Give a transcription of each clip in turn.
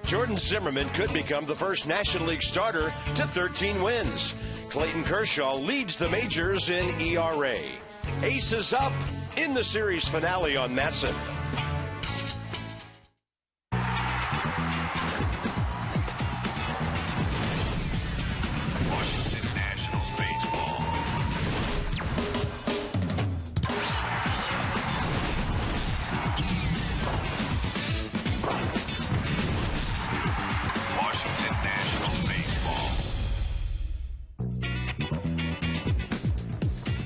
Jordan Zimmerman could become the first National League starter to 13 wins. Clayton Kershaw leads the majors in ERA. Aces up in the series finale on Matson.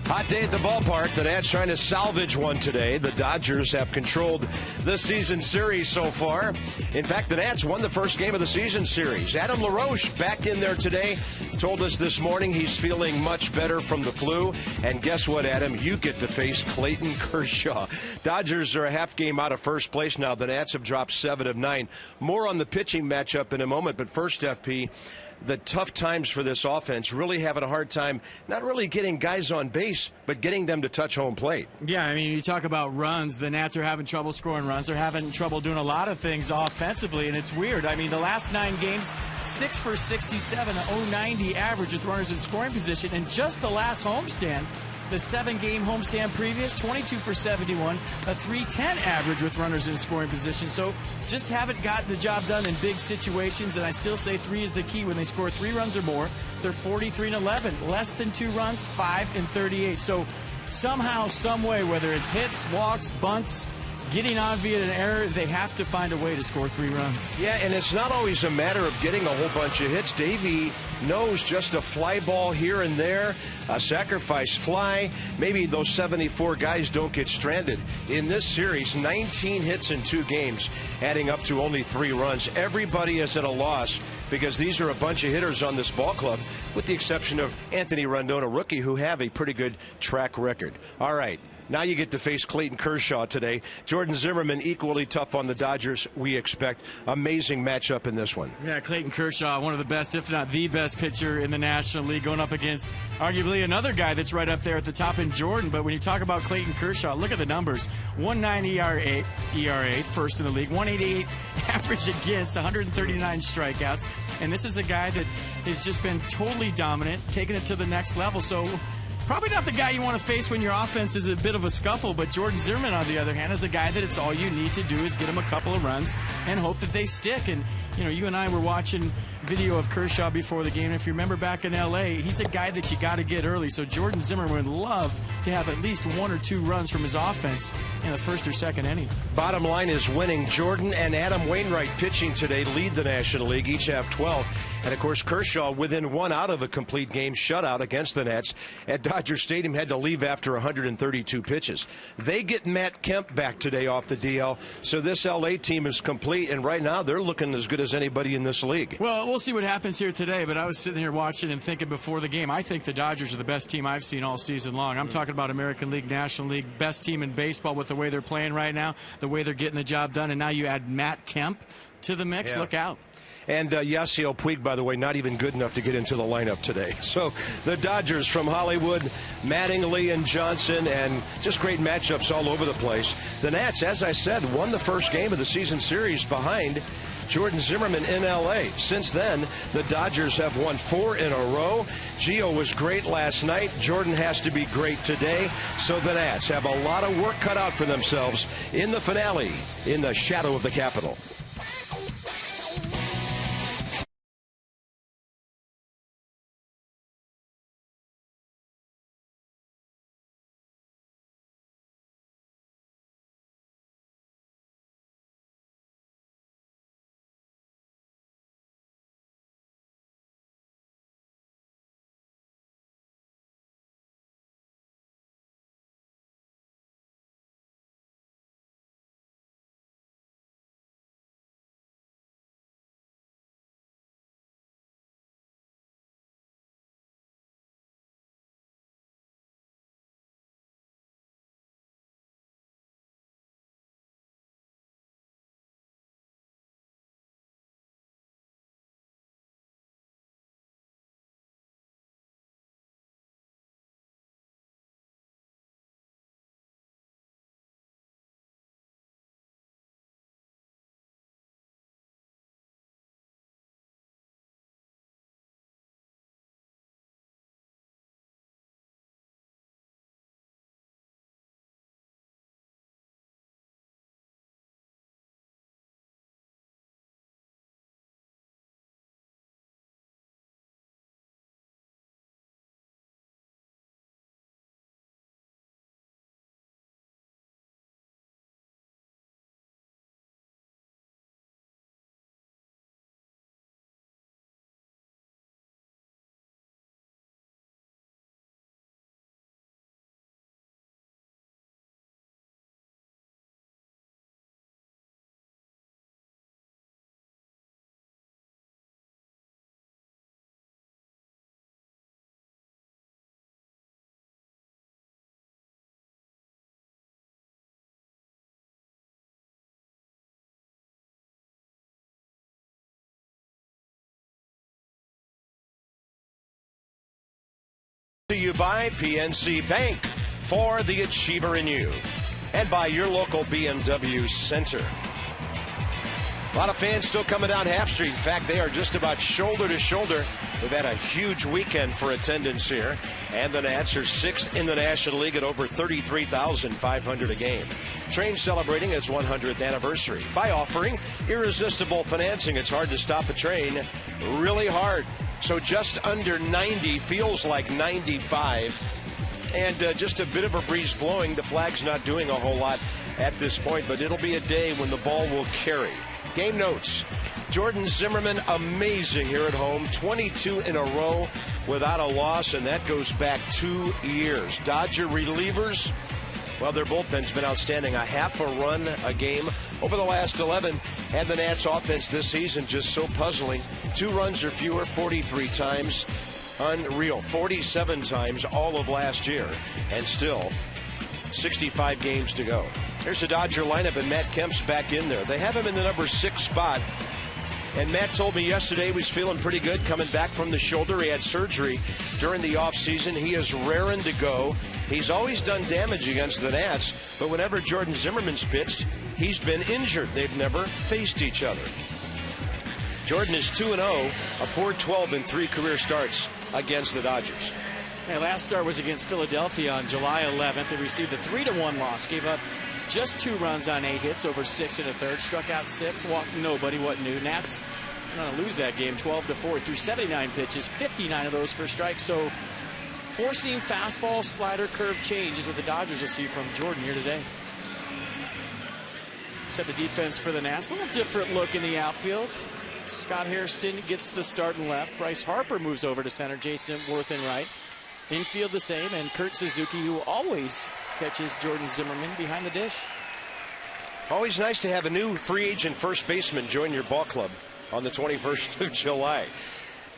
Hot day at the ballpark. The Nats trying to salvage one today. The Dodgers have controlled the season series so far. In fact, the Nats won the first game of the season series. Adam LaRoche back in there today. Told us this morning he's feeling much better from the flu. And guess what, Adam? You get to face Clayton Kershaw. Dodgers are a half game out of first place now. The Nats have dropped 7 of 9. More on the pitching matchup in a moment. But first, FP, the tough times for this offense, really having a hard time not really getting guys on base, but getting them to touch home plate. Yeah, I mean, you talk about runs. The Nats are having trouble scoring runs. They're having trouble doing a lot of things offensively, and it's weird. I mean, the last 9 games, 6 for 67, a 090 average with runners in scoring position, and just the last homestand, the 7-game homestand previous, 22 for 71, a 310 average with runners in scoring position. So just haven't gotten the job done in big situations, and I still say 3 is the key. When they score 3 runs or more, they're 43-11. Less than 2 runs, 5-38. So somehow, some way, whether it's hits, walks, bunts, getting on via an error, they have to find a way to score 3 runs. Yeah, and it's not always a matter of getting a whole bunch of hits. Davey knows just a fly ball here and there, a sacrifice fly. Maybe those 74 guys don't get stranded. In this series, 19 hits in 2 games, adding up to only 3 runs. Everybody is at a loss because these are a bunch of hitters on this ball club, with the exception of Anthony Rendon, a rookie, who have a pretty good track record. All right. Now you get to face Clayton Kershaw today. Jordan Zimmerman equally tough on the Dodgers, we expect. Amazing matchup in this one. Yeah, Clayton Kershaw, one of the best, if not the best pitcher in the National League, going up against arguably another guy that's right up there at the top in Jordan. But when you talk about Clayton Kershaw, look at the numbers. 1.9 ERA, first in the league. 1.88 average against, 139 strikeouts. And this is a guy that has just been totally dominant, taking it to the next level. So probably not the guy you want to face when your offense is a bit of a scuffle, but Jordan Zimmerman, on the other hand, is a guy that it's all you need to do is get him a couple of runs and hope that they stick. And, you know, you and I were watching video of Kershaw before the game. And if you remember back in L.A., he's a guy that you got to get early. So Jordan Zimmerman would love to have at least 1 or 2 runs from his offense in the first or second inning. Bottom line is winning. Jordan and Adam Wainwright pitching today lead the National League. Each have 12. And, of course, Kershaw within 1 out of a complete game shutout against the Nats at Dodger Stadium, had to leave after 132 pitches. They get Matt Kemp back today off the DL, so this L.A. team is complete, and right now they're looking as good as anybody in this league. Well, we'll see what happens here today, but I was sitting here watching and thinking before the game, I think the Dodgers are the best team I've seen all season long. I'm talking about American League, National League, best team in baseball with the way they're playing right now, the way they're getting the job done, and now you add Matt Kemp to the mix. Yeah. Look out. And Yasiel Puig, by the way, not even good enough to get into the lineup today. So the Dodgers from Hollywood, Mattingly and Johnson, and just great matchups all over the place. The Nats, as I said, won the first game of the season series behind Jordan Zimmerman in L.A. Since then, the Dodgers have won 4 in a row. Gio was great last night. Jordan has to be great today. So the Nats have a lot of work cut out for themselves in the finale in the shadow of the Capitol. To you by PNC Bank, for the achiever in you, and by your local BMW Center. A lot of fans still coming down Half Street. In fact, they are just about shoulder to shoulder. We've had a huge weekend for attendance here, and the Nats are 6th in the National League at over 33,500 a game. Train celebrating its 100th anniversary by offering irresistible financing. It's hard to stop a train, really hard. So just under 90 feels like 95, and just a bit of a breeze blowing. The flag's not doing a whole lot at this point, but it'll be a day when the ball will carry. Game notes. Jordan Zimmermann, amazing here at home. 22 in a row without a loss, and that goes back 2 years. Dodger relievers, well, their bullpen's been outstanding. A half a run a game over the last 11. And the Nats offense this season just so puzzling. 2 runs or fewer 43 times. Unreal. 47 times all of last year. And still 65 games to go. Here's the Dodger lineup, and Matt Kemp's back in there. They have him in the number 6 spot. And Matt told me yesterday he was feeling pretty good coming back from the shoulder. He had surgery during the offseason. He is raring to go. He's always done damage against the Nats, but whenever Jordan Zimmermann's pitched, he's been injured. They've never faced each other. Jordan is 2-0, a .412 in 3 career starts against the Dodgers. Their last start was against Philadelphia on July 11th. They received a 3-1 loss, gave up just 2 runs on 8 hits, over 6 1/3, struck out 6, walked nobody. What new? Nats going to lose that game 12-4 through 79 pitches, 59 of those for strikes. So 4-seam fastball, slider, curve change is what the Dodgers will see from Jordan here today. Set the defense for the Nats. A little different look in the outfield. Scott Hairston gets the start in left. Bryce Harper moves over to center. Jason Worth in right. Infield the same, and Kurt Suzuki, who always catches Jordan Zimmermann behind the dish. Always nice to have a new free agent first baseman join your ball club on the 21st of July.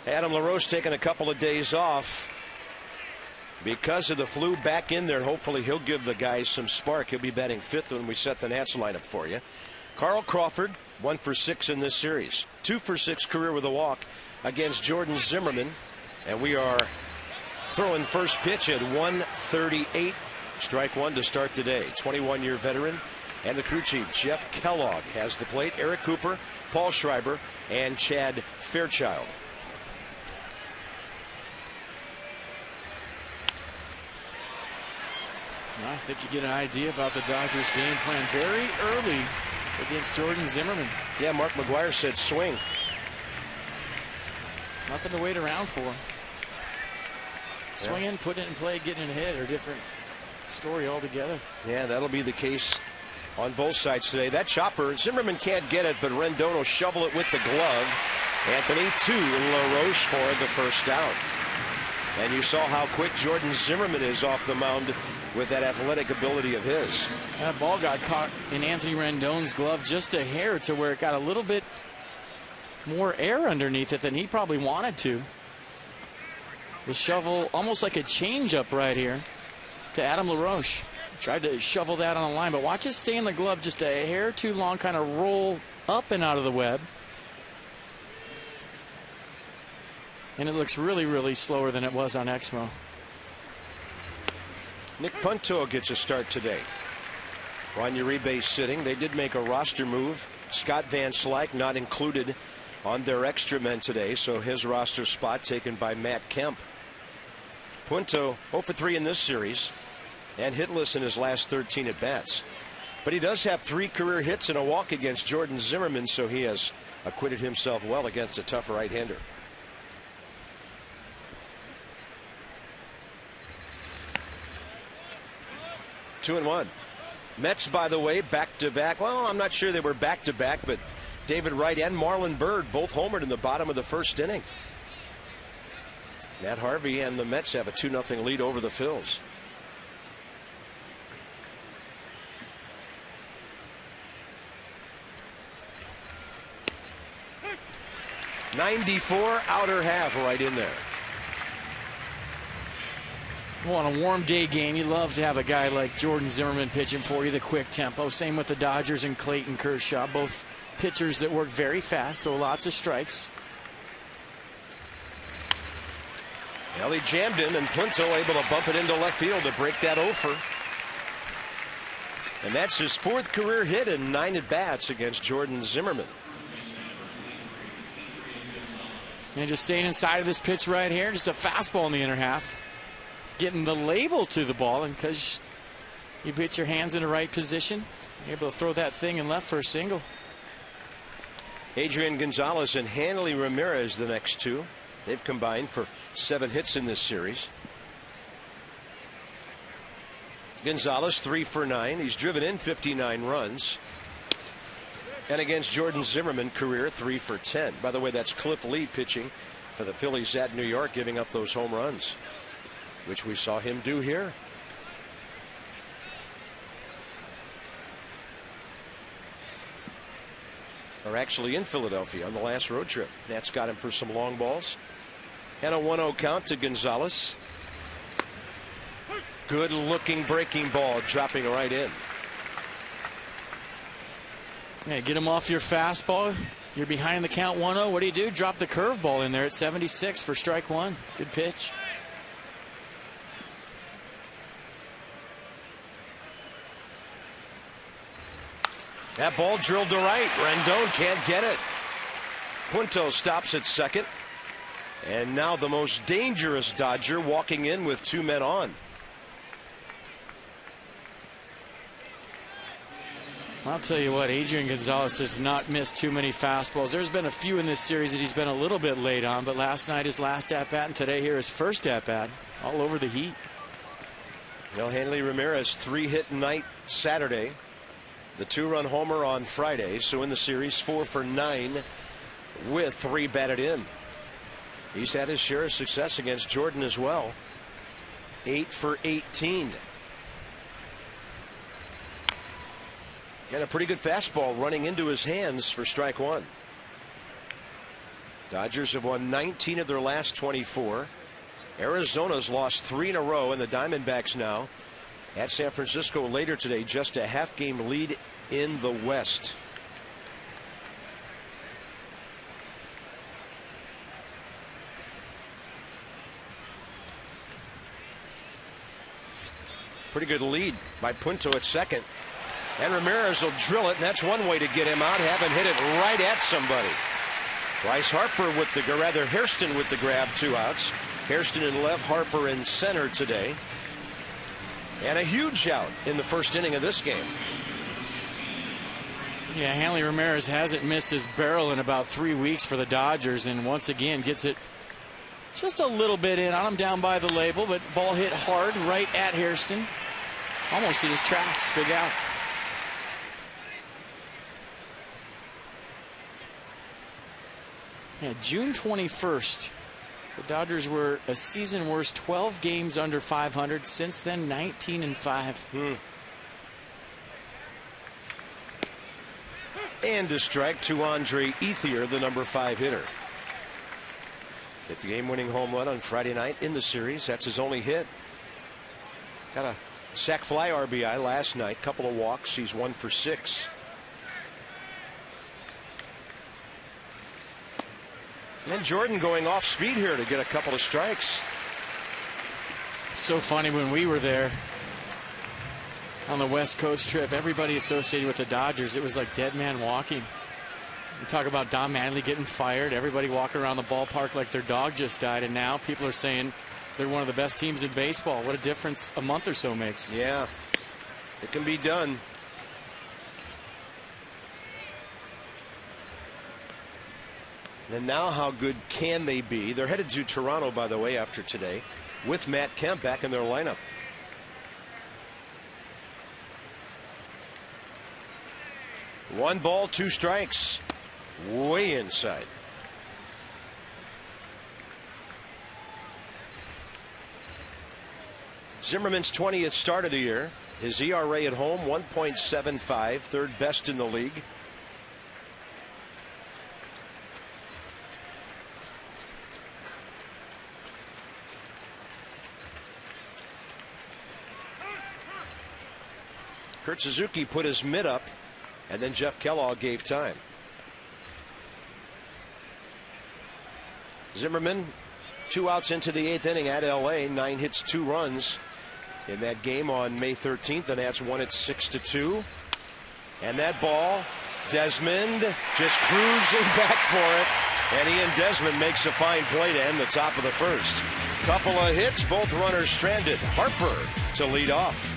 Adam LaRoche taking a couple of days off because of the flu, back in there. Hopefully he'll give the guys some spark. He'll be batting 5th when we set the Nats lineup for you. Carl Crawford, 1 for 6 in this series. 2 for 6 career with a walk against Jordan Zimmermann. And we are throwing first pitch at 1:38. Strike 1 to start the day. 21-year veteran. And the crew chief, Jeff Kellogg, has the plate. Eric Cooper, Paul Schreiber, and Chad Fairchild. I think you get an idea about the Dodgers game plan very early against Jordan Zimmermann. Yeah, Mark McGuire said swing. Nothing to wait around for. Swinging, putting it in play, getting it hit, or different story altogether. Yeah, that'll be the case on both sides today. That chopper, Zimmermann can't get it, but Rendon will shovel it with the glove. Anthony to LaRoche for the first down. And you saw how quick Jordan Zimmermann is off the mound with that athletic ability of his. That ball got caught in Anthony Rendon's glove just a hair to where it got a little bit more air underneath it than he probably wanted to. The shovel, almost like a changeup right here to Adam LaRoche. Tried to shovel that on the line, but watch it stay in the glove just a hair too long, kind of roll up and out of the web. And it looks really, really slower than it was on Exmo. Nick Punto gets a start today. Juan Uribe sitting. They did make a roster move. Scott Van Slyke not included on their extra men today, so his roster spot taken by Matt Kemp. Punto 0 for 3 in this series and hitless in his last 13 at bats. But he does have 3 career hits and a walk against Jordan Zimmermann, so he has acquitted himself well against a tough right-hander. Two and one. Mets, by the way, back-to-back. Well, I'm not sure they were back-to-back, but David Wright and Marlon Byrd both homered in the bottom of the first inning. Matt Harvey and the Mets have a 2-0 lead over the Phils. .94 outer half right in there. Well, on a warm day game, you love to have a guy like Jordan Zimmermann pitching for you, the quick tempo. Same with the Dodgers and Clayton Kershaw, both pitchers that work very fast, throw lots of strikes. Well, he jammed in, and Punto able to bump it into left field to break that offer. And that's his 4th career hit in 9 at-bats against Jordan Zimmermann. And just staying inside of this pitch right here, just a fastball in the inner half. Getting the label to the ball, and because you put your hands in the right position, you're able to throw that thing in left for a single. Adrian Gonzalez and Hanley Ramirez, the next two. They've combined for 7 hits in this series. Gonzalez 3 for 9. He's driven in 59 runs. And against Jordan Zimmermann, career 3 for 10. By the way, that's Cliff Lee pitching for the Phillies at New York, giving up those home runs, which we saw him do here. Or actually in Philadelphia on the last road trip. Nats got him for some long balls. And a 1-0 count to Gonzalez. Good looking breaking ball, dropping right in. Yeah, get him off your fastball. You're behind the count 1-0. What do? Drop the curveball in there at 76 for strike 1. Good pitch. That ball drilled to right. Rendon can't get it. Punto stops at second. And now the most dangerous Dodger walking in with 2 men on. I'll tell you what, Adrian Gonzalez does not miss too many fastballs. There's been a few in this series that he's been a little bit late on, but last night his last at-bat, and today here his first at-bat. All over the heat. Well, Hanley Ramirez 3-hit night Saturday. The 2-run homer on Friday. So in the series 4 for 9 with 3 batted in. He's had his share of success against Jordan as well. 8 for 18. And a pretty good fastball running into his hands for strike 1. Dodgers have won 19 of their last 24. Arizona's lost 3 in a row, and the Diamondbacks now at San Francisco later today, just a half-game lead in the West. Pretty good lead by Punto at second. And Ramirez will drill it, and that's one way to get him out, having hit it right at somebody. Bryce Harper with the, or rather Hairston with the grab, 2 outs. Hairston in left, Harper in center today. And a huge out in the first inning of this game. Yeah, Hanley Ramirez hasn't missed his barrel in about 3 weeks for the Dodgers, and once again gets it just a little bit in on him down by the label, but ball hit hard right at Hairston. Almost in his tracks. Big out. Yeah, June 21st. The Dodgers were a season worst 12 games under 500. Since then, 19-5. And a strike to Andre Ethier, the number 5 hitter. Hit the game-winning home run on Friday night in the series. That's his only hit. Got a sac fly RBI last night. Couple of walks. He's 1 for 6. And Jordan going off speed here to get a couple of strikes. So funny, when we were there on the West Coast trip, everybody associated with the Dodgers, it was like dead man walking. You talk about Don Mattingly getting fired, everybody walking around the ballpark like their dog just died, and now people are saying they're one of the best teams in baseball. What a difference a month or so makes. Yeah, it can be done. And now how good can they be? They're headed to Toronto, by the way, after today, with Matt Kemp back in their lineup. One ball, 2 strikes. Way inside. Zimmerman's 20th start of the year. His ERA at home, 1.75, 3rd best in the league. Kurt Suzuki put his mitt up, and then Jeff Kellogg gave time. Zimmermann 2 outs into the 8th inning at LA. 9 hits, 2 runs in that game on May 13th. The Nats won it 6-2. And that ball, Desmond just cruising back for it. And Ian Desmond makes a fine play to end the top of the first. Couple of hits, both runners stranded. Harper to lead off.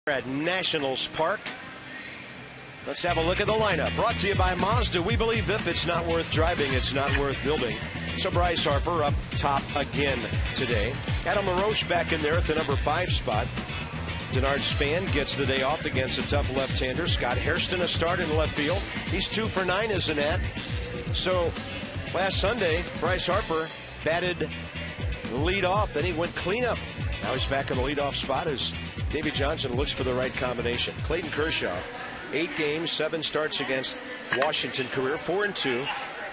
At Nationals Park. Let's have a look at the lineup. Brought to you by Mazda. We believe if it's not worth driving, it's not worth building. So Bryce Harper up top again today. Adam LaRoche back in there at the number 5 spot. Denard Span gets the day off against a tough left-hander. Scott Hairston a start in left field. He's 2 for 9 as a Nat. So last Sunday, Bryce Harper batted lead off. Then he went cleanup. Now he's back in the leadoff spot as Davey Johnson looks for the right combination. Clayton Kershaw, 8 games, 7 starts against Washington career, 4-2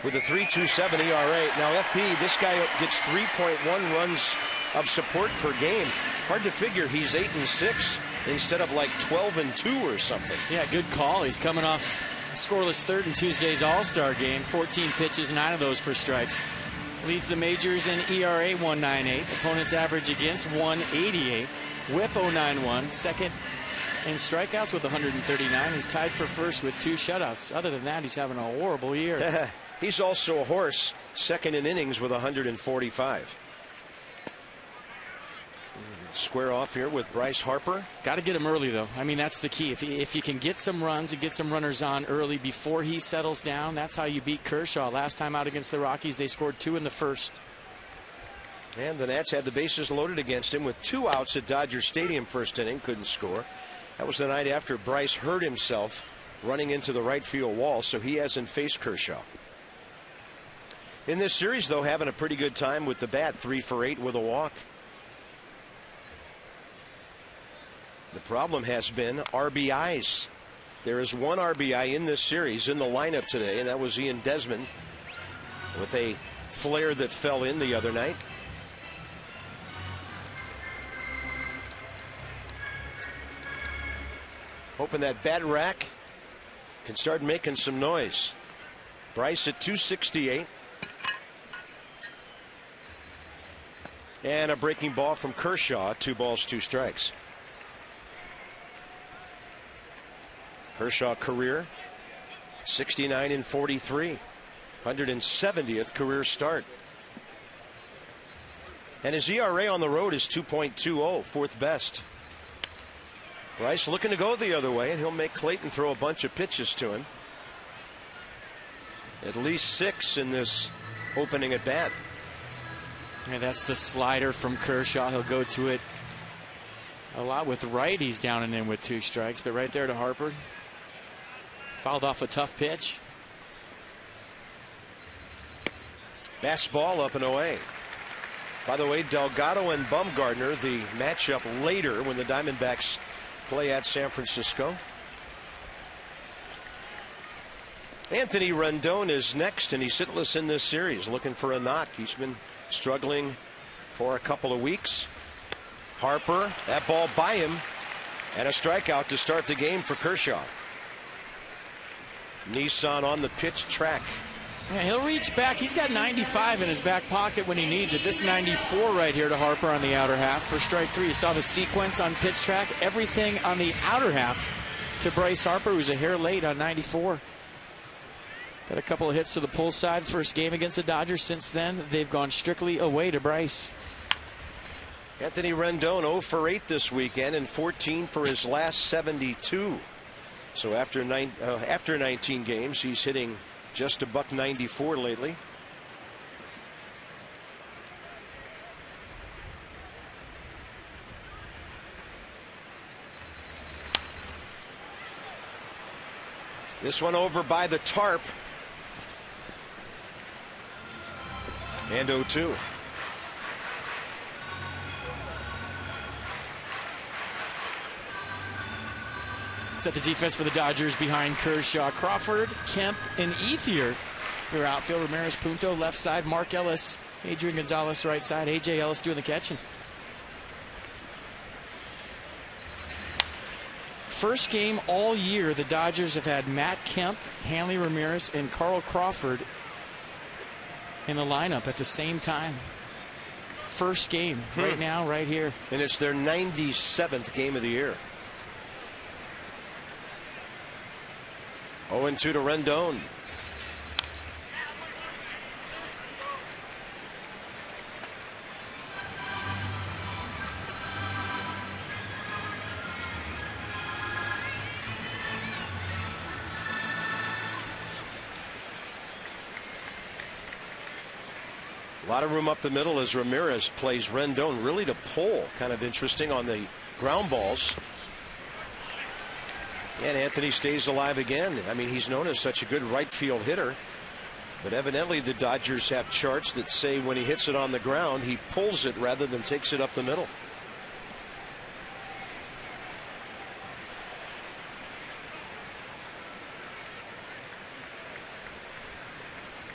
with a 3.27 ERA. Now FP, this guy gets 3.1 runs of support per game. Hard to figure he's 8-6 instead of like 12-2 or something. Yeah, good call. He's coming off a scoreless third in Tuesday's All-Star game. 14 pitches, 9 of those for strikes. Leads the majors in ERA 1.98. Opponent's average against 1.88. Whip 0.91. Second in strikeouts with 139. He's tied for first with 2 shutouts. Other than that, he's having a horrible year. He's also a horse. Second in innings with 145. Square off here with Bryce Harper. Got to get him early, though. I mean, that's the key. If you can get some runs and get some runners on early before he settles down, that's how you beat Kershaw. Last time out against the Rockies, they scored 2 in the first. And the Nats had the bases loaded against him with 2 outs at Dodger Stadium first inning. Couldn't score. That was the night after Bryce hurt himself running into the right field wall, so he hasn't faced Kershaw. In this series, though, having a pretty good time with the bat. 3 for 8 with a walk. The problem has been RBIs. There is 1 RBI in this series in the lineup today, and that was Ian Desmond with a flare that fell in the other night. Hoping that bat rack can start making some noise. Bryce at 268. And a breaking ball from Kershaw. 2 balls, 2 strikes. Kershaw career 69-43. 170th career start. And his ERA on the road is 2.20, 4th best. Bryce looking to go the other way, and he'll make Clayton throw a bunch of pitches to him. At least 6 in this opening at bat. Yeah, that's the slider from Kershaw. He'll go to it a lot with righties down and in with 2 strikes, but right there to Harper. Fouled off a tough pitch. Fastball up and away. By the way, Delgado and Bumgarner, the matchup later when the Diamondbacks play at San Francisco. Anthony Rendon is next, and he's hitless in this series, looking for a knock. He's been struggling for a couple of weeks. Harper, that ball by him, and a strikeout to start the game for Kershaw. Nissan on the pitch track. Yeah, he'll reach back. He's got 95 in his back pocket when he needs it. This 94 right here to Harper on the outer half for strike 3. You saw the sequence on pitch track. Everything on the outer half to Bryce Harper, who's a hair late on 94. Got a couple of hits to the pull side. First game against the Dodgers. Since then, they've gone strictly away to Bryce. Anthony Rendon 0 for 8 this weekend and 14 for his last 72. So after 19 games, he's hitting just a $194 lately. This one over by the tarp. And 0-2. Set the defense for the Dodgers behind Kershaw. Crawford, Kemp, and ETHIER. Their outfield, Ramirez, Punto, left side, Mark Ellis, Adrian Gonzalez, right side, A.J. Ellis doing the catching. First game all year, the Dodgers have had Matt Kemp, Hanley Ramirez, and Carl Crawford in the lineup at the same time. First game, right now, right here. And it's their 97th game of the year. 0-2 to Rendon. A lot of room up the middle as Ramirez plays Rendon really to pull. Kind of interesting on the ground balls. And Anthony stays alive again. I mean, he's known as such a good right field hitter. But evidently the Dodgers have charts that say when he hits it on the ground, he pulls it rather than takes it up the middle.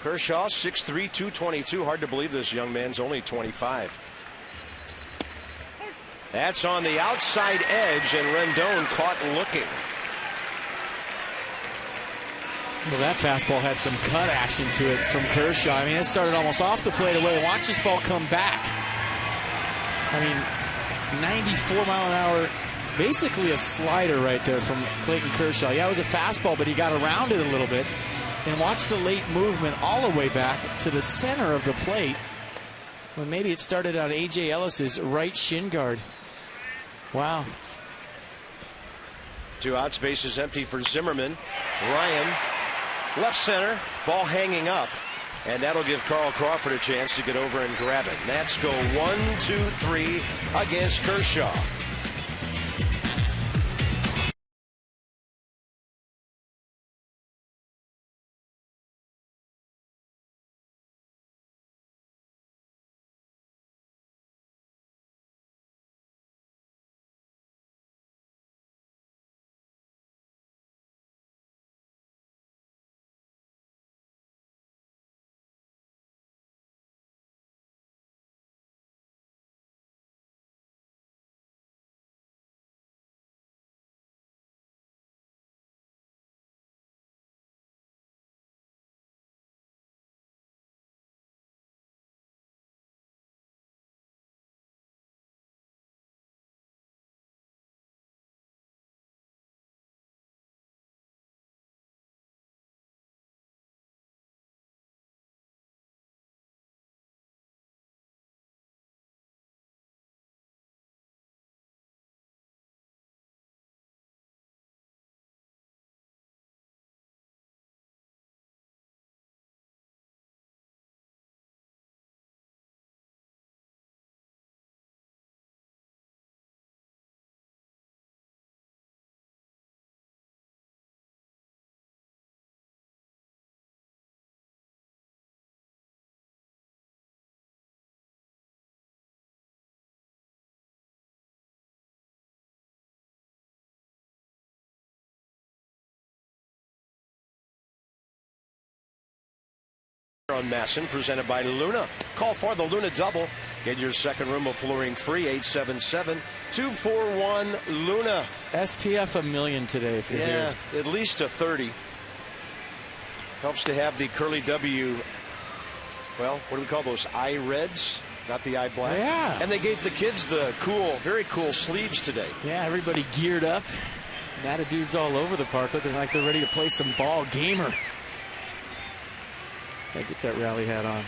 Kershaw, 6'3", 222. Hard to believe this young man's only 25. That's on the outside edge, and Rendon caught looking. Well, that fastball had some cut action to it from Kershaw. I mean, it started almost off the plate away. Watch this ball come back. I mean, 94 mile an hour, basically a slider right there from Clayton Kershaw. Yeah, it was a fastball, but he got around it a little bit. And watch the late movement all the way back to the center of the plate. Well, maybe it started on A.J. Ellis's right shin guard. Wow. 2 outs, bases empty for Zimmerman. Ryan, left center, ball hanging up. And that'll give Carl Crawford a chance to get over and grab it. Nats go 1-2-3 against Kershaw. on Masson, presented by Luna. Call for the Luna Double. Get your second room of flooring free, 877-241-LUNA. SPF a million today if you're here. Yeah, at least a 30. Helps to have the curly W, well, what do we call those? Eye reds? Not the eye black. Yeah. And they gave the kids the cool, very cool sleeves today. Yeah, everybody geared up. Attitudes all over the park, looking like they're ready to play some ball. Gamer. Gotta get that rally hat on.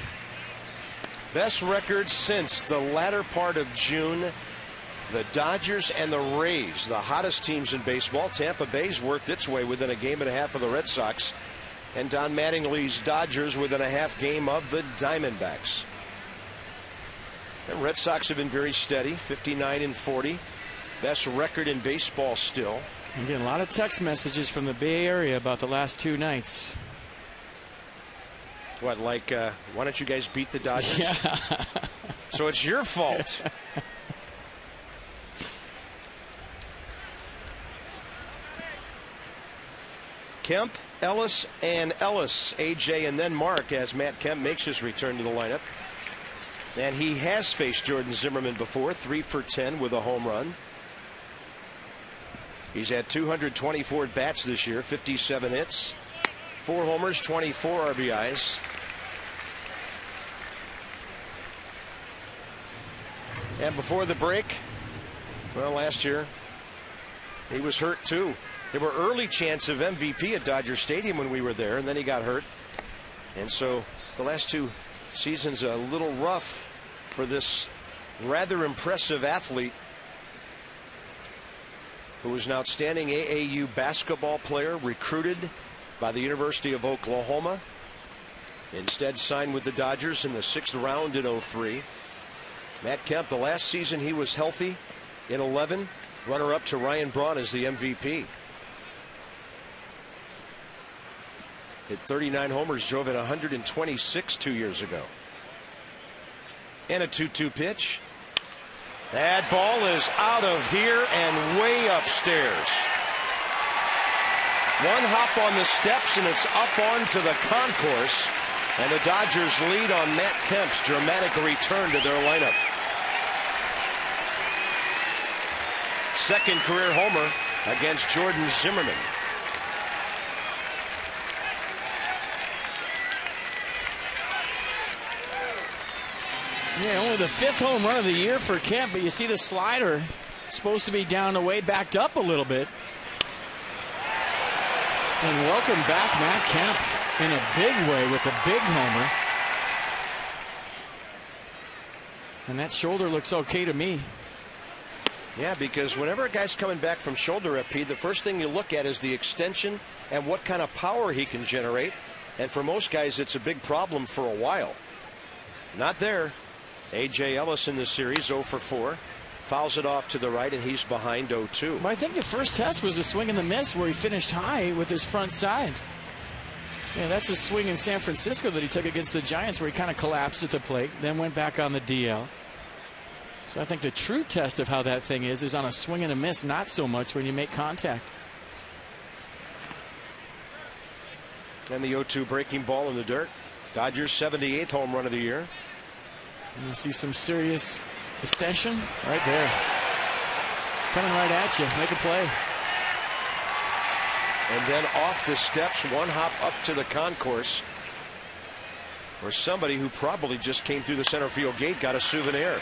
Best record since the latter part of June. The Dodgers and the Rays, the hottest teams in baseball. Tampa Bay's worked its way within a game and a half of the Red Sox. And Don Mattingly's Dodgers within a half game of the Diamondbacks. The Red Sox have been very steady, 59-40. Best record in baseball still. I'm getting a lot of text messages from the Bay Area about the last two nights. What, like, why don't you guys beat the Dodgers? Yeah. So it's your fault. Kemp, Ellis, and Ellis. AJ and then Mark as Matt Kemp makes his return to the lineup. And he has faced Jordan Zimmerman before, 3 for 10 with a home run. He's had 224 at-bats this year, 57 hits, 4 homers, 24 RBIs. And before the break, well, last year, he was hurt too. There were early chants of MVP at Dodger Stadium when we were there, and then he got hurt. And so the last 2 seasons a little rough for this rather impressive athlete who was an outstanding AAU basketball player, recruited by the University of Oklahoma. Instead signed with the Dodgers in the 6th round in 03. Matt Kemp, the last season he was healthy in 11, runner-up to Ryan Braun as the MVP. Hit 39 homers, drove in 126 2 years ago. And a 2-2 pitch. That ball is out of here and way upstairs. One hop on the steps and it's up onto the concourse. And the Dodgers lead on Matt Kemp's dramatic return to their lineup. Second career homer against Jordan Zimmerman. Yeah, only the 5th home run of the year for Kemp, but you see the slider supposed to be down the way, backed up a little bit. And welcome back Matt Kemp in a big way with a big homer. And that shoulder looks okay to me. Yeah, because whenever a guy's coming back from shoulder FP, the first thing you look at is the extension and what kind of power he can generate. And for most guys, it's a big problem for a while. Not there. A.J. Ellis in the series, 0 for 4. Fouls it off to the right, and he's behind 0-2. But I think the first test was a swing and the miss where he finished high with his front side. Yeah, that's a swing in San Francisco that he took against the Giants where he kind of collapsed at the plate, then went back on the DL. So I think the true test of how that thing is on a swing and a miss, not so much when you make contact. And the 0-2 breaking ball in the dirt. Dodgers' 78th home run of the year. And you see some serious extension right there. Coming right at you. Make a play. And then off the steps, one hop up to the concourse, where somebody who probably just came through the center field gate got a souvenir.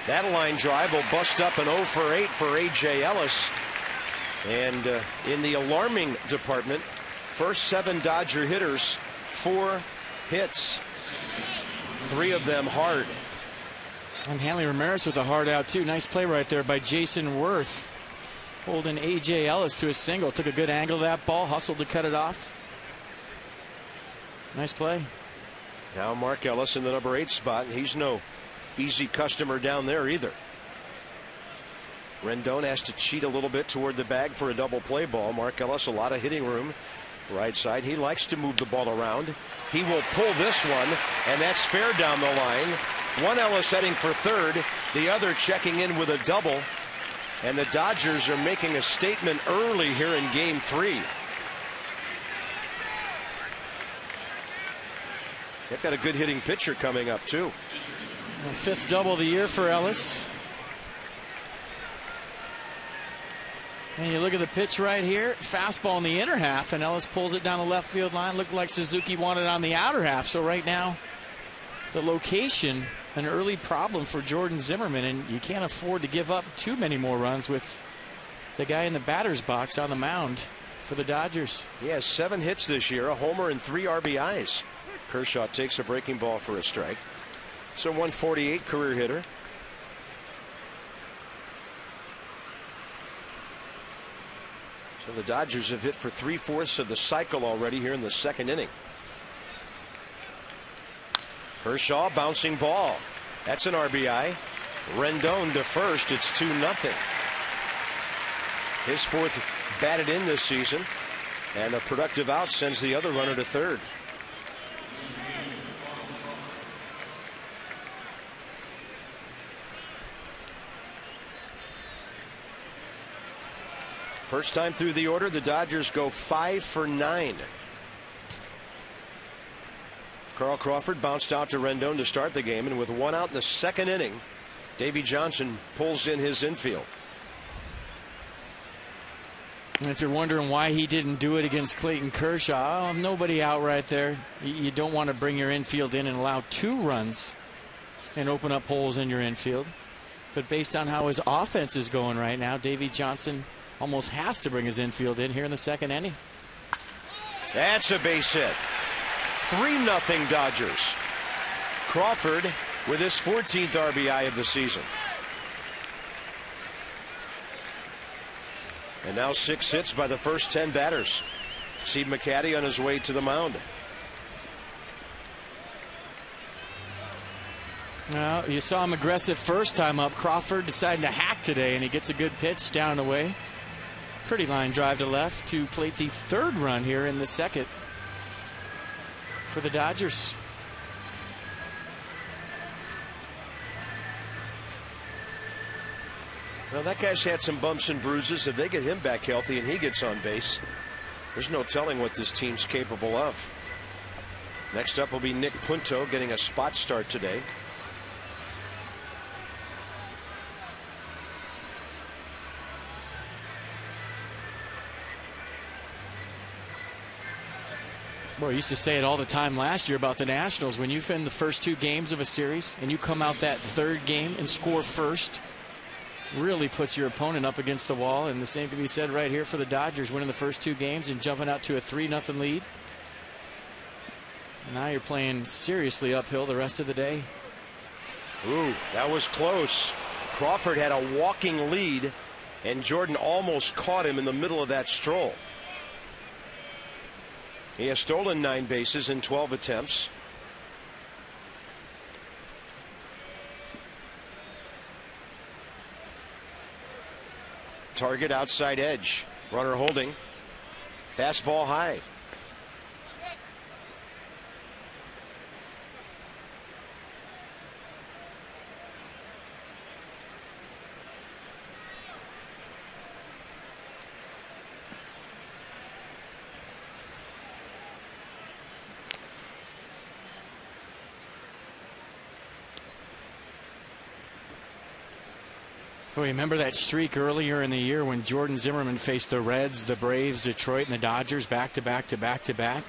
That line drive will bust up an 0 for 8 for A.J. Ellis. And in the alarming department, first 7 Dodger hitters, 4 hits, 3 of them hard. And HANLEY Ramirez with a hard out too. Nice play right there by Jason Worth, holding A.J. Ellis to a single. Took a good angle of that ball, hustled to cut it off. Nice play. Now Mark Ellis in the number 8 spot, and he's no easy customer down there either. Rendon has to cheat a little bit toward the bag for a double play ball. Mark Ellis, a lot of hitting room. Right side, he likes to move the ball around. He will pull this one, and that's fair down the line. One Ellis heading for third, the other checking in with a double. And the Dodgers are making a statement early here in Game 3. They've got a good hitting pitcher coming up, too. A 5th double of the year for Ellis. And you look at the pitch right here. Fastball in the inner half, and Ellis pulls it down the left field line. Looked like Suzuki wanted it on the outer half. So right now, the location, an early problem for Jordan Zimmermann, and you can't afford to give up too many more runs with the guy in the batter's box on the mound for the Dodgers. He has 7 hits this year, a homer and 3 RBIs. Kershaw takes a breaking ball for a strike. So 148 career hitter. So the Dodgers have hit for 3/4 of the cycle already here in the 2nd inning. Kershaw bouncing ball. That's an RBI. Rendon to first. It's 2-0. His 4th batted in this season, and a productive out sends the other runner to third. First time through the order, the Dodgers go 5 for 9. Carl Crawford bounced out to Rendon to start the game, and with 1 out in the 2nd inning, Davey Johnson pulls in his infield. And if you're wondering why he didn't do it against Clayton Kershaw, nobody out right there. You don't want to bring your infield in and allow 2 runs and open up holes in your infield. But based on how his offense is going right now, Davey Johnson almost has to bring his infield in here in the 2nd inning. That's a base hit. 3-0 Dodgers. Crawford with his 14th RBI of the season. And now 6 hits by the first 10 batters. Steve McCaddy on his way to the mound. Well, you saw him aggressive first time up. Crawford decided to hack today, and he gets a good pitch down and away. Pretty line drive to left to plate the 3rd run here in the 2nd for the Dodgers. Well, that guy's had some bumps and bruises. If they get him back healthy and he gets on base, there's no telling what this team's capable of. Next up will be Nick Punto getting a spot start today. Boy, I used to say it all the time last year about the Nationals. When you win the first 2 games of a series and you come out that 3rd game and score first, really puts your opponent up against the wall. And the same can be said right here for the Dodgers, winning the first 2 games and jumping out to a 3-0 lead. And now you're playing seriously uphill the rest of the day. Ooh, that was close. Crawford had a walking lead, and Jordan almost caught him in the middle of that stroll. He has stolen 9 bases in 12 attempts. Target outside edge. Runner holding. Fastball high. Well, remember that streak earlier in the year when Jordan Zimmermann faced the Reds, the Braves, Detroit, and the Dodgers back to back to back to back.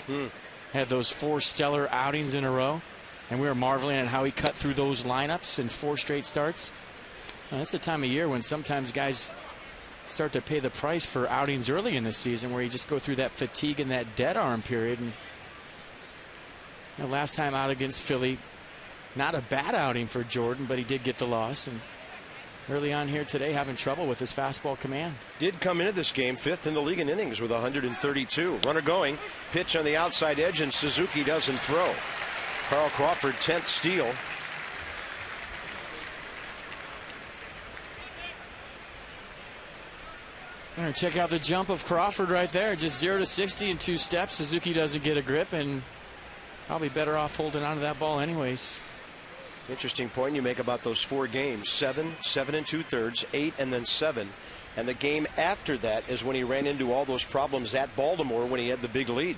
Had those 4 stellar outings in a row, and we were marveling at how he cut through those lineups in 4 straight starts. Well, that's the time of year when sometimes guys start to pay the price for outings early in the season, where you just go through that fatigue and that dead arm period. And last time out against Philly, not a bad outing for Jordan, but he did get the loss. And early on here today, having trouble with his fastball command. Did come into this game 5th in the league in innings with 132. Runner going, pitch on the outside edge, and Suzuki doesn't throw. Carl Crawford, 10th steal. All right, check out the jump of Crawford right there. Just 0 to 60 in 2 steps. Suzuki doesn't get a grip, and probably better off holding onto that ball anyways. Interesting point you make about those 4 games. 7 2/3, 8, and then 7. And the game after that is when he ran into all those problems at Baltimore when he had the big lead.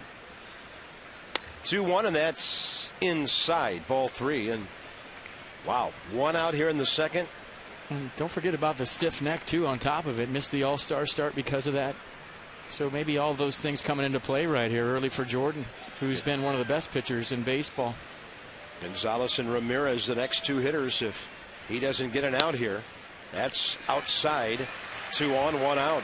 2-1, and that's inside, ball 3. And wow, 1 out here in the second. And don't forget about the stiff neck too on top of it. Missed the all-star start because of that. So maybe all those things coming into play right here early for Jordan, who's been one of the best pitchers in baseball. Gonzalez and Ramirez, the next 2 hitters, if he doesn't get an out here. That's outside. 2 on, 1 out.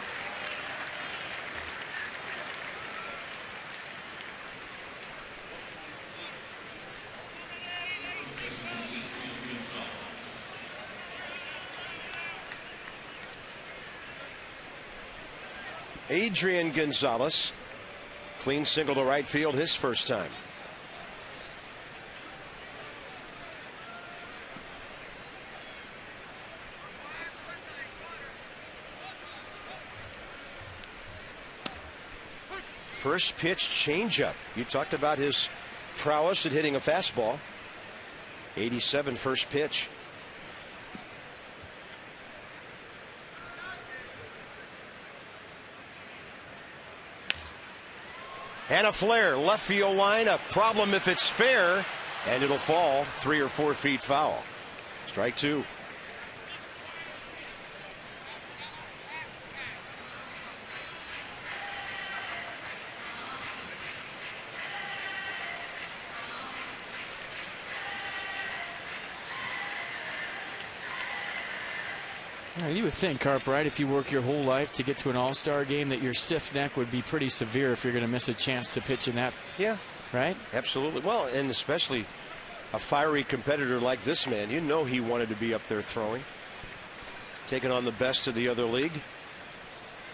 Adrian Gonzalez, clean single to right field, his first time. First pitch changeup. You talked about his prowess at hitting a fastball. 87 first pitch. And a flare, left field line, a problem if it's fair, and it'll fall 3 or 4 feet foul. Strike 2. You would think, Harper, right, if you work your whole life to get to an all-star game, that your stiff neck would be pretty severe if you're going to miss a chance to pitch in that. Yeah. Right? Absolutely. Well, and especially a fiery competitor like this man, you know he wanted to be up there throwing, taking on the best of the other league.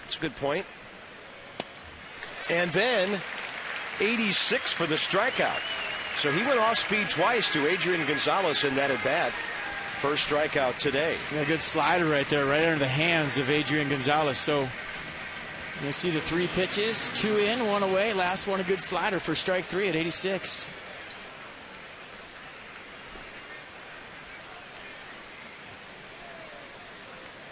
That's a good point. And then 86 for the strikeout. So he went off speed twice to Adrian Gonzalez in that at bat. First strikeout today. Yeah, good slider right there, right under the hands of Adrian Gonzalez. So you see the 3 pitches, 2 in, 1 away. Last one a good slider for strike 3 at 86.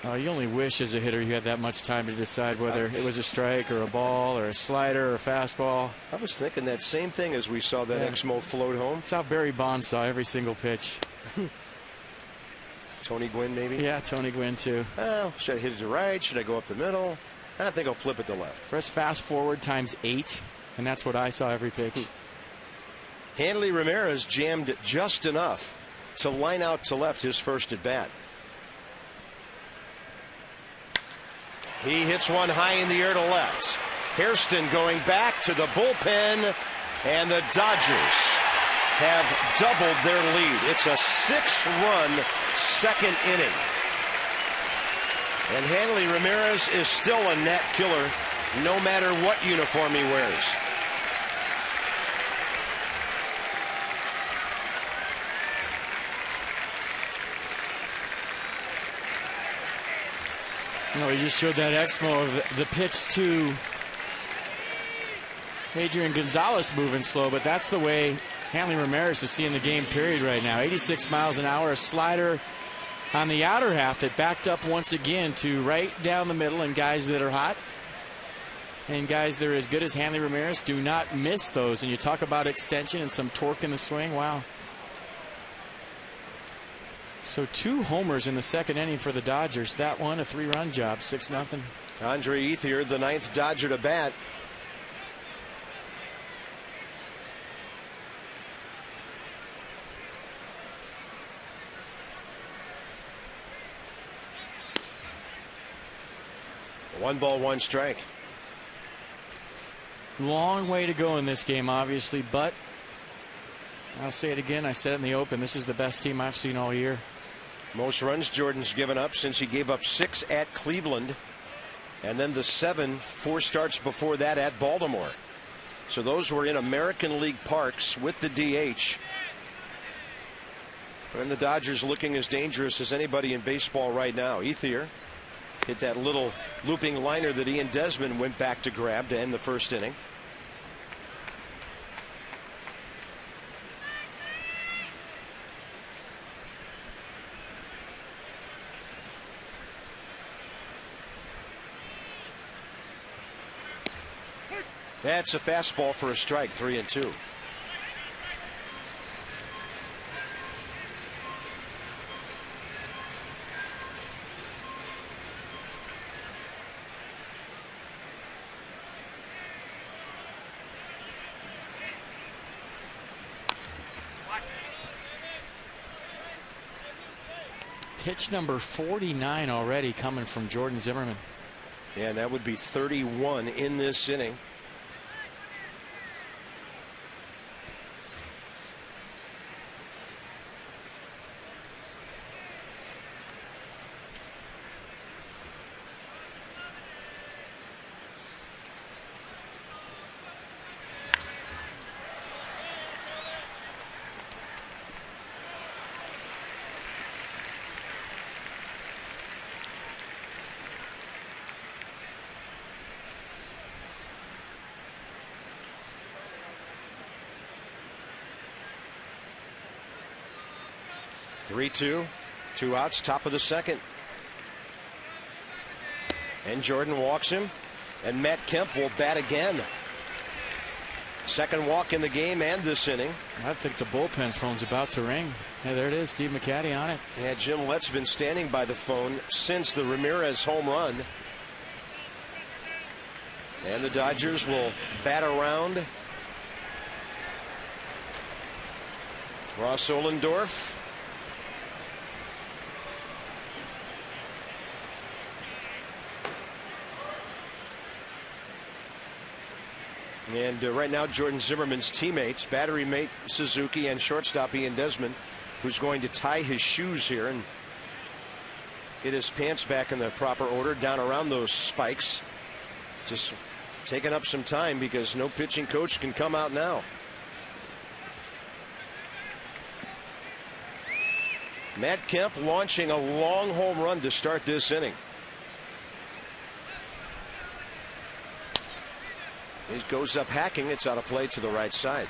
Oh, you only wish as a hitter you had that much time to decide whether it was a strike or a ball or a slider or a fastball. I was thinking that same thing as we saw that Exmo float home. That's how Barry Bonds saw every single pitch. Tony Gwynn, maybe? Yeah, Tony Gwynn, too. Oh, should I hit it to right? Should I go up the middle? I think I'll flip it to left. Press fast forward times 8, and that's what I saw every pitch. HANLEY Ramirez jammed just enough to line out to left his first at bat. He hits one high in the air to left. Hairston going back to the bullpen, and the Dodgers have doubled their lead. It's a 6-run second inning. And HANLEY Ramirez is still a net killer no matter what uniform he wears. No, he just showed that Exmo of the pitch to Adrian Gonzalez moving slow, but that's the way HANLEY Ramirez is seeing the game period right now. 86 miles an hour, a slider on the outer half that backed up once again to right down the middle, and guys that are hot and guys that are as good as HANLEY Ramirez do not miss those. And you talk about extension and some torque in the swing. Wow. So 2 homers in the second inning for the Dodgers. That one a 3-run job, 6-0. Andre Ethier, the 9th Dodger to bat. One ball, 1 strike. Long way to go in this game, obviously, but I'll say it again. I said it in the open. This is the best team I've seen all year. Most runs Jordan's given up since he gave up 6 at Cleveland, and then the 4 starts before that at Baltimore. So those were in American League parks with the DH. And the Dodgers looking as dangerous as anybody in baseball right now. Ethier hit that little looping liner that Ian Desmond went back to grab to end the first inning. That's a fastball for a strike, 3-2. Pitch number 49 already coming from Jordan Zimmerman. Yeah, and that would be 31 in this inning. Three-two, 2 outs, top of the second. And Jordan walks him, and Matt Kemp will bat again. Second walk in the game and this inning. I think the bullpen phone's about to ring. Yeah, there it is, Steve McCaddy on it. Yeah, Jim Lett's been standing by the phone since the Ramirez home run. And the Dodgers will bat around Ross Ohlendorf. And right now, Jordan Zimmerman's teammates, battery mate Suzuki and shortstop Ian Desmond, who's going to tie his shoes here and get his pants back in the proper order, down around those spikes. Just taking up some time because no pitching coach can come out now. Matt Kemp launching a long home run to start this inning. He goes up hacking. It's out of play to the right side.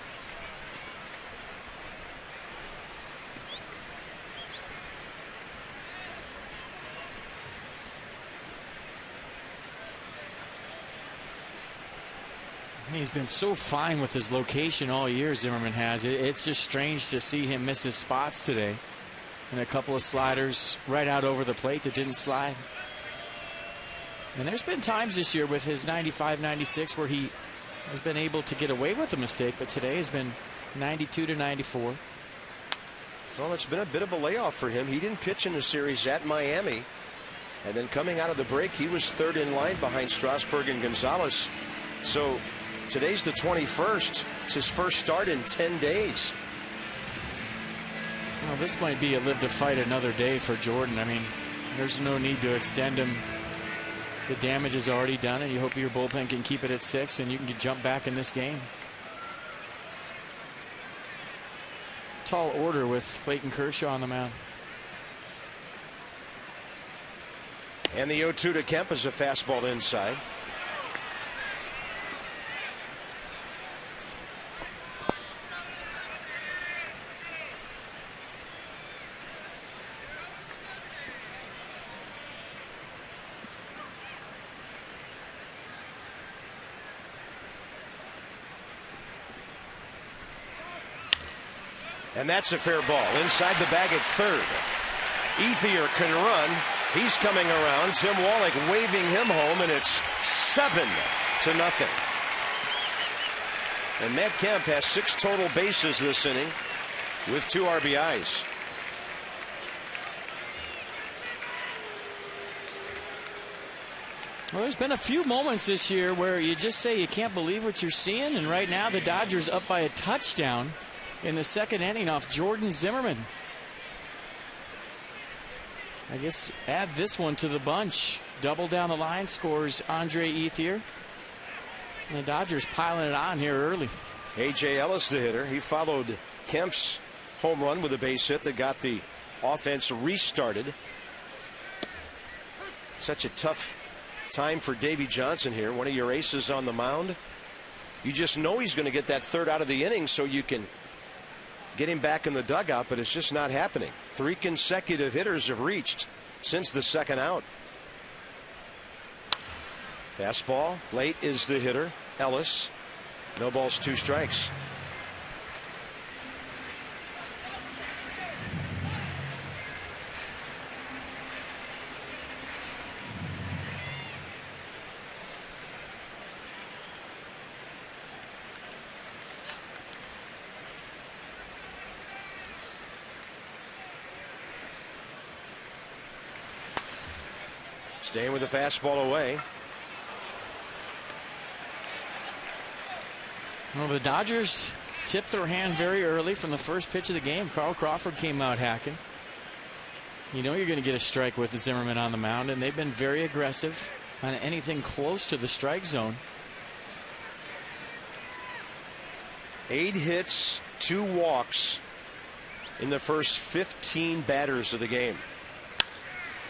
He's been so fine with his location all year, Zimmerman has. It's just strange to see him miss his spots today. And a couple of sliders right out over the plate that didn't slide. And there's been times this year with his 95-96 where he has been able to get away with a mistake, but today has been 92-94. Well, it's been a bit of a layoff for him. He didn't pitch in the series at Miami. And then coming out of the break, he was third in line behind Strasburg and Gonzalez. So today's the 21st. It's his first start in 10 days. Well, this might be a live to fight another day for Jordan. I mean, there's no need to extend him. The damage is already done, and you hope your bullpen can keep it at 6 and you can jump back in this game. Tall order with Clayton Kershaw on the mound. And the 0-2 to Kemp is a fastball inside. And that's a fair ball inside the bag at third. ETHIER can run. He's coming around. Tim Wallach waving him home, and it's 7-0. And Matt Kemp has 6 total bases this inning with 2 RBIs. Well, there's been a few moments this year where you just say you can't believe what you're seeing, and right now the Dodgers up by a touchdown in the second inning off Jordan Zimmerman. I guess add this one to the bunch. Double down the line scores Andre Ethier. And the Dodgers piling it on here early. A.J. Ellis, the hitter. He followed Kemp's home run with a base hit that got the offense restarted. Such a tough time for Davey Johnson here. One of your aces on the mound. You just know he's going to get that third out of the inning so you can get him back in the dugout, but it's just not happening. 3 consecutive hitters have reached since the second out. Fastball. Late is the hitter, Ellis. No balls, 2 strikes. Staying with the fastball away. Well, the Dodgers tipped their hand very early from the first pitch of the game. Carl Crawford came out hacking. You know you're going to get a strike with Zimmerman on the mound, and they've been very aggressive on anything close to the strike zone. 8 hits, 2 walks in the first 15 batters of the game.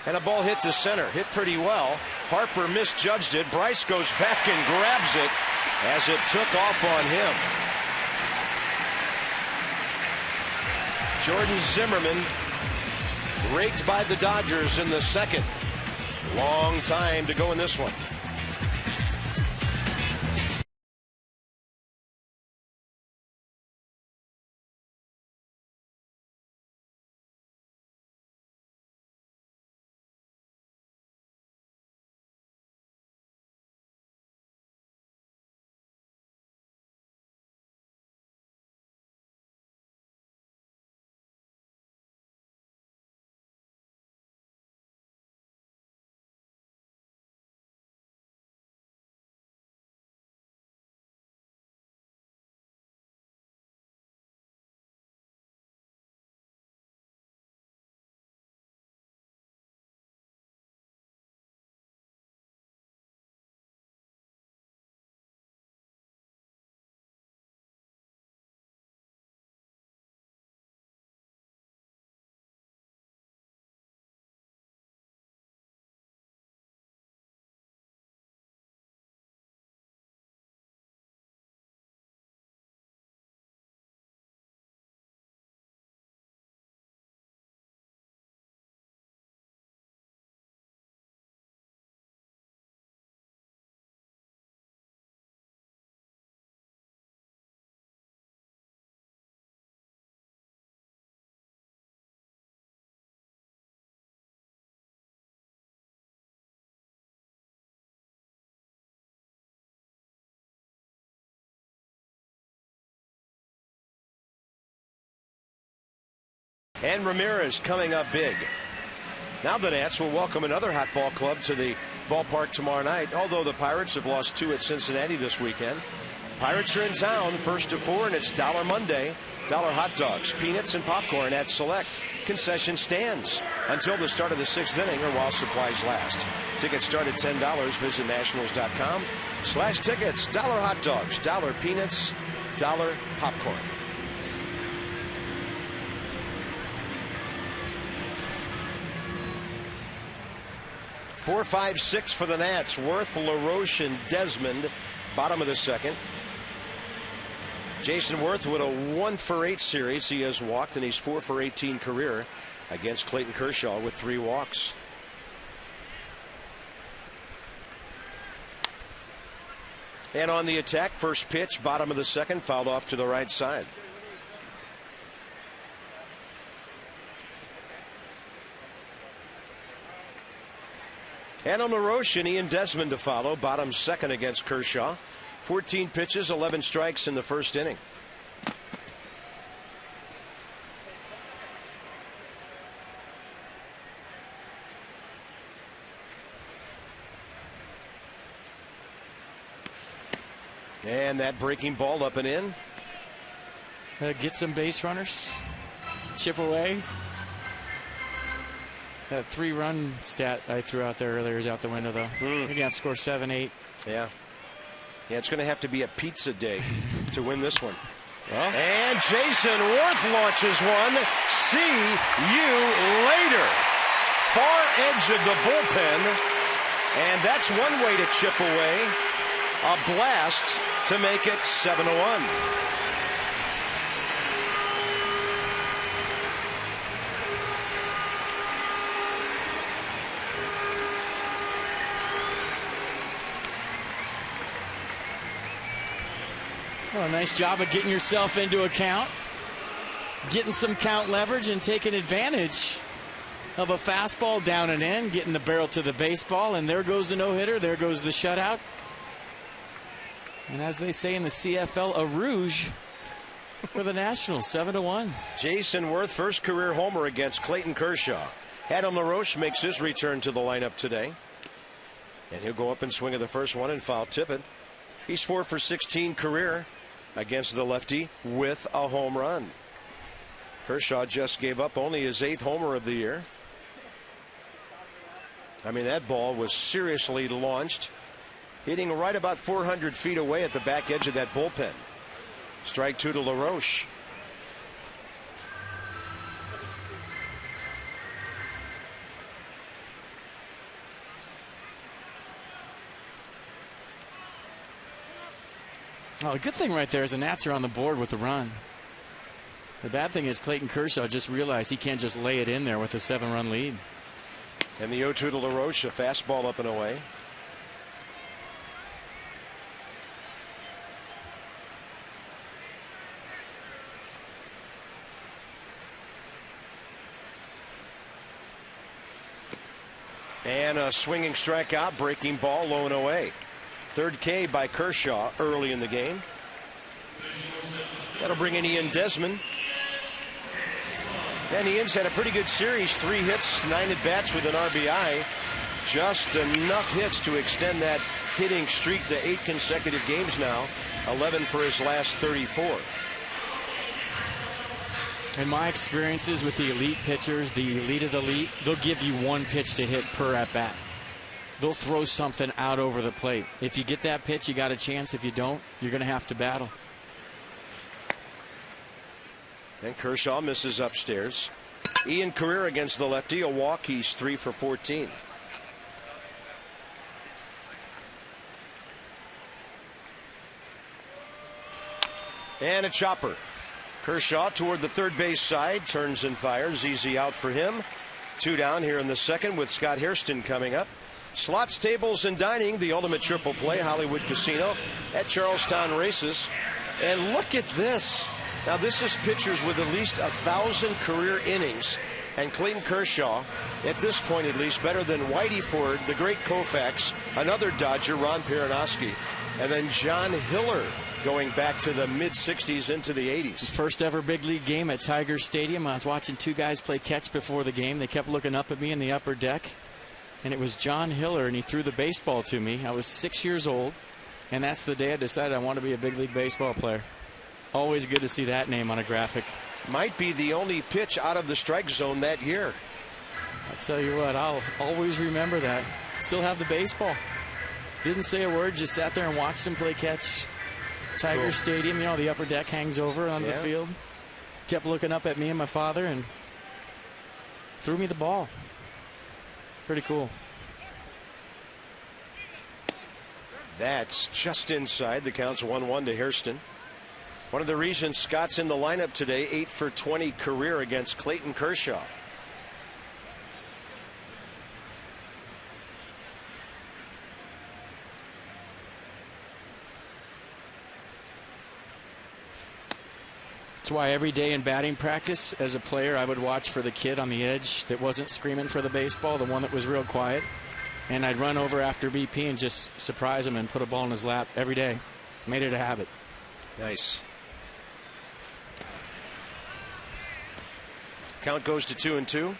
And a ball hit to center, hit pretty well. Harper misjudged it. Bryce goes back and grabs it as it took off on him. Jordan Zimmerman raked by the Dodgers in the second. Long time to go in this one. And Ramirez coming up big. Now the Nats will welcome another hot ball club to the ballpark tomorrow night, although the Pirates have lost 2 at Cincinnati this weekend. Pirates are in town, 1 to 4, and it's Dollar Monday. Dollar hot dogs, peanuts, and popcorn at select concession stands until the start of the 6th inning or while supplies last. Tickets start at $10. Visit nationals.com/tickets. Dollar hot dogs, dollar peanuts, dollar popcorn. Four, 5, 6 for the Nats. Worth, LaRoche, and Desmond. Bottom of the second. Jason Worth with a 1-for-8 series. He has walked, and he's 4-for-18 career against Clayton Kershaw with 3 walks. And on the attack, first pitch, bottom of the second, fouled off to the right side. Adam LaRoche and Ian Desmond to follow. Bottom second against Kershaw. 14 pitches, 11 strikes in the first inning. And that breaking ball up and in. Get some base runners. Chip away. That 3-run stat I threw out there earlier is out the window, though. You got to score 7, 8. Yeah, it's going to have to be a pizza day to win this one. Well. And Jason Worth launches one. See you later. Far edge of the bullpen. And that's one way to chip away. A blast to make it 7-1. Well, nice job of getting yourself into a count, getting some count leverage, and taking advantage of a fastball down and in, getting the barrel to the baseball, and there goes the no-hitter, there goes the shutout. And as they say in the CFL, a rouge for the Nationals, 7-1. Jason Worth, first career homer against Clayton Kershaw. Adam LaRoche makes his return to the lineup today. And he'll go up and swing at the first one and foul tip it. He's 4 for 16 career against the lefty with a home run. Kershaw just gave up only his 8th homer of the year. I mean, that ball was seriously launched, hitting right about 400 feet away at the back edge of that bullpen. Strike 2 to LaRoche. Oh, the good thing right there is the Nats are on the board with the run. The bad thing is Clayton Kershaw just realized he can't just lay it in there with a 7-run lead. And the 0-2 to LaRoche, a fastball up and away. And a swinging strikeout, breaking ball, low and away. Third K by Kershaw early in the game. That'll bring in Ian Desmond. And Ian's had a pretty good series. 3 hits, 9 at-bats with an RBI. Just enough hits to extend that hitting streak to 8 consecutive games now. 11 for his last 34. In my experiences with the elite pitchers, the elite of the elite, they'll give you 1 pitch to hit per at-bat. They'll throw something out over the plate. If you get that pitch, you got a chance. If you don't, you're going to have to battle. And Kershaw misses upstairs. Ian career against the lefty, a walk. He's 3 for 14. And a chopper. Kershaw toward the third base side, turns and fires. Easy out for him. 2 down here in the second with Scott Hairston coming up. Slots, tables, and dining, the ultimate triple play, Hollywood Casino at Charlestown Races. And look at this. Now, this is pitchers with at least 1,000 career innings. And Clayton Kershaw, at this point at least, better than Whitey Ford, the great Koufax, another Dodger, Ron Peronowski, and then John Hiller going back to the mid-'60s into the '80s. First ever big league game at Tiger Stadium. I was watching 2 guys play catch before the game. They kept looking up at me in the upper deck. And it was John Hiller, and he threw the baseball to me. I was 6 years old, and that's the day I decided I want to be a big league baseball player. Always good to see that name on a graphic. Might be the only pitch out of the strike zone that year. I'll tell you what, I'll always remember that. Still have the baseball. Didn't say a word, just sat there and watched him play catch. Tiger Stadium, you know, the upper deck hangs over on the field. Kept looking up at me and my father and threw me the ball. Pretty cool. That's just inside. The count's 1-1 to Hairston. One of the reasons Scott's in the lineup today, 8 for 20 career against Clayton Kershaw. That's why every day in batting practice as a player I would watch for the kid on the edge that wasn't screaming for the baseball, the one that was real quiet, and I'd run over after BP and just surprise him and put a ball in his lap every day. Made it a habit. Nice. Count goes to 2-2.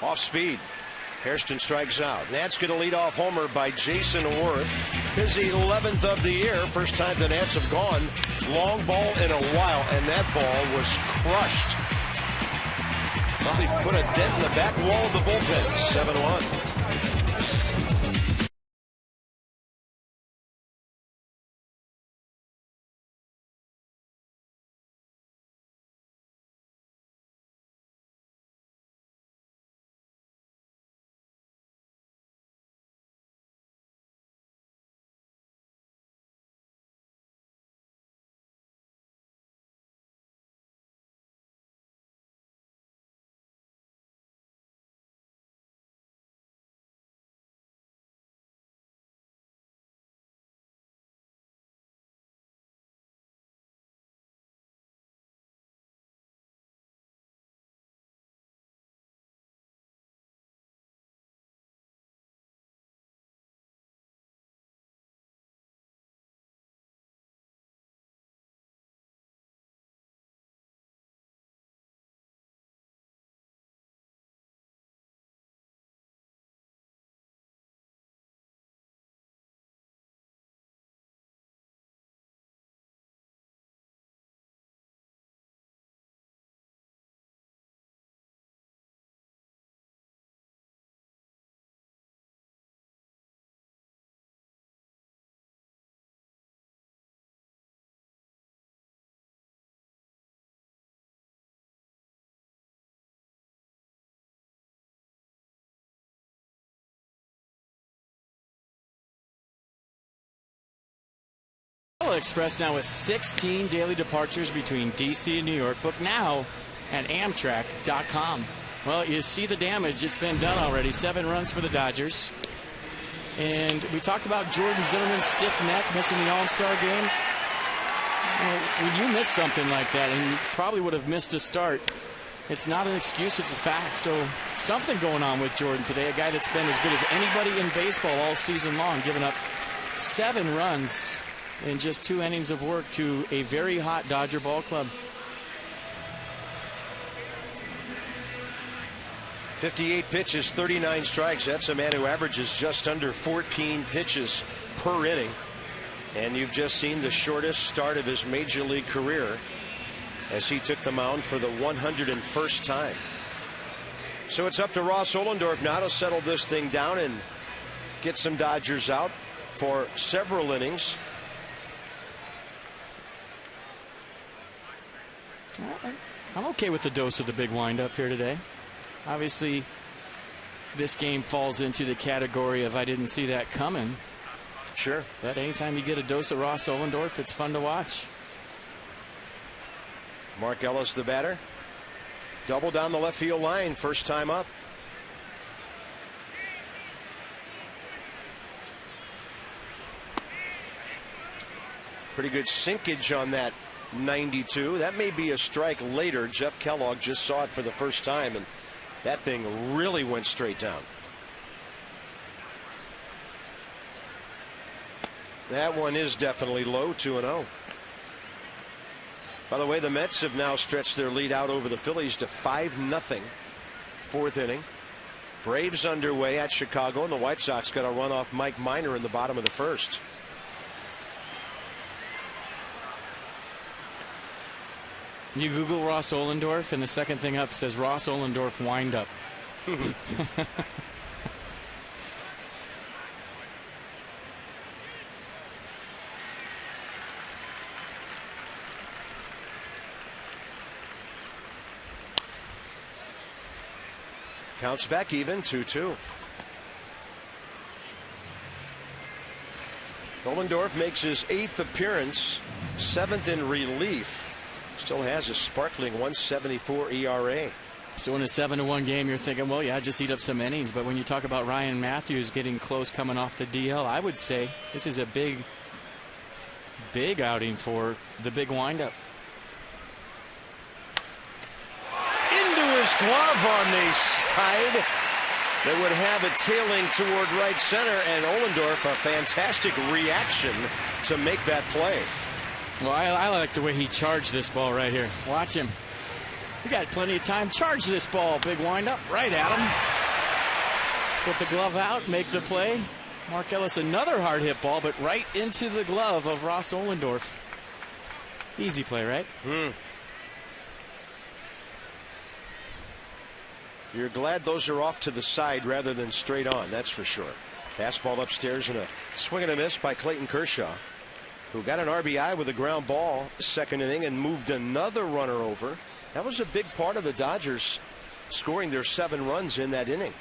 Off speed. Hairston strikes out. Nats get a leadoff homer by Jason Worth. His 11th of the year. First time the Nats have gone long ball in a while, and that ball was crushed. Probably put a dent in the back wall of the bullpen. 7-1. Express now with 16 daily departures between D.C. and New York. Book now at Amtrak.com. Well, you see the damage. It's been done already. 7 runs for the Dodgers. And we talked about Jordan Zimmerman's stiff neck missing the All-Star game. Well, when you miss something like that, and you probably would have missed a start, it's not an excuse, it's a fact. So something going on with Jordan today, a guy that's been as good as anybody in baseball all season long, giving up 7 runs in just 2 innings of work to a very hot Dodger ball club. 58 pitches, 39 strikes. That's a man who averages just under 14 pitches per inning. And you've just seen the shortest start of his major league career as he took the mound for the 101st time. So it's up to Ross Ohlendorf now to settle this thing down and get some Dodgers out for several innings. I'm okay with the dose of the big windup here today. Obviously, this game falls into the category of I didn't see that coming. Sure. But anytime you get a dose of Ross Ohlendorf, it's fun to watch. Mark Ellis, the batter. Double down the left field line, first time up. Pretty good sinkage on that 92. That may be a strike later. Jeff Kellogg just saw it for the first time, and that thing really went straight down. That one is definitely low, 2-0. By the way, the Mets have now stretched their lead out over the Phillies to 5-0. 4th inning. Braves underway at Chicago, and the White Sox got a run off Mike Minor in the bottom of the 1st. You Google Ross Ohlendorf, and the second thing up says Ross Ohlendorf windup. Counts back even, 2-2. Ohlendorf makes his 8th appearance, 7th in relief. Still has a sparkling 1.74 ERA. So in a 7-1 game, you're thinking, well, yeah, just eat up some innings. But when you talk about Ryan Matthews getting close coming off the DL, I would say this is a big outing for the big windup. Into his glove on the side. That would have it tailing toward right center, and Ohlendorf, a fantastic reaction to make that play. Well, I like the way he charged this ball right here. Watch him. We got plenty of time. Charge this ball. Big windup right at him. Put the glove out, make the play. Mark Ellis, another hard hit ball, but right into the glove of Ross Ohlendorf. Easy play, right? You're glad those are off to the side rather than straight on, that's for sure. Fastball upstairs and a swing and a miss by Clayton Kershaw, who got an RBI with a ground ball 2nd inning and moved another runner over. That was a big part of the Dodgers scoring their 7 runs in that inning.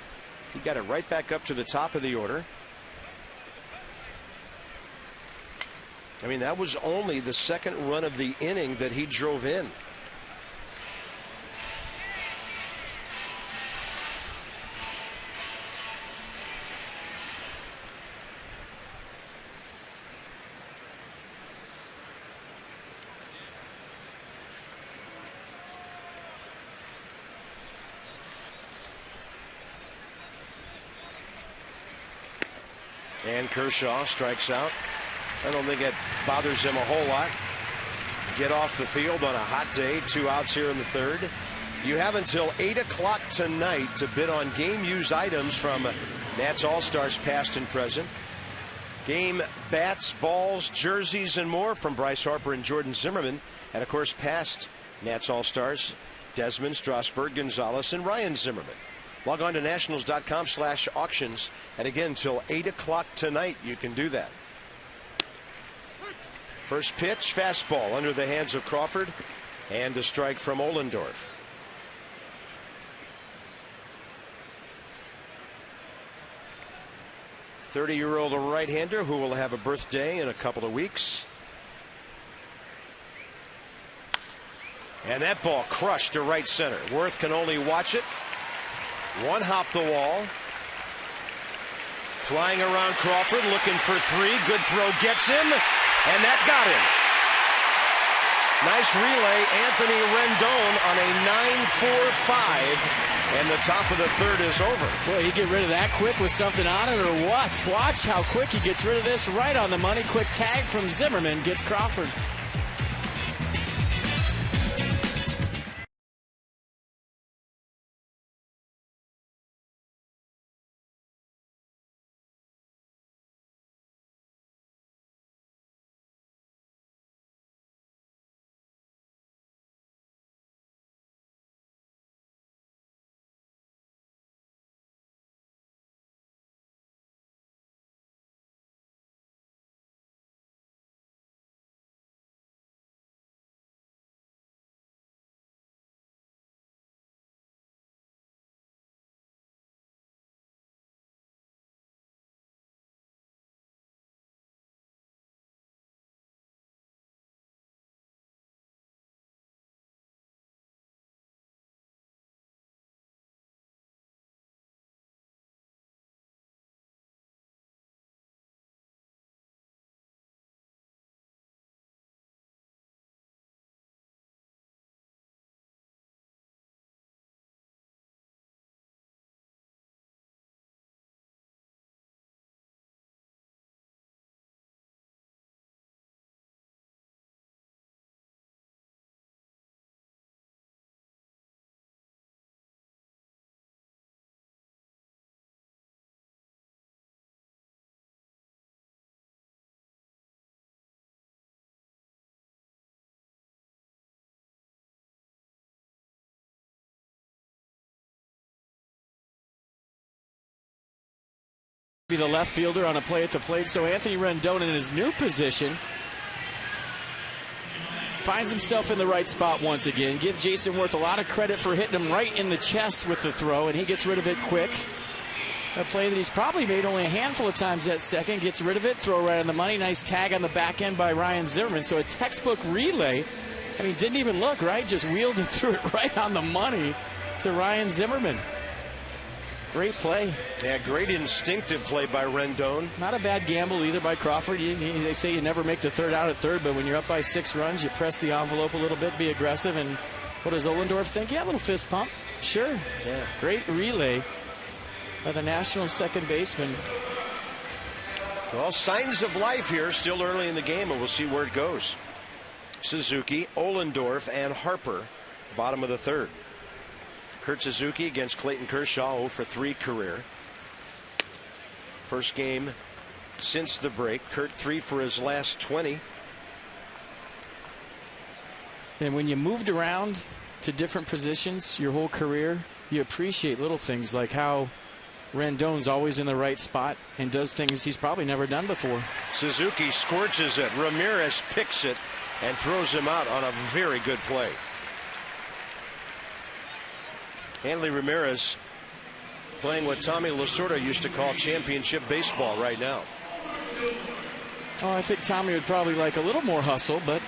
He got it right back up to the top of the order. I mean, that was only the 2nd run of the inning that he drove in. And Kershaw strikes out. I don't think it bothers him a whole lot. Get off the field on a hot day. 2 outs here in the 3rd. You have until 8 o'clock tonight to bid on game used items from Nats All-Stars past and present. Game bats, balls, jerseys, and more from Bryce Harper and Jordan Zimmerman. And of course, past Nats All-Stars, Desmond, Strasburg, Gonzalez, and Ryan Zimmerman. Log on to nationals.com/auctions, and again till 8 o'clock tonight you can do that. First pitch, fastball under the hands of Crawford, and a strike from Ohlendorf. '30-year-old right-hander who will have a birthday in a couple of weeks. And that ball crushed to right center. Worth can only watch it. One hop the wall. Flying around Crawford, looking for three. Good throw gets him, and that got him. Nice relay, Anthony Rendon on a 9-4-5, and the top of the third is over. Boy, he get rid of that quick with something on it, or what? Watch how quick he gets rid of this. Right on the money. Quick tag from Zimmerman gets Crawford. Be the left fielder on a play at the plate. So Anthony Rendon in his new position finds himself in the right spot once again. Give Jason Worth a lot of credit for hitting him right in the chest with the throw, and he gets rid of it quick. A play that he's probably made only a handful of times that second. Gets rid of it, throw right on the money. Nice tag on the back end by Ryan Zimmerman. So a textbook relay. I mean, didn't even look, right? Just wheeled it through it right on the money to Ryan Zimmerman. Great play. Yeah, great instinctive play by Rendon. Not a bad gamble either by Crawford. They say you never make the third out at third, but when you're up by 6 runs, you press the envelope a little bit, be aggressive. And what does Ohlendorf think? Yeah, a little fist pump. Sure. Yeah. Great relay by the Nationals second baseman. Well, signs of life here, still early in the game, and we'll see where it goes. Suzuki, Ohlendorf, and Harper, bottom of the third. Kurt Suzuki against Clayton Kershaw, 0-for-3 career. First game since the break. Kurt 3 for his last 20. And when you moved around to different positions your whole career, you appreciate little things like how Rendon's always in the right spot and does things he's probably never done before. Suzuki scorches it. Ramirez picks it and throws him out on a very good play. Hanley Ramirez playing what Tommy Lasorda used to call championship baseball right now. Oh, I think Tommy would probably like a little more hustle, but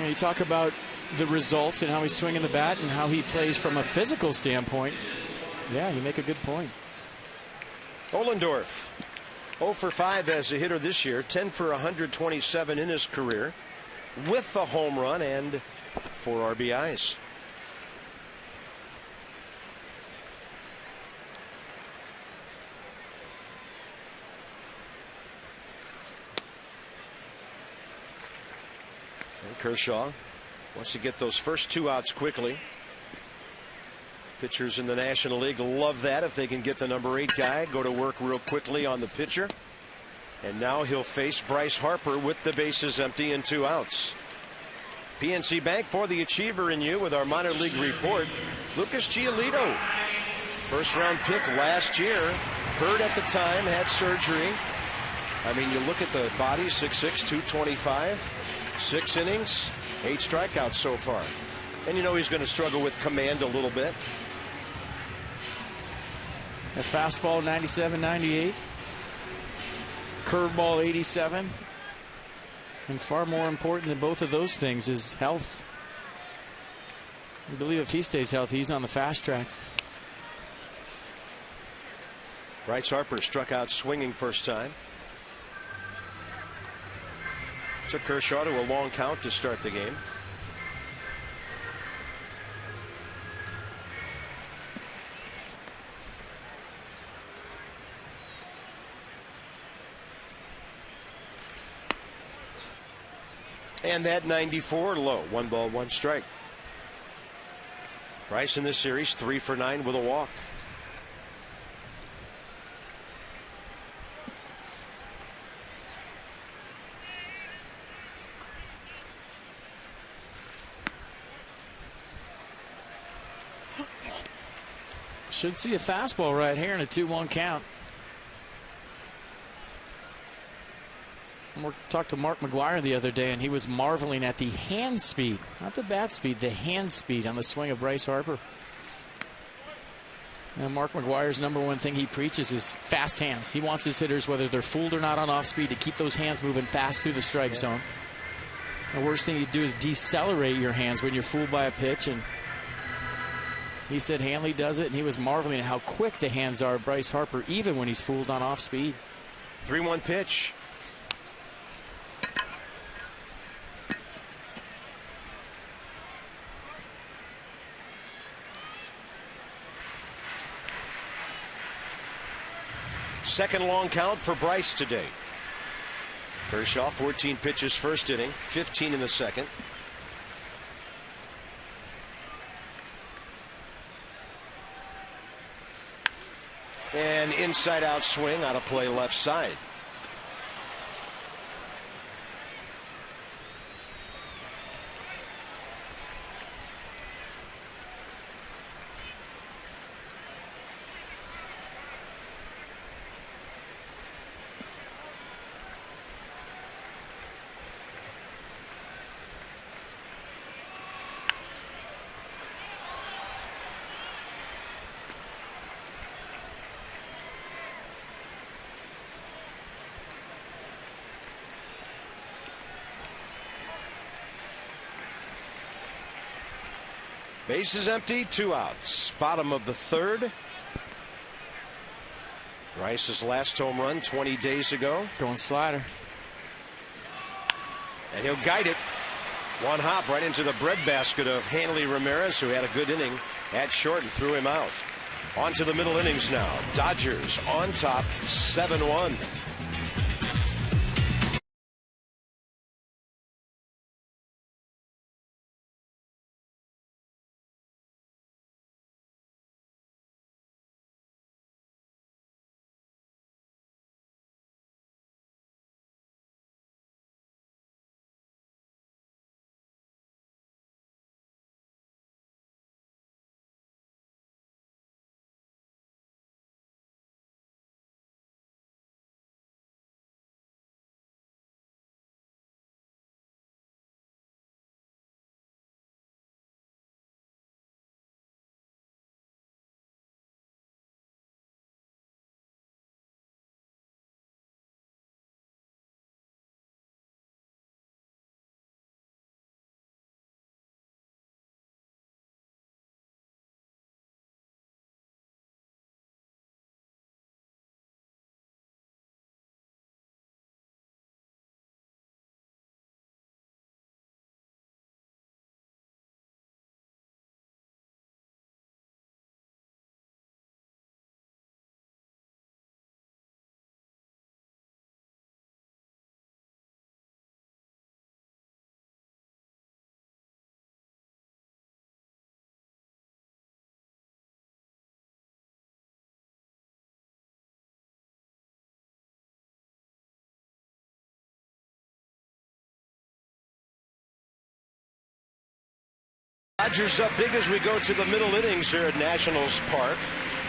you talk about the results and how he's swinging the bat and how he plays from a physical standpoint. Yeah, you make a good point. Ohlendorf, 0-for-5 as a hitter this year, 10 for 127 in his career, with a home run and 4 RBIs. And Kershaw wants to get those first 2 outs quickly. Pitchers in the National League love that. If they can get the number 8 guy, go to work real quickly on the pitcher. And now he'll face Bryce Harper with the bases empty and 2 outs. PNC Bank for the achiever in you with our minor league report. Lucas Giolito, first round pick last year, hurt at the time, had surgery. I mean, you look at the body, 6'6", 225, 6 innings, 8 strikeouts so far. And you know he's going to struggle with command a little bit. A fastball 97, 98. Curveball 87. And far more important than both of those things is health. I believe if he stays healthy, he's on the fast track. Bryce Harper struck out swinging first time. Took Kershaw to a long count to start the game. And that 94 low. 1 ball, 1 strike. Bryce in this series 3 for 9 with a walk. Should see a fastball right here in a 2-1 count. We talked to Mark McGuire the other day, and he was marveling at the hand speed, not the bat speed, the hand speed on the swing of Bryce Harper. And Mark McGuire's #1 thing he preaches is fast hands. He wants his hitters, whether they're fooled or not on off speed, to keep those hands moving fast through the strike zone. The worst thing you do is decelerate your hands when you're fooled by a pitch, and he said Hanley does it, and he was marveling at how quick the hands are of Bryce Harper, even when he's fooled on off speed. 3-1 pitch. Second long count for Bryce today. Kershaw 14 pitches first inning, 15 in the second. And inside out swing, out of play left side. Base is empty, 2 outs. Bottom of the third. Bryce's last home run 20 days ago. Going slider. And he'll guide it. 1 hop right into the breadbasket of HANLEY Ramirez, who had a good inning at short and threw him out. On to the middle innings now. Dodgers on top, 7-1. Dodgers up big as we go to the middle innings here at Nationals Park.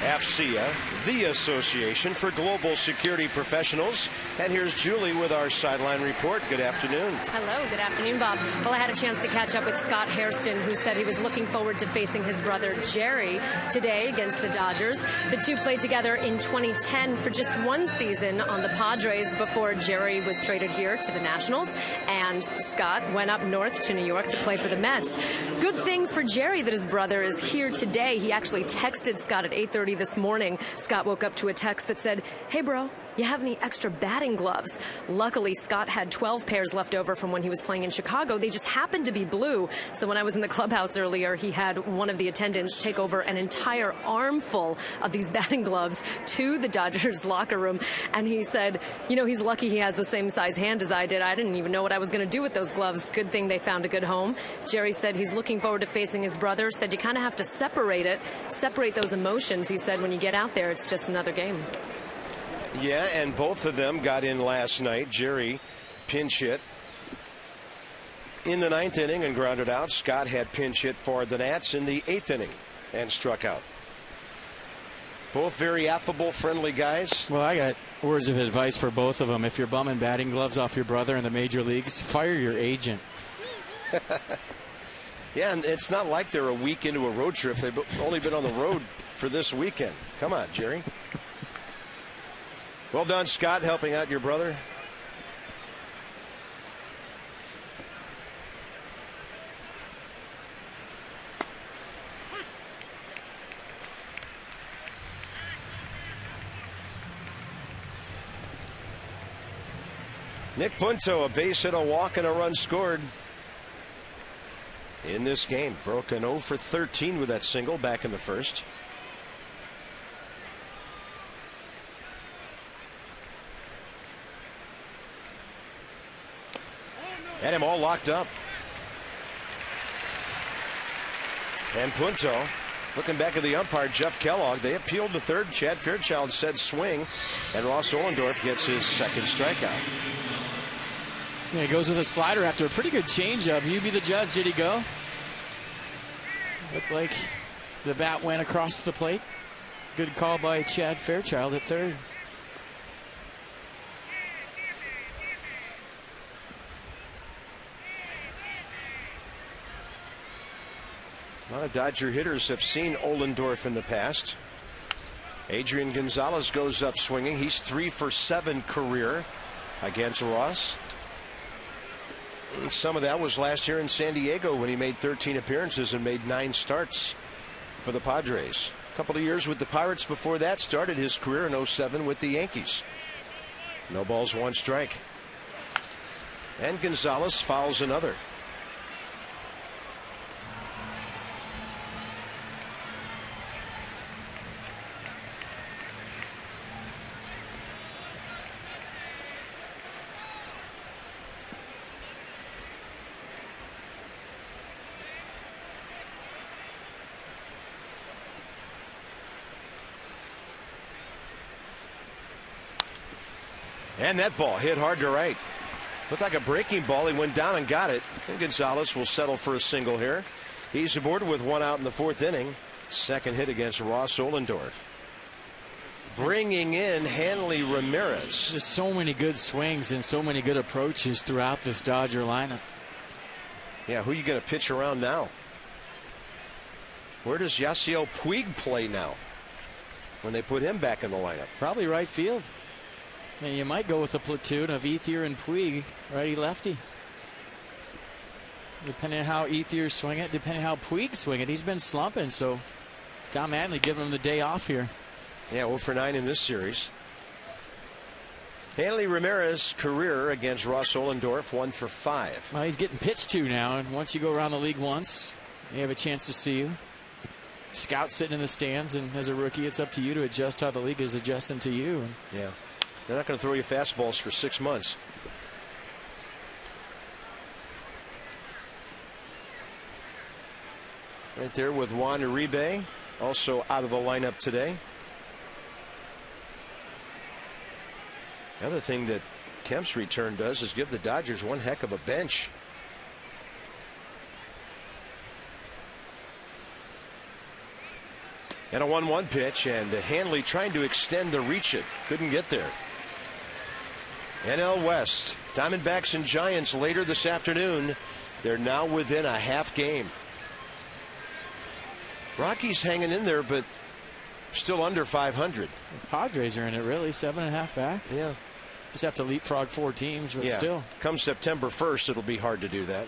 AFCEA, the Association for Global Security Professionals. And here's Julie with our sideline report. Good afternoon. Hello, good afternoon, Bob. Well, I had a chance to catch up with Scott Hairston, who said he was looking forward to facing his brother Jerry today against the Dodgers. The two played together in 2010 for just one season on the Padres before Jerry was traded here to the Nationals, and Scott went up north to New York to play for the Mets. Good thing for Jerry that his brother is here today. He actually texted Scott at 8:30 this morning. Scott woke up to a text that said, "Hey, bro, you have any extra batting gloves?" Luckily, Scott had 12 pairs left over from when he was playing in Chicago. They just happened to be blue. So when I was in the clubhouse earlier, he had one of the attendants take over an entire armful of these batting gloves to the Dodgers locker room. And he said, you know, he's lucky he has the same size hand as I did. I didn't even know what I was going to do with those gloves. Good thing they found a good home. Jerry said he's looking forward to facing his brother. Said you kind of have to separate those emotions. He said when you get out there, it's just another game. Yeah, and both of them got in last night. Jerry pinch hit in the 9th inning and grounded out. Scott had pinch hit for the Nats in the 8th inning and struck out. Both very affable, friendly guys. Well, I got words of advice for both of them. If you're bumming batting gloves off your brother in the major leagues, fire your agent. Yeah, and it's not like they're a week into a road trip. They've only been on the road for this weekend. Come on, Jerry. Well done, Scott, helping out your brother. Nick Punto, a base hit, a walk, and a run scored in this game. Broke an 0 for 13 with that single back in the first. Had him all locked up. And Punto, looking back at the umpire, Jeff Kellogg, they appealed to third. Chad Fairchild said swing, and Ross Ohlendorf gets his second strikeout. Yeah, he goes with a slider after a pretty good changeup. You be the judge. Did he go? Looked like the bat went across the plate. Good call by Chad Fairchild at third. A lot of Dodger hitters have seen Ohlendorf in the past. Adrian Gonzalez goes up swinging. He's 3 for 7 career against Ross. And some of that was last year in San Diego when he made 13 appearances and made 9 starts for the Padres. A couple of years with the Pirates before that. Started his career in 07 with the Yankees. No balls, 1 strike. And Gonzalez fouls another. And that ball hit hard to right. Looked like a breaking ball. He went down and got it. And Gonzalez will settle for a single here. He's aboard with 1 out in the 4th inning. Second hit against Ross Ohlendorf. Bringing in HANLEY Ramirez. Just so many good swings and so many good approaches throughout this Dodger lineup. Yeah, who are you going to pitch around now? Where does Yasiel Puig play now when they put him back in the lineup? Probably right field. And you might go with a platoon of ETHIER and Puig, righty-lefty. Depending on how ETHIER swing it, depending on how Puig swing it. He's been slumping, so Tom Hanley giving him the day off here. Yeah, 0 for 9 in this series. HANLEY Ramirez career against Ross Ohlendorf, 1 for 5. Well, he's getting pitched to now, and once you go around the league once, they have a chance to see you. Scouts sitting in the stands, and as a rookie, it's up to you to adjust how the league is adjusting to you. Yeah. They're not going to throw you fastballs for 6 months. Right there with Juan Uribe, also out of the lineup today. The other thing that Kemp's return does is give the Dodgers one heck of a bench. And a 1-1 pitch, and Hanley trying to extend to reach it. Couldn't get there. NL West, Diamondbacks and Giants later this afternoon. They're now within a half game. Rockies hanging in there, but still under 500. The Padres are in it, really. 7.5 back. Yeah. Just have to leapfrog 4 teams, but still. Come September 1st, it'll be hard to do that.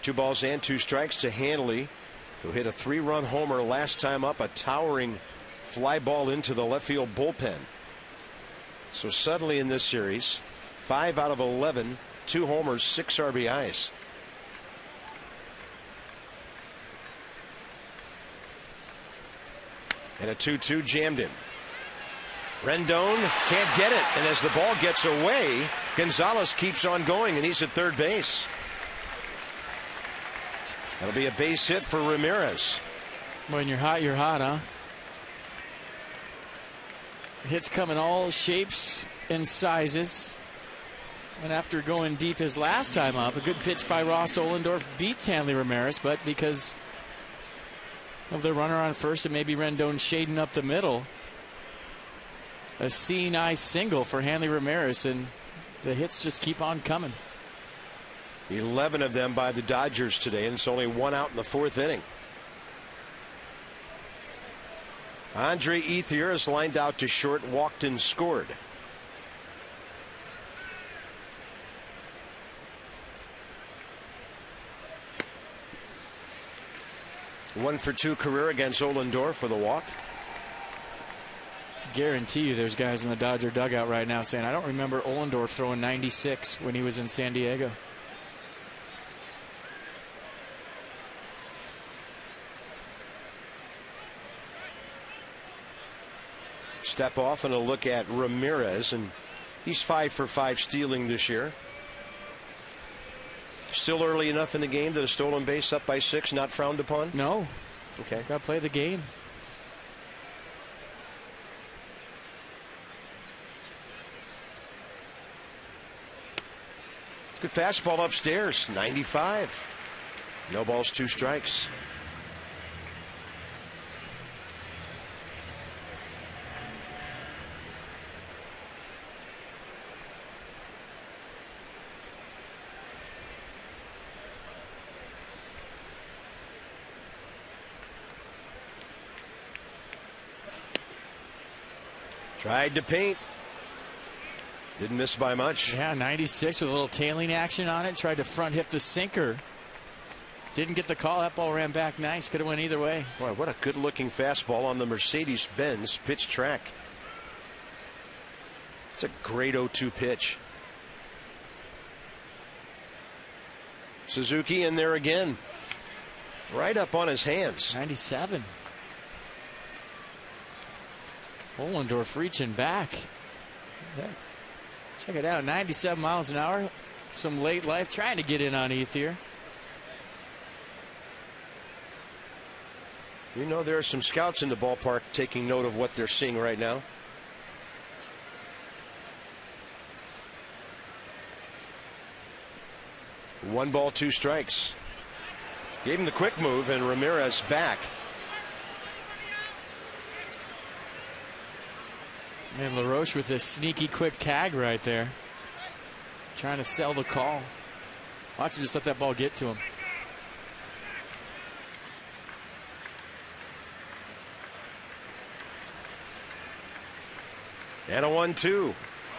Two balls and 2 strikes to Hanley, who hit a 3-run homer last time up, a towering fly ball into the left field bullpen. So suddenly in this series, 5 out of 11, 2 homers, 6 RBIs. And a 2-2 jammed him. Rendon can't get it, and as the ball gets away, Gonzalez keeps on going, and he's at third base. That'll be a base hit for Ramirez. When you're hot, huh? Hits come in all shapes and sizes. And after going deep his last time up, a good pitch by Ross Ohlendorf beats Hanley Ramirez, but because of the runner on first and maybe Rendon shading up the middle, a seeing eye single for Hanley Ramirez, and the hits just keep on coming. 11 of them by the Dodgers today, and it's only 1 out in the 4th inning. Andre Ethier is lined out to short, walked and scored. One for 2 career against Ohlendorf for the walk. Guarantee you there's guys in the Dodger dugout right now saying, I don't remember Ohlendorf throwing 96 when he was in San Diego. Step off and a look at Ramirez, and he's 5 for 5 stealing this year. Still early enough in the game that a stolen base up by 6 not frowned upon? No. Okay. Got to play the game. Good fastball upstairs, 95. No balls, 2 strikes. Tried to paint. Didn't miss by much. Yeah, 96 with a little tailing action on it. Tried to front hit the sinker. Didn't get the call. That ball ran back nice. Could have went either way. Boy, what a good looking fastball on the Mercedes-Benz pitch track. It's a great 0-2 pitch. Suzuki in there again. Right up on his hands. 97. Ohlendorf reaching back. Yeah. Check it out, 97 miles an hour. Some late life trying to get in on Ethier. You know, there are some scouts in the ballpark taking note of what they're seeing right now. One ball, 2 strikes. Gave him the quick move, and Ramirez back. And LaRoche with this sneaky quick tag right there. Trying to sell the call. Watch him just let that ball get to him. And a 1-2.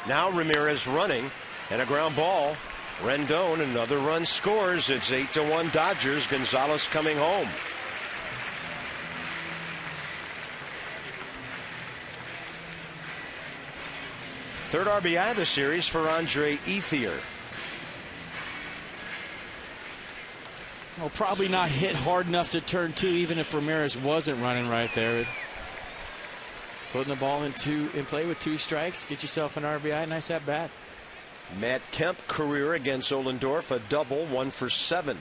Now Ramirez running, and a ground ball. Rendon, another run scores. It's 8-1 Dodgers. Gonzalez coming home. Third RBI of the series for Andre Ethier. Well, probably not hit hard enough to turn 2, even if Ramirez wasn't running right there. Putting the ball in play with 2 strikes. Get yourself an RBI. Nice at bat. Matt Kemp career against Ohlendorf, a double, 1 for 7.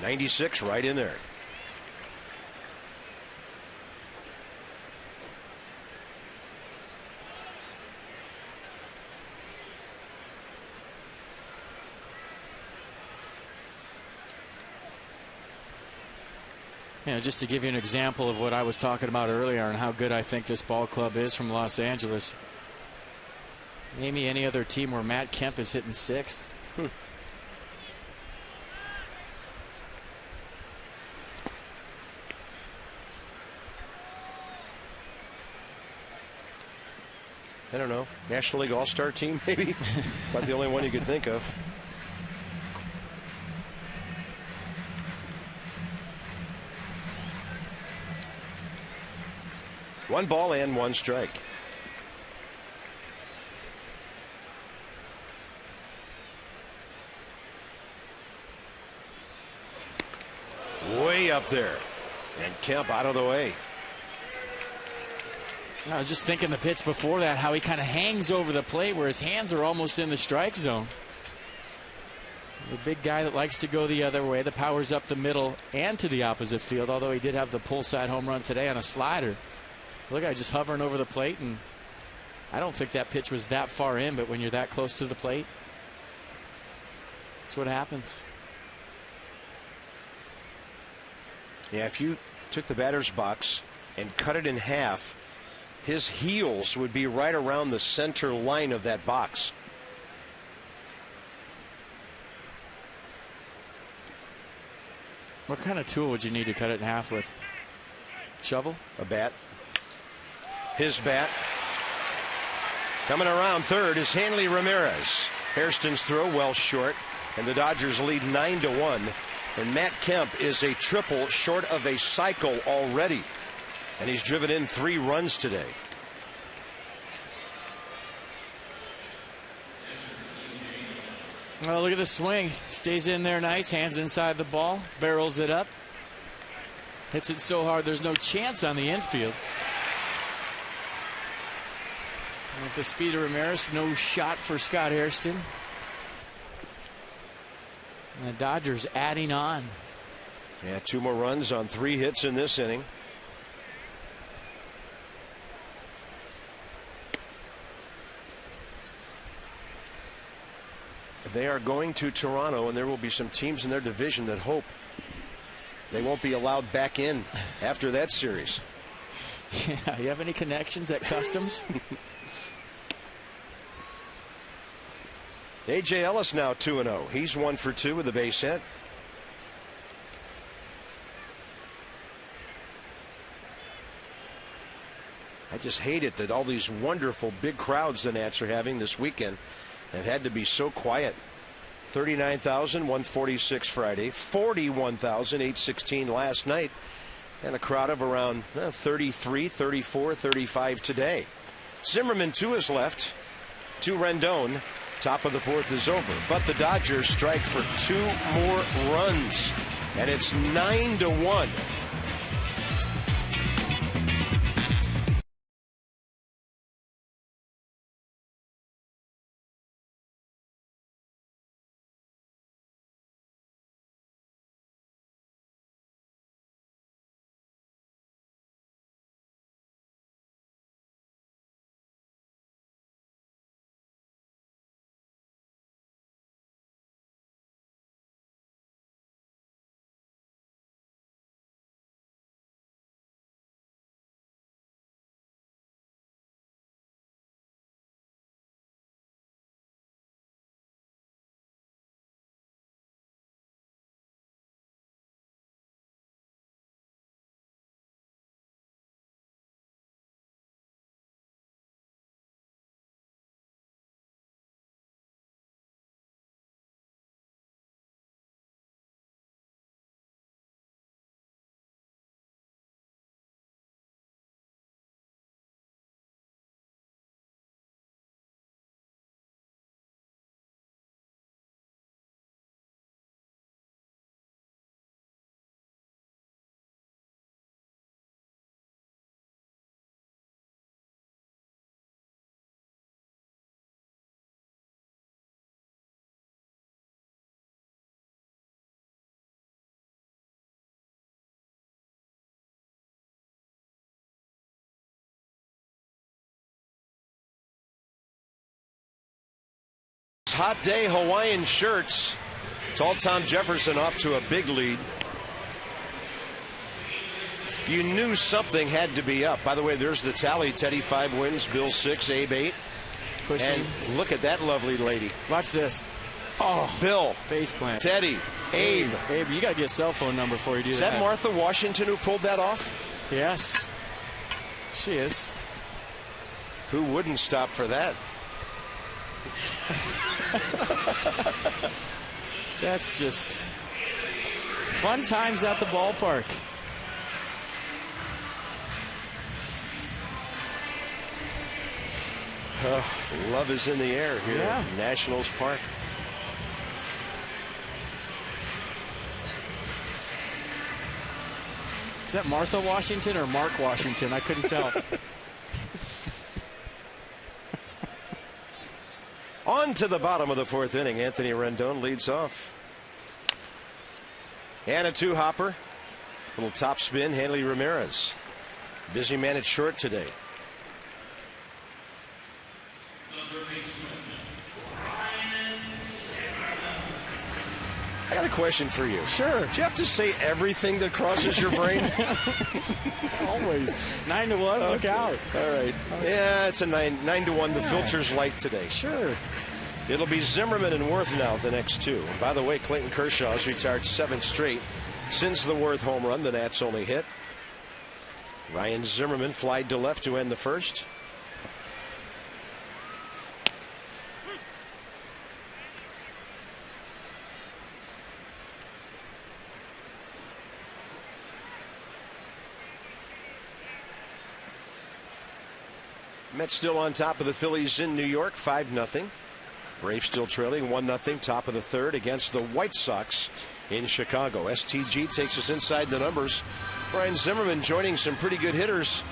96 right in there. You know, just to give you an example of what I was talking about earlier and how good I think this ball club is from Los Angeles. Name me any other team where Matt Kemp is hitting sixth. I don't know. National League All-Star team, maybe? About the only one you could think of. One ball and one strike. Way up there. And Kemp out of the way. I was just thinking the pitch before that, how he kind of hangs over the plate where his hands are almost in the strike zone. The big guy that likes to go the other way. The power's up the middle and to the opposite field, although he did have the pull side home run today on a slider. Look at it, just hovering over the plate, and I don't think that pitch was that far in, but when you're that close to the plate, that's what happens. Yeah, if you took the batter's box and cut it in half, his heels would be right around the center line of that box. What kind of tool would you need to cut it in half with? Shovel? A bat. His bat. Coming around third is HANLEY Ramirez. Hairston's throw well short, and the Dodgers lead 9-1. And Matt Kemp is a triple short of a cycle already. And he's driven in 3 runs today. Oh, look at the swing. Stays in there nice. Hands inside the ball. Barrels it up. Hits it so hard there's no chance on the infield. And with the speed of Ramirez, no shot for Scott Hairston. And the Dodgers adding on. Yeah, 2 more runs on 3 hits in this inning. They are going to Toronto, and there will be some teams in their division that hope they won't be allowed back in after that series. Yeah, you have any connections at Customs? A.J. Ellis now 2-0. He's 1 for 2 with a base hit. I just hate it that all these wonderful big crowds the Nats are having this weekend have had to be so quiet. 39,146 Friday, 41,816 last night, and a crowd of around 33, 34, 35 today. Zimmerman 2 is left to Rendon. Top of the 4th is over, but the Dodgers strike for 2 more runs, and it's 9-1. It's hot day Hawaiian shirts. Tall Tom Jefferson off to a big lead. You knew something had to be up. By the way, there's the tally. Teddy 5 wins, Bill 6, Abe 8. Pushing. And look at that lovely lady. Watch this. Oh, Bill, face plant. Teddy, Abe. Abe, you got to get a cell phone number before you do that. Is that Martha Washington who pulled that off? Yes, she is. Who wouldn't stop for that? That's just fun times at the ballpark. Love is in the air here at Nationals Park. Is that Martha Washington or Mark Washington? I couldn't tell. On to the bottom of the 4th inning. Anthony Rendon leads off. And a 2 hopper. Little top spin. Hanley Ramirez. Busy man at short today. I got a question for you. Sure. Do you have to say everything that crosses your brain? Always. 9-1. Okay. Look out. All right. Yeah, it's a 9-1. The filter's light today. Sure. It'll be Zimmerman and Worth now the next 2. And by the way, Clayton Kershaw has retired 7 straight since the Worth home run. The Nats only hit. Ryan Zimmerman flied to left to end the 1st. Mets still on top of the Phillies in New York, 5-0. Braves still trailing 1-0, top of the 3rd against the White Sox in Chicago. STG takes us inside the numbers. Ryan Zimmerman joining some pretty good hitters.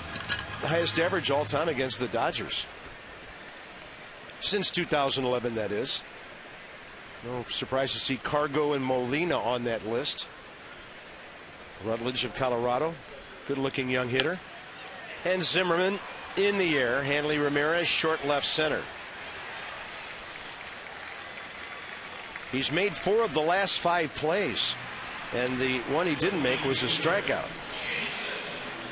The highest average all time against the Dodgers. Since 2011, that is. No surprise to see Cargo and Molina on that list. Rutledge of Colorado, good-looking young hitter. And Zimmerman in the air. Hanley Ramirez, short left center. He's made 4 of the last 5 plays, and the one he didn't make was a strikeout.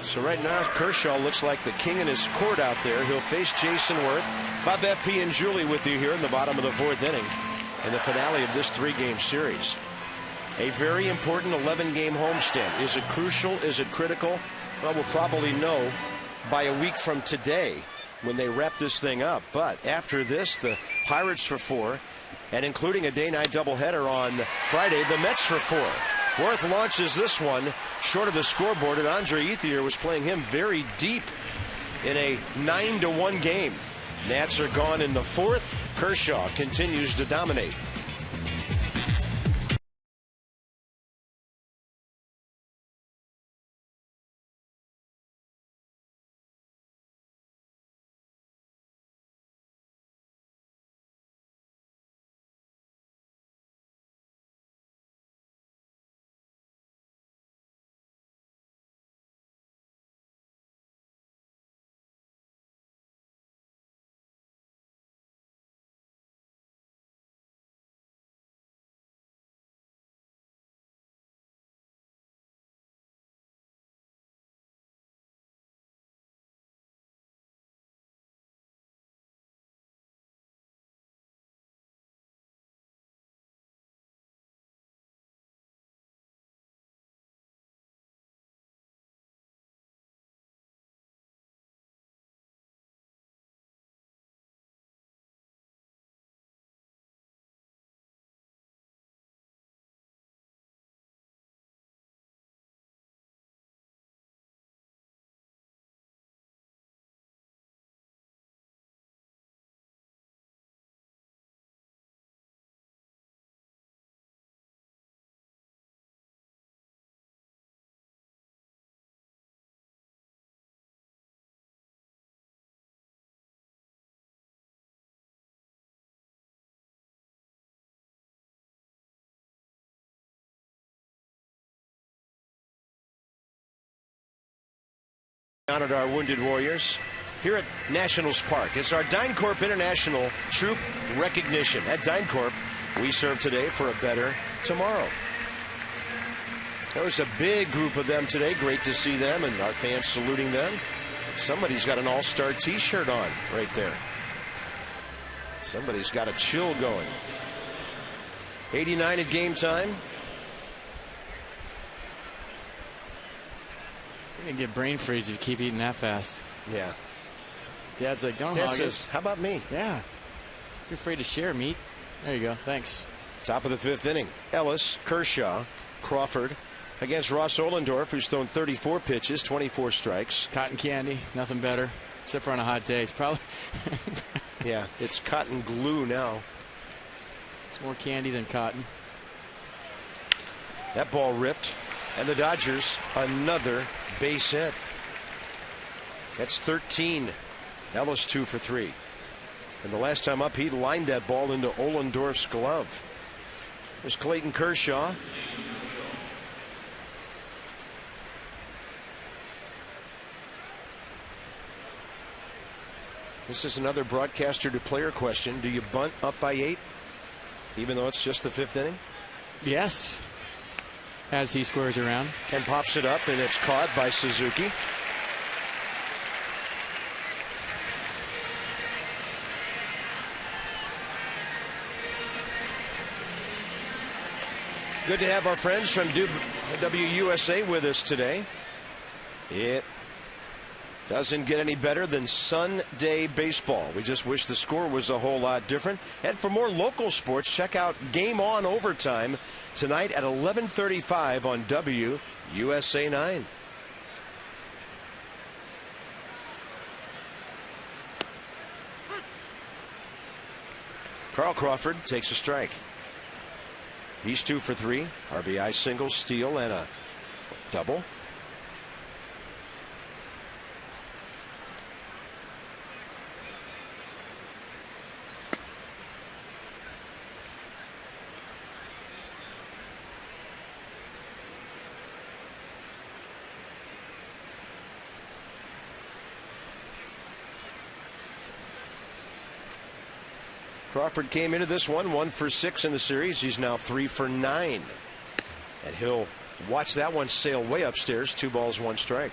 So right now, Kershaw looks like the king in his court out there. He'll face Jason Worth. Bob FP and Julie with you here in the bottom of the 4th inning and the finale of this 3-game series. A very important 11-game homestand. Is it crucial? Is it critical? Well, we'll probably know by a week from today when they wrap this thing up. But after this, the Pirates for 4, and including a day-night doubleheader on Friday, the Mets for 4. Worth launches this one short of the scoreboard, and Andre Ethier was playing him very deep in a 9-1 game. Nats are gone in the 4th. Kershaw continues to dominate. Honored our wounded warriors. here at Nationals Park. It's our DynCorp International Troop Recognition. At DynCorp, we serve today for a better tomorrow. There was a big group of them today. Great to see them and our fans saluting them. Somebody's got an all-star t-shirt on right there. Somebody's got a chill going. 89 at game time. You're going to get brain freeze if you keep eating that fast. Yeah. Dad's like, don't Dad hog says, it. how about me? Yeah. You're afraid to share meat. There you go. Thanks. Top of the 5th inning. Ellis, Kershaw, Crawford against Ross Ohlendorf, who's thrown 34 pitches, 24 strikes. Cotton candy, nothing better, except for on a hot day. It's probably yeah, it's cotton glue now. It's more candy than cotton. That ball ripped, and the Dodgers another base hit. That's 13. Ellis 2 for 3. And the last time up, he lined that ball into Ohlendorf's glove. There's Clayton Kershaw. This is another broadcaster to player question. Do you bunt up by 8, even though it's just the 5th inning? Yes. As he squares around. And pops it up, and it's caught by Suzuki. Good to have our friends from WUSA with us today. It doesn't get any better than Sunday baseball. We just wish the score was a whole lot different. And for more local sports, check out Game On Overtime tonight at 11:35 on WUSA 9. Carl Crawford takes a strike. He's 2 for 3. RBI single, steal, and a double. Crawford came into this one 1 for 6 in the series. He's now 3 for 9. And he'll watch that one sail way upstairs. 2 balls, 1 strike.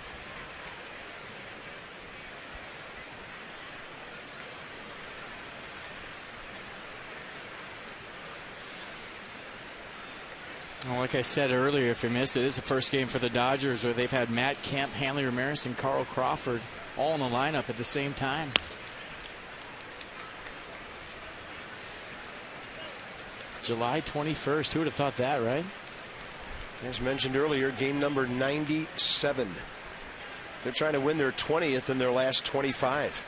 Well, like I said earlier, if you missed it, this is the first game for the Dodgers where they've had Matt Kemp, Hanley Ramirez, and Carl Crawford all in the lineup at the same time. July 21st. Who would have thought that, right? As mentioned earlier, game number 97. They're trying to win their 20th in their last 25.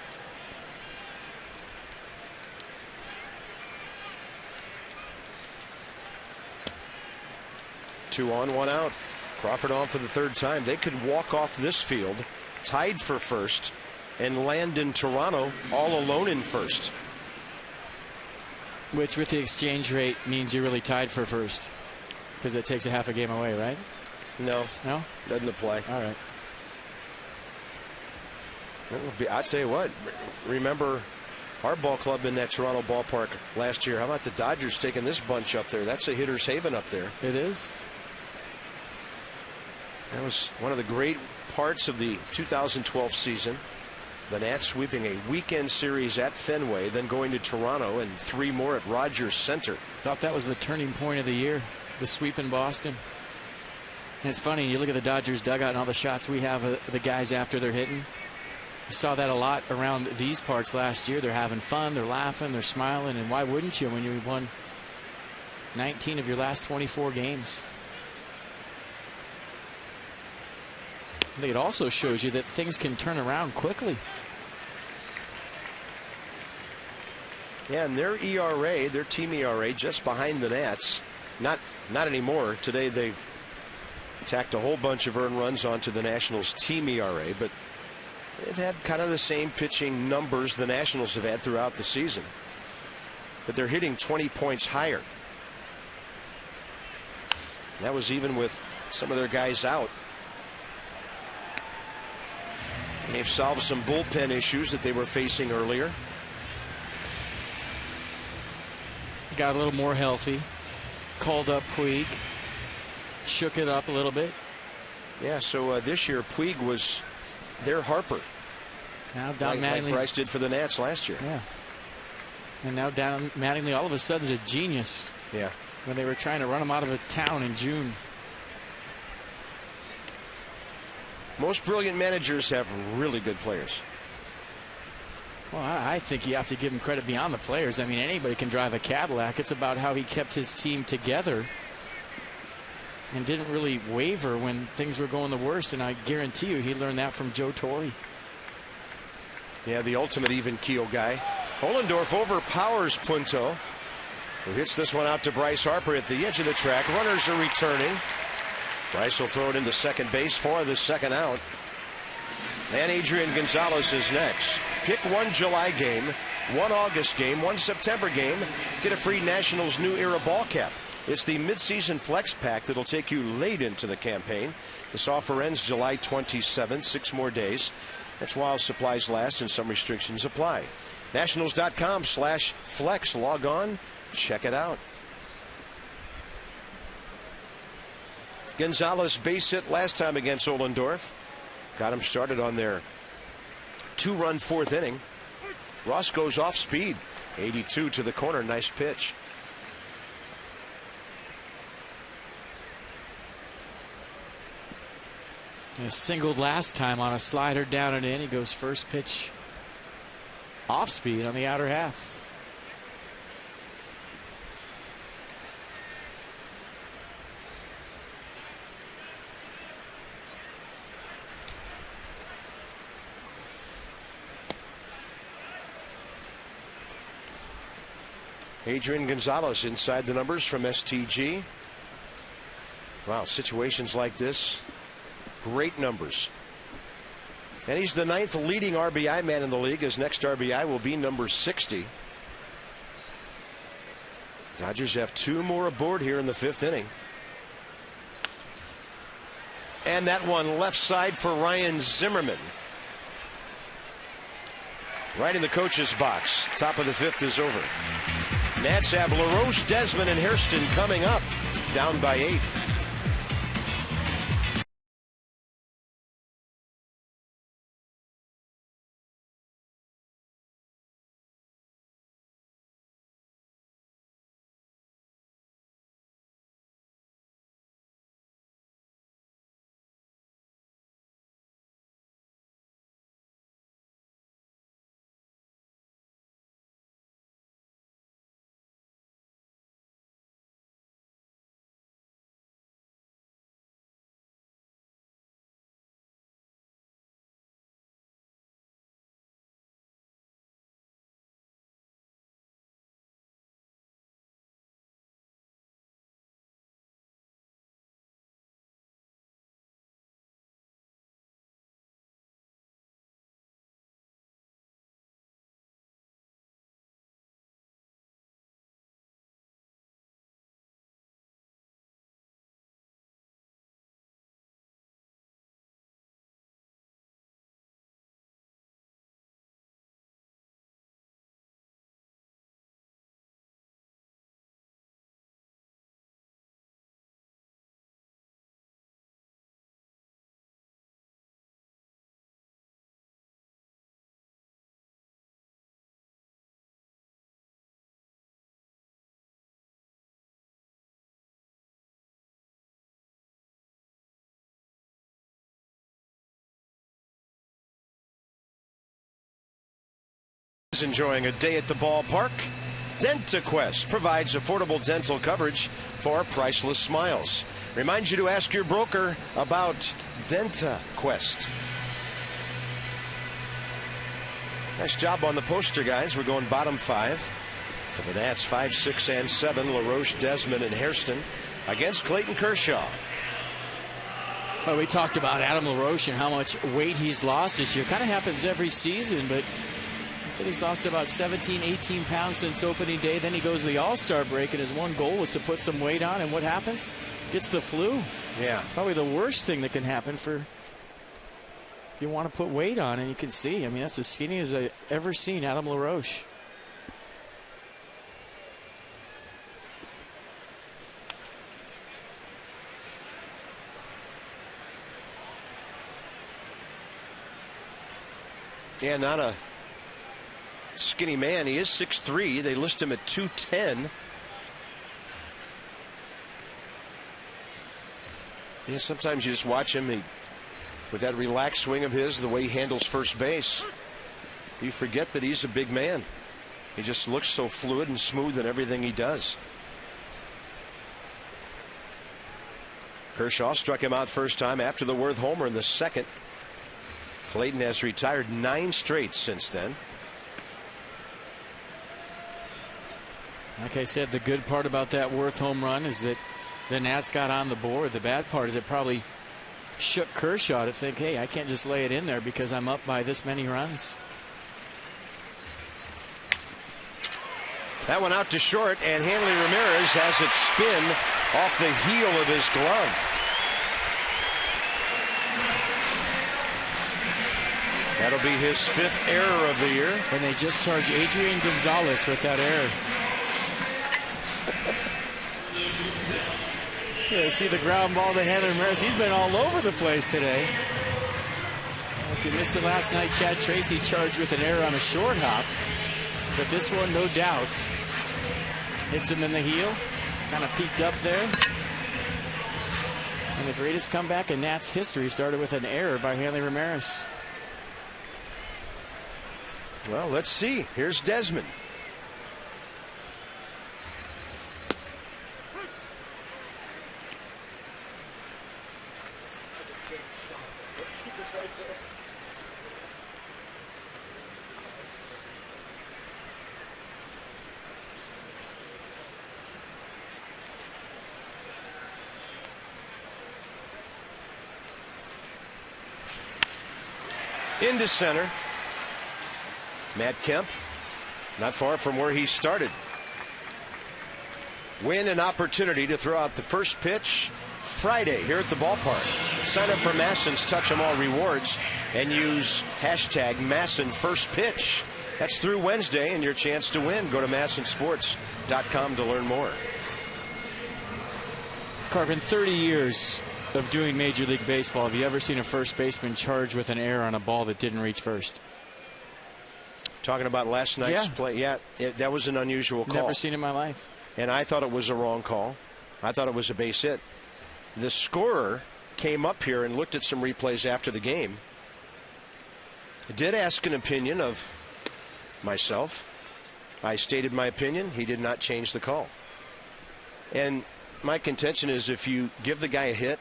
Two on, 1 out. Crawford on for the 3rd time. They could walk off this field, tied for first, and land in Toronto all alone in first. Which, with the exchange rate, means you're really tied for first, because it takes a half a game away, right? No. No? Doesn't apply. All right. I'll tell you what, remember our ball club in that Toronto ballpark last year. How about the Dodgers taking this bunch up there? That's a hitter's haven up there. It is. That was one of the great parts of the 2012 season. The Nats sweeping a weekend series at Fenway, then going to Toronto and 3 more at Rogers Center. Thought that was the turning point of the year, the sweep in Boston. And it's funny, you look at the Dodgers dugout and all the shots we have of the guys after they're hitting. You saw that a lot around these parts last year. They're having fun, they're laughing, they're smiling, and why wouldn't you when you won 19 of your last 24 games? I think it also shows you that things can turn around quickly. Yeah, and their ERA, their team ERA, just behind the Nats. Not anymore. Today they've tacked a whole bunch of earned runs onto the Nationals' team ERA, but they've had kind of the same pitching numbers the Nationals have had throughout the season. But they're hitting 20 points higher. And that was even with some of their guys out. They've solved some bullpen issues that they were facing earlier. Got a little more healthy. Called up Puig. Shook it up a little bit. Yeah, so this year Puig was their Harper. Now Don like Mattingly, Bryce did for the Nats last year. Yeah. And now Don Mattingly all of a sudden is a genius. Yeah. When they were trying to run him out of a town in June. Most brilliant managers have really good players. Well, I think you have to give him credit beyond the players. I mean, anybody can drive a Cadillac. It's about how he kept his team together and didn't really waver when things were going the worst. And I guarantee you he learned that from Joe Torre. Yeah, the ultimate even keel guy. Ohlendorf overpowers Punto, who hits this one out to Bryce Harper at the edge of the track. Runners are returning. Bryce will throw it into second base for the second out. And Adrian Gonzalez is next. Pick one July game, one August game, one September game. Get a free Nationals New Era ball cap. It's the midseason flex pack that'll take you late into the campaign. This offer ends July 27th, 6 more days. That's while supplies last and some restrictions apply. Nationals.com/flex. Log on, check it out. Gonzalez base hit last time against Ohlendorf. Got him started on their 2-run 4th inning. Ross goes off speed. 82 to the corner. Nice pitch. He singled last time on a slider down and in. He goes first pitch off speed on the outer half. Adrian Gonzalez inside the numbers from STG. Wow, situations like this, great numbers. And he's the 9th leading RBI man in the league. His next RBI will be number 60. Dodgers have 2 more aboard here in the 5th inning. And that one left side for Ryan Zimmerman. Right in the coach's box. Top of the 5th is over. Nats have LaRoche, Desmond, and Hairston coming up. Down by 8. Enjoying a day at the ballpark? DentaQuest provides affordable dental coverage for priceless smiles. Reminds you to ask your broker about DentaQuest. Nice job on the poster, guys. We're going bottom 5 for the Nats. 5, 6, and 7. LaRoche, Desmond, and Hairston against Clayton Kershaw. Well, we talked about Adam LaRoche and how much weight he's lost this year. Kind of happens every season, but he said he's lost about 17, 18 pounds since opening day. Then he goes to the All-Star break, and his one goal was to put some weight on. And what happens? Gets the flu. Yeah. Probably the worst thing that can happen for if you want to put weight on, and you can see, I mean, that's as skinny as I've ever seen Adam LaRoche. Yeah, not a skinny man. He is 6'3". They list him at 210. Yeah, sometimes you just watch him with that relaxed swing of his, the way he handles first base. You forget that he's a big man. He just looks so fluid and smooth in everything he does. Kershaw struck him out first time after the Worth homer in the second. Clayton has retired 9 straight since then. Like I said, the good part about that Worth home run is that the Nats got on the board. The bad part is it probably shook Kershaw to think, hey, I can't just lay it in there because I'm up by this many runs. That one out to short, and HANLEY Ramirez has it spin off the heel of his glove. That'll be his 5th error of the year. And they just charged Adrian Gonzalez with that error. Yeah, see the ground ball to HANLEY Ramirez. He's been all over the place today. If you missed it last night, Chad Tracy charged with an error on a short hop. But this one, no doubt, hits him in the heel. Kind of peeked up there. And the greatest comeback in Nats history started with an error by HANLEY Ramirez. Well, let's see. Here's Desmond. Into center. Matt Kemp, not far from where he started. Win an opportunity to throw out the first pitch Friday here at the ballpark. Sign up for Masson's Touch 'em All rewards and use hashtag #MassonFirstPitch. That's through Wednesday, and your chance to win. Go to MassonSports.com to learn more. Carvin, 30 years of doing Major League Baseball. Have you ever seen a first baseman charged with an error on a ball that didn't reach first? Talking about last night's play, that was an unusual call. Never seen it in my life. And I thought it was a wrong call. I thought it was a base hit. The scorer came up here and looked at some replays after the game. Did ask an opinion of myself. I stated my opinion. He did not change the call. And my contention is if you give the guy a hit,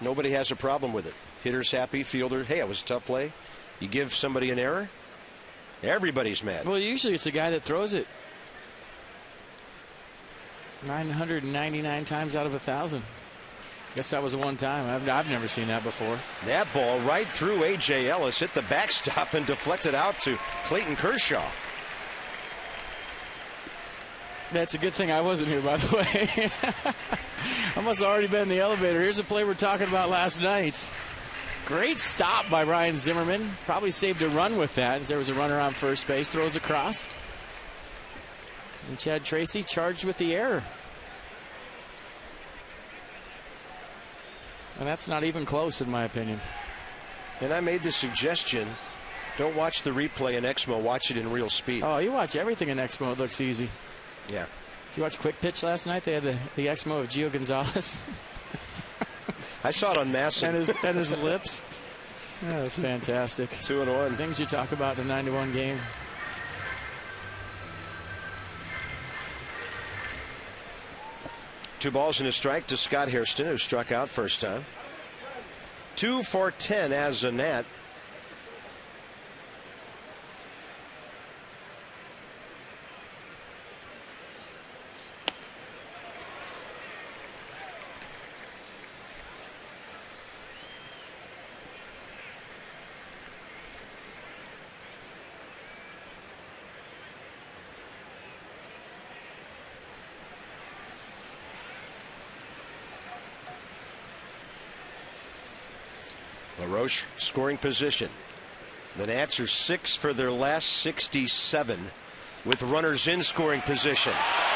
nobody has a problem with it. Hitter's happy, fielder, hey, it was a tough play. You give somebody an error, everybody's mad. Well, usually it's the guy that throws it 999 times out of 1,000. Guess that was the one time. I've never seen that before. That ball right through A.J. Ellis, hit the backstop and deflected out to Clayton Kershaw. That's a good thing I wasn't here, by the way. I must have already been in the elevator. Here's a play we're talking about last night. Great stop by Ryan Zimmerman. Probably saved a run with that, as there was a runner on first base. Throws across. And Chad Tracy charged with the error. And that's not even close, in my opinion. And I made the suggestion, don't watch the replay in Exmo, watch it in real speed. Oh, you watch everything in Exmo, it looks easy. Yeah. Did you watch Quick Pitch last night? They had the Exmo of Gio Gonzalez. I saw it on Masson. and his lips. That was fantastic. 2-1. Things you talk about in a 9-1 game. Two balls and a strike to Scott Hairston, who struck out first time. 2 for 10 as a Nat. LaRoche scoring position. The Nats are 6 for their last 67 with runners in scoring position.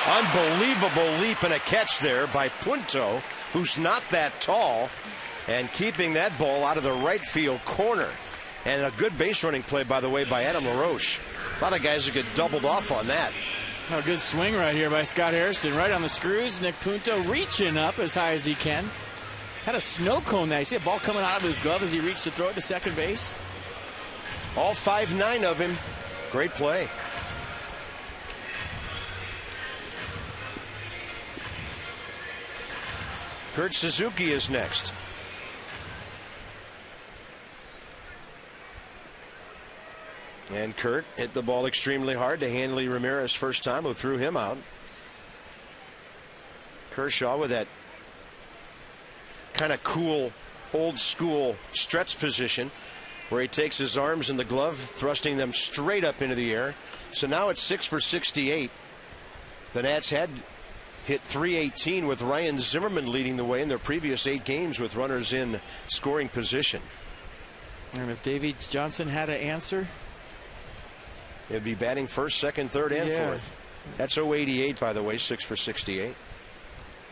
Unbelievable leap and a catch there by Punto, who's not that tall, and keeping that ball out of the right field corner. And a good base running play, by the way, by Adam LaRoche. A lot of guys who get doubled off on that. A good swing right here by Scott Hairston, right on the screws. Nick Punto reaching up as high as he can. Had a snow cone there. You see a ball coming out of his glove as he reached to throw it to second base. All 5'9" of him. Great play. Kurt Suzuki is next. And Kurt hit the ball extremely hard to Hanley Ramirez first time, who threw him out. Kershaw with that kind of cool, old school stretch position where he takes his arms in the glove, thrusting them straight up into the air. So now it's 6 for 68. The Nats had hit .318 with Ryan Zimmerman leading the way in their previous 8 games with runners in scoring position. And if Davey Johnson had an answer, it'd be batting first, second, third, and fourth. That's 088, by the way, 6 for 68.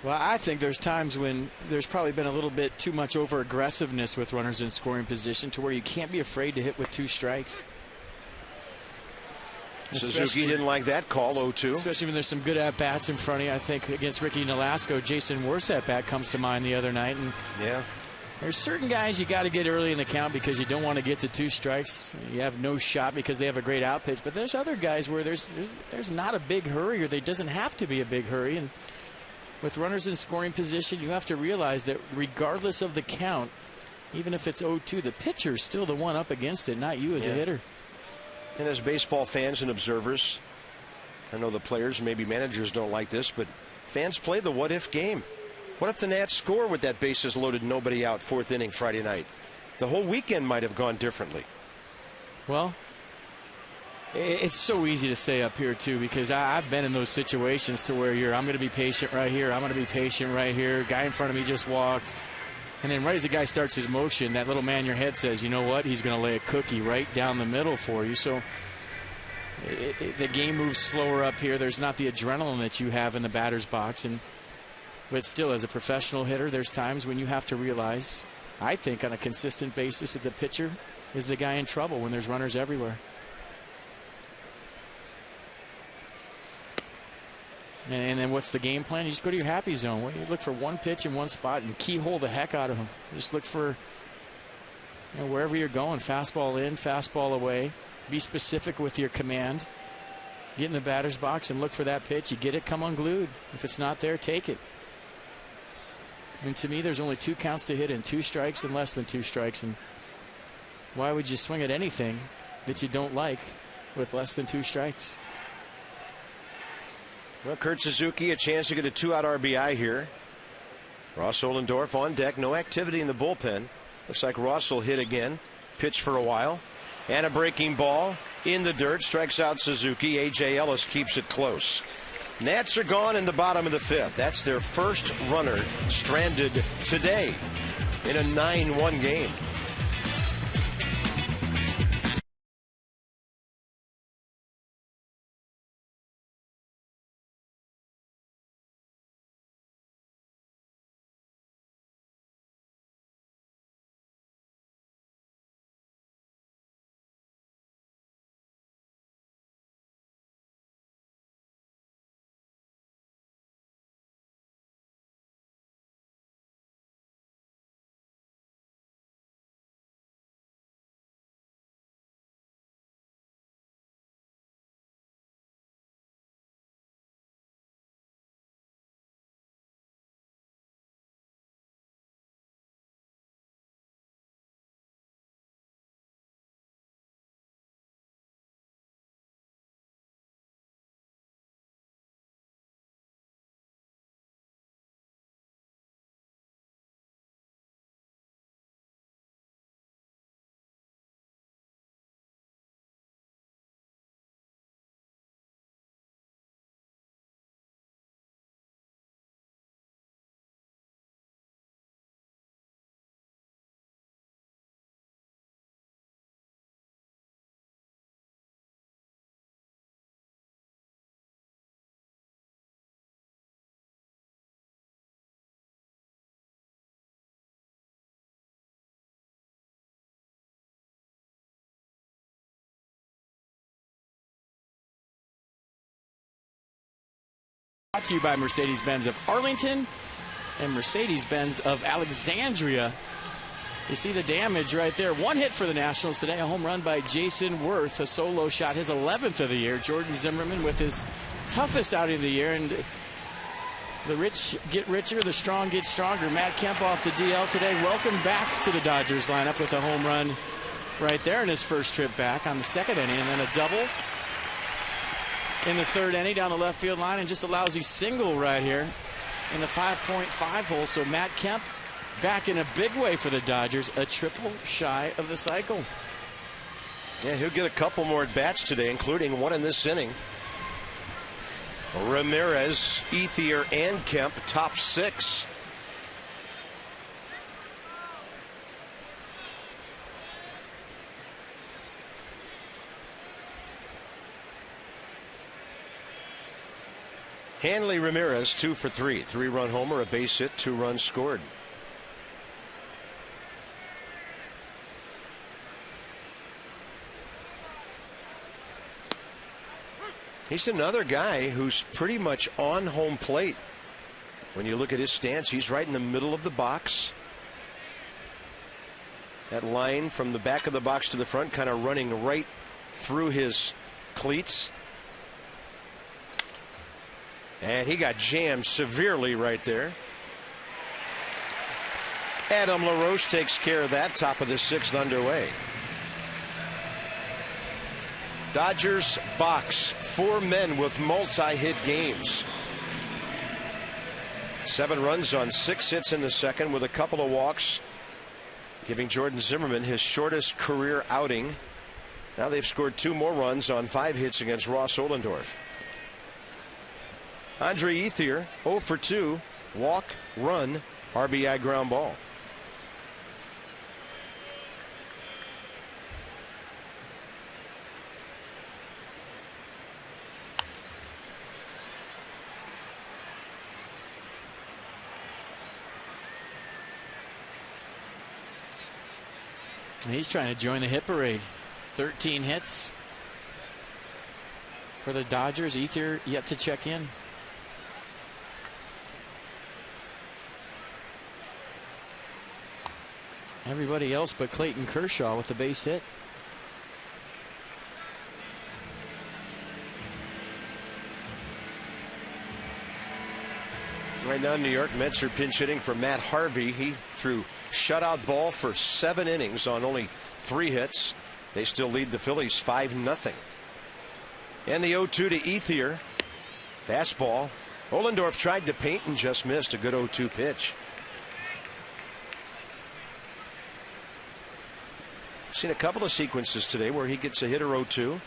Well, I think there's times when there's probably been a little bit too much over aggressiveness with runners in scoring position to where you can't be afraid to hit with 2 strikes. Suzuki didn't like that call, 0-2. Especially when there's some good at-bats in front of you. I think against Ricky Nolasco, Jason Worth's at-bat comes to mind the other night. And yeah, there's certain guys you got to get early in the count because you don't want to get to 2 strikes. You have no shot because they have a great out pitch. But there's other guys where there's not a big hurry, or there doesn't have to be a big hurry. And with runners in scoring position, you have to realize that regardless of the count, even if it's 0-2, the pitcher's still the one up against it, not you as a hitter. And as baseball fans and observers, I know the players, maybe managers don't like this, but fans play the what-if game. What if the Nats score with that bases loaded, nobody out, 4th inning Friday night? The whole weekend might have gone differently. Well, it's so easy to say up here, too, because I've been in those situations to where I'm going to be patient right here, I'm going to be patient right here, guy in front of me just walked. And then right as the guy starts his motion, that little man in your head says, you know what, he's going to lay a cookie right down the middle for you. So the game moves slower up here. There's not the adrenaline that you have in the batter's box. But still, as a professional hitter, there's times when you have to realize, I think on a consistent basis, that the pitcher is the guy in trouble when there's runners everywhere. And then what's the game plan? You just go to your happy zone. You look for one pitch in one spot and keyhole the heck out of them. Just look for, wherever you're going, fastball in, fastball away. Be specific with your command. Get in the batter's box and look for that pitch. You get it, come unglued. If it's not there, take it. And to me, there's only 2 counts to hit in, 2 strikes and less than 2 strikes. And why would you swing at anything that you don't like with less than 2 strikes? Well, Kurt Suzuki, a chance to get a 2-out RBI here. Ross Ohlendorf on deck. No activity in the bullpen. Looks like Ross will hit again. Pitch for a while. And a breaking ball in the dirt. Strikes out Suzuki. A.J. Ellis keeps it close. Nats are gone in the bottom of the 5th. That's their first runner stranded today in a 9-1 game. Brought to you by Mercedes-Benz of Arlington and Mercedes-Benz of Alexandria. You see the damage right there. One hit for the Nationals today, a home run by Jason Worth, a solo shot, his 11th of the year. Jordan Zimmerman with his toughest outing of the year, and the rich get richer, the strong get stronger. Matt Kemp off the DL today. Welcome back to the Dodgers lineup with a home run right there in his first trip back on the second inning, and then a double in the third inning down the left field line, and just a lousy single right here in the 5.5 hole. So Matt Kemp back in a big way for the Dodgers, a triple shy of the cycle. Yeah, he'll get a couple more at bats today, including one in this inning. Ramirez, ETHIER, and Kemp, top 6. HANLEY Ramirez 2 for 3. 3-run homer, a base hit, 2 runs scored. He's another guy who's pretty much on home plate. When you look at his stance, he's right in the middle of the box. That line from the back of the box to the front kind of running right through his cleats. And he got jammed severely right there. Adam LaRoche takes care of that. Top of the 6th underway. Dodgers box, 4 men with multi-hit games. 7 runs on 6 hits in the second with a couple of walks, giving Jordan Zimmerman his shortest career outing. Now they've scored 2 more runs on 5 hits against Ross Ohlendorf. Andre ETHIER 0 for 2, walk, run, RBI ground ball. He's trying to join the hit parade. 13 hits for the Dodgers. ETHIER yet to check in. Everybody else but Clayton Kershaw with the base hit. Right now, New York Mets are pinch hitting for Matt Harvey. He threw shutout ball for 7 innings on only 3 hits. They still lead the Phillies 5-0. And the 0-2 to ETHIER. Fastball. Ohlendorf tried to paint and just missed. A good 0-2 pitch. Seen a couple of sequences today where he gets a hit or 0-2.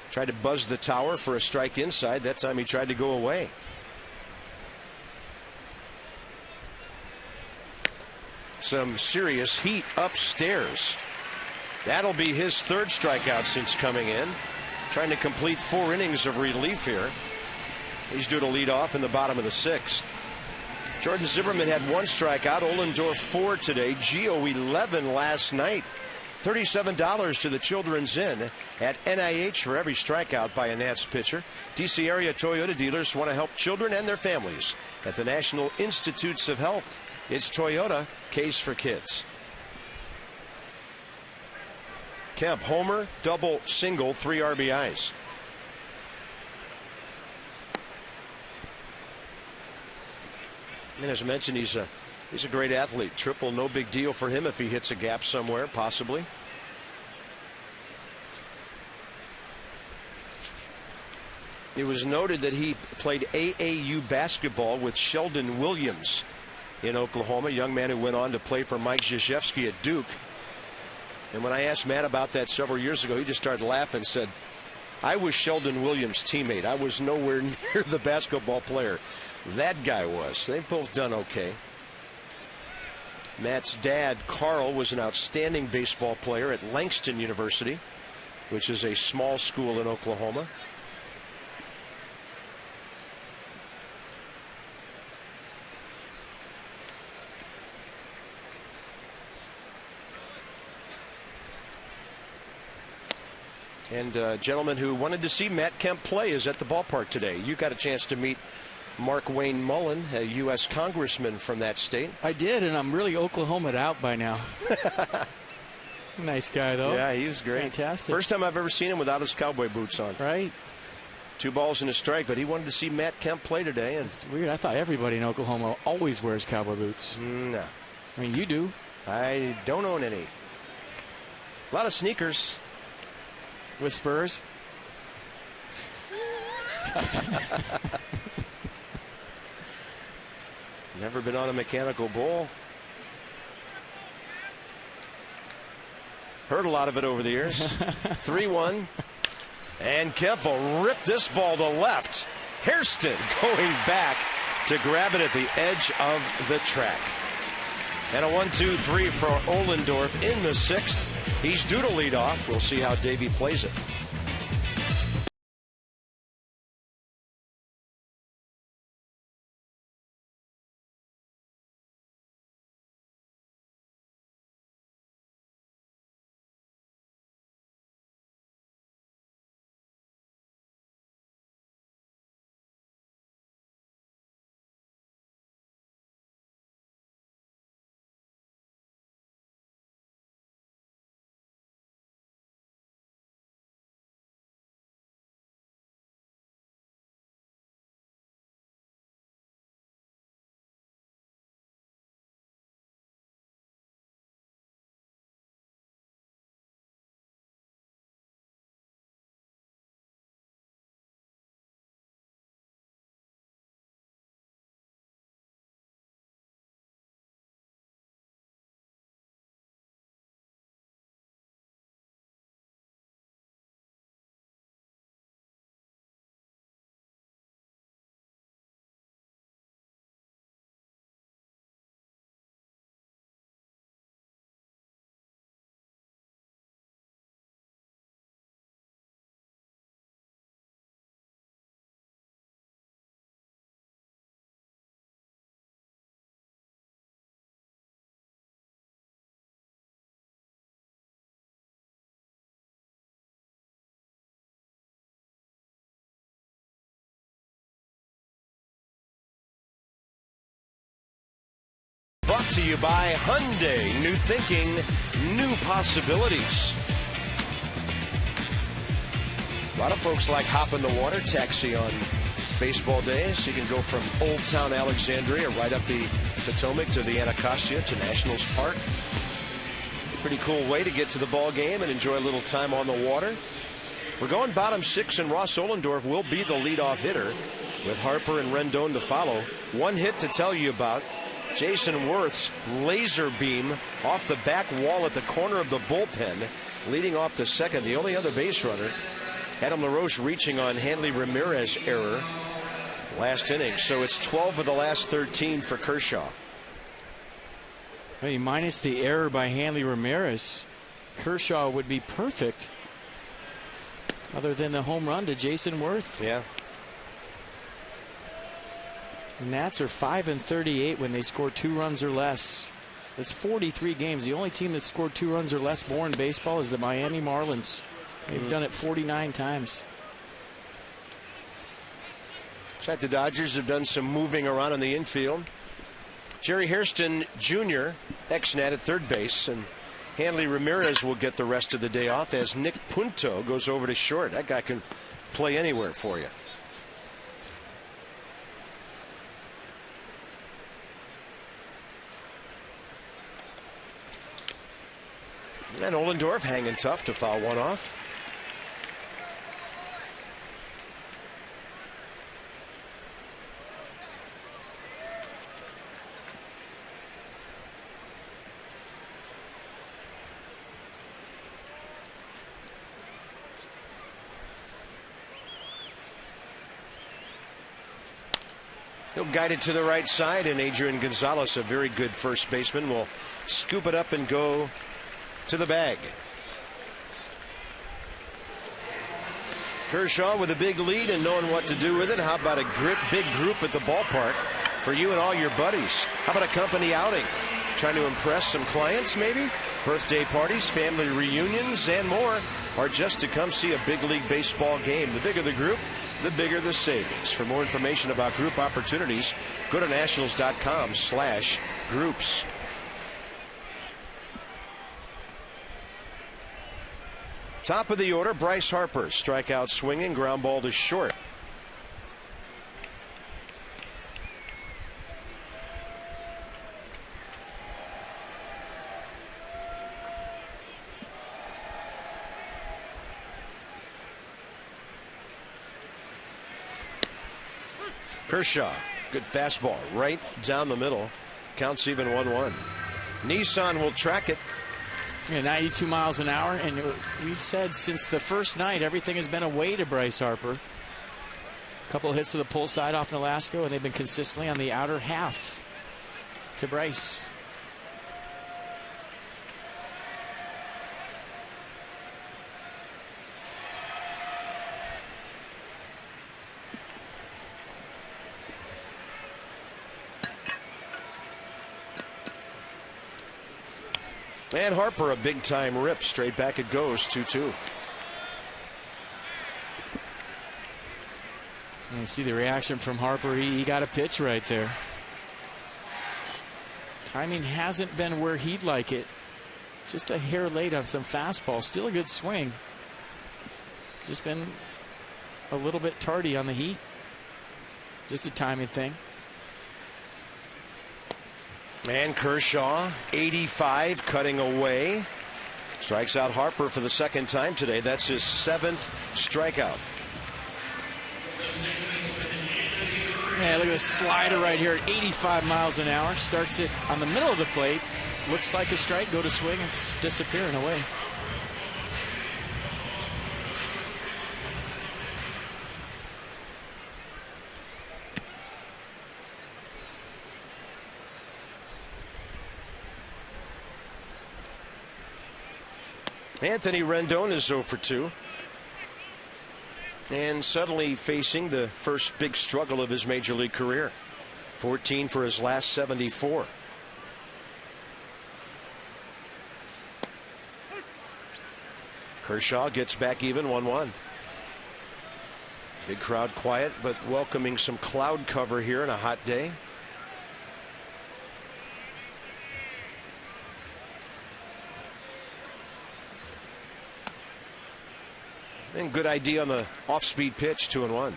Tried to buzz the tower for a strike inside. That time he tried to go away. Some serious heat upstairs. That'll be his 3rd strikeout since coming in. Trying to complete 4 innings of relief here. He's due to lead off in the bottom of the 6th. Jordan Zimmerman had 1 strikeout. Ohlendorf 4 today. Gio 11 last night. $37 to the Children's Inn at NIH for every strikeout by a Nats pitcher. DC area Toyota dealers want to help children and their families at the National Institutes of Health. It's Toyota, case for kids. Kemp, homer, double, single, 3 RBIs. And as mentioned, he's a great athlete. Triple, no big deal for him if he hits a gap somewhere, possibly. It was noted that he played AAU basketball with Sheldon Williams in Oklahoma, a young man who went on to play for Mike Krzyzewski at Duke. And when I asked Matt about that several years ago, he just started laughing and said, I was Sheldon Williams' teammate. I was nowhere near the basketball player that guy was. They've both done okay. Matt's dad, Carl, was an outstanding baseball player at Langston University, which is a small school in Oklahoma. And a gentleman who wanted to see Matt Kemp play is at the ballpark today. You got a chance to meet Mark Wayne Mullen, a U.S. congressman from that state. I did, and I'm really Oklahoma'd out by now. Nice guy, though. Yeah, he was great. Fantastic. First time I've ever seen him without his cowboy boots on. Right. 2 balls and a strike, but he wanted to see Matt Kemp play today. And it's weird. I thought everybody in Oklahoma always wears cowboy boots. No. I mean, you do. I don't own any. A lot of sneakers. With Spurs? Never been on a mechanical bull. Heard a lot of it over the years. 3-1. And Kemp will rip this ball to left. Hairston going back to grab it at the edge of the track. And a 1-2-3 for Ohlendorf in the 6th. He's due to lead off. We'll see how Davey plays it. Brought to you by Hyundai. New thinking, new possibilities. A lot of folks like hop in the water taxi on baseball days. You can go from Old Town Alexandria right up the Potomac to the Anacostia to Nationals Park. Pretty cool way to get to the ball game and enjoy a little time on the water. We're going bottom 6, and Ross Ohlendorf will be the leadoff hitter with Harper and Rendon to follow. One hit to tell you about. Jason Worth's laser beam off the back wall at the corner of the bullpen, leading off the second. The only other base runner, Adam LaRoche, reaching on Hanley Ramirez error last inning. So it's 12 of the last 13 for Kershaw. I mean, minus the error by Hanley Ramirez, Kershaw would be perfect, other than the home run to Jason Worth. Yeah. Nats are 5-38 when they score 2 runs or less. That's 43 games. The only team that scored 2 runs or less more in baseball is the Miami Marlins. They've done it 49 times. In fact, the Dodgers have done some moving around in the infield. Jerry Hairston Jr., ex-Nat at third base, and Hanley Ramirez will get the rest of the day off as Nick Punto goes over to short. That guy can play anywhere for you. And Ohlendorf hanging tough to foul one off. He'll guide it to the right side, and Adrian Gonzalez, a very good first baseman, will scoop it up and go to the bag. Kershaw with a big lead and knowing what to do with it. How about a big group at the ballpark for you and all your buddies? How about a company outing? Trying to impress some clients maybe? Birthday parties, family reunions, and more. or just to come see a big league baseball game. The bigger the group, the bigger the savings. For more information about group opportunities, go to nationals.com/groups. Top of the order, Bryce Harper. Strikeout swinging, ground ball to short. Kershaw, good fastball right down the middle. Counts even 1-1. Nissan will track it. Yeah, 92 miles an hour, and we've said since the first night everything has been away to Bryce Harper. A couple of hits to the pull side off Nolasco, and they've been consistently on the outer half to Bryce. And Harper, a big time rip. Straight back it goes, 2-2. And see the reaction from Harper. He got a pitch right there. Timing hasn't been where he'd like it. Just a hair late on some fastball. Still a good swing. Just been a little bit tardy on the heat. Just a timing thing. And Kershaw, 85, cutting away. Strikes out Harper for the second time today. That's his 7th strikeout. Yeah, look at this slider right here at 85 miles an hour. Starts it on the middle of the plate. Looks like a strike. Go to swing. It's disappearing away. Anthony Rendon is 0 for 2. And suddenly facing the first big struggle of his major league career. 14 for his last 74. Kershaw gets back even, 1-1. Big crowd quiet, but welcoming some cloud cover here on a hot day. And good idea on the off-speed pitch, 2-1.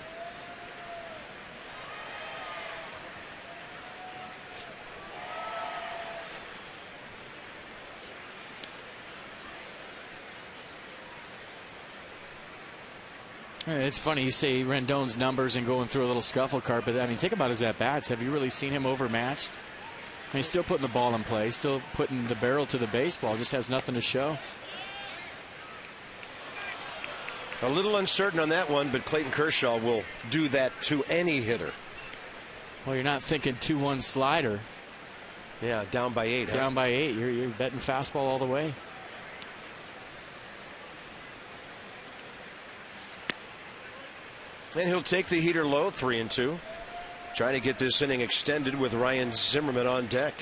It's funny you say Rendon's numbers and going through a little scuffle cart, but I mean, think about his at-bats. Have you really seen him overmatched? I mean, he's still putting the ball in play, still putting the barrel to the baseball, just has nothing to show. A little uncertain on that one, but Clayton Kershaw will do that to any hitter. Well, you're not thinking 2-1 slider. Yeah, down by 8. Down by 8. You're betting fastball all the way. And he'll take the heater low, 3-2. Trying to get this inning extended with Ryan Zimmerman on deck.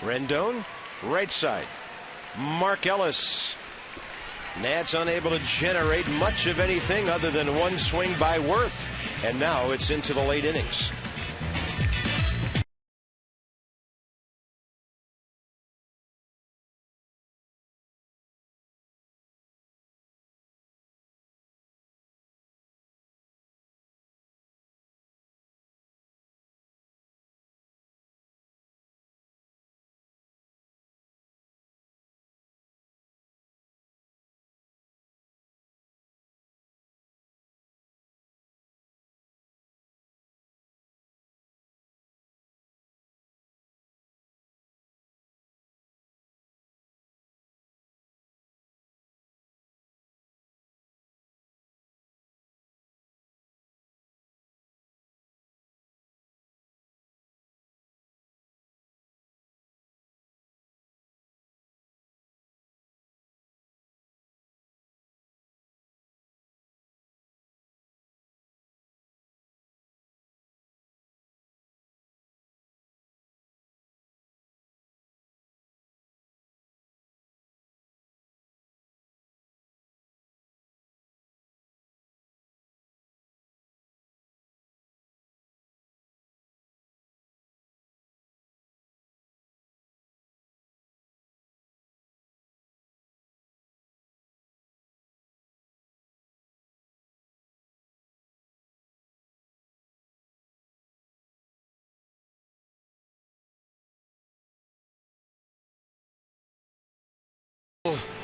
Rendon, right side. Mark Ellis. Nats unable to generate much of anything other than one swing by Worth. And now it's into the late innings.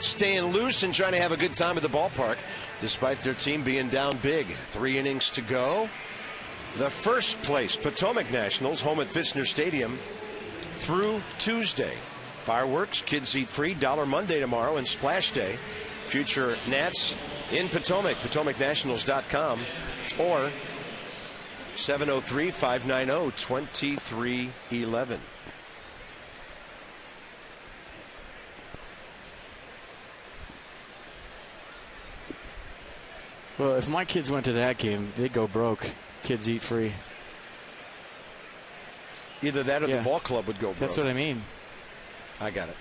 staying loose and trying to have a good time at the ballpark, despite their team being down big. 3 innings to go. The first place Potomac Nationals, home at Fitzner Stadium, through Tuesday. Fireworks, kids eat free, $1 Monday tomorrow, and Splash Day. Future Nats in Potomac, PotomacNationals.com, or 703-590-2311. Well, if my kids went to that game, they'd go broke. Kids eat free. Either that or the ball club would go broke. That's what I mean. I got it.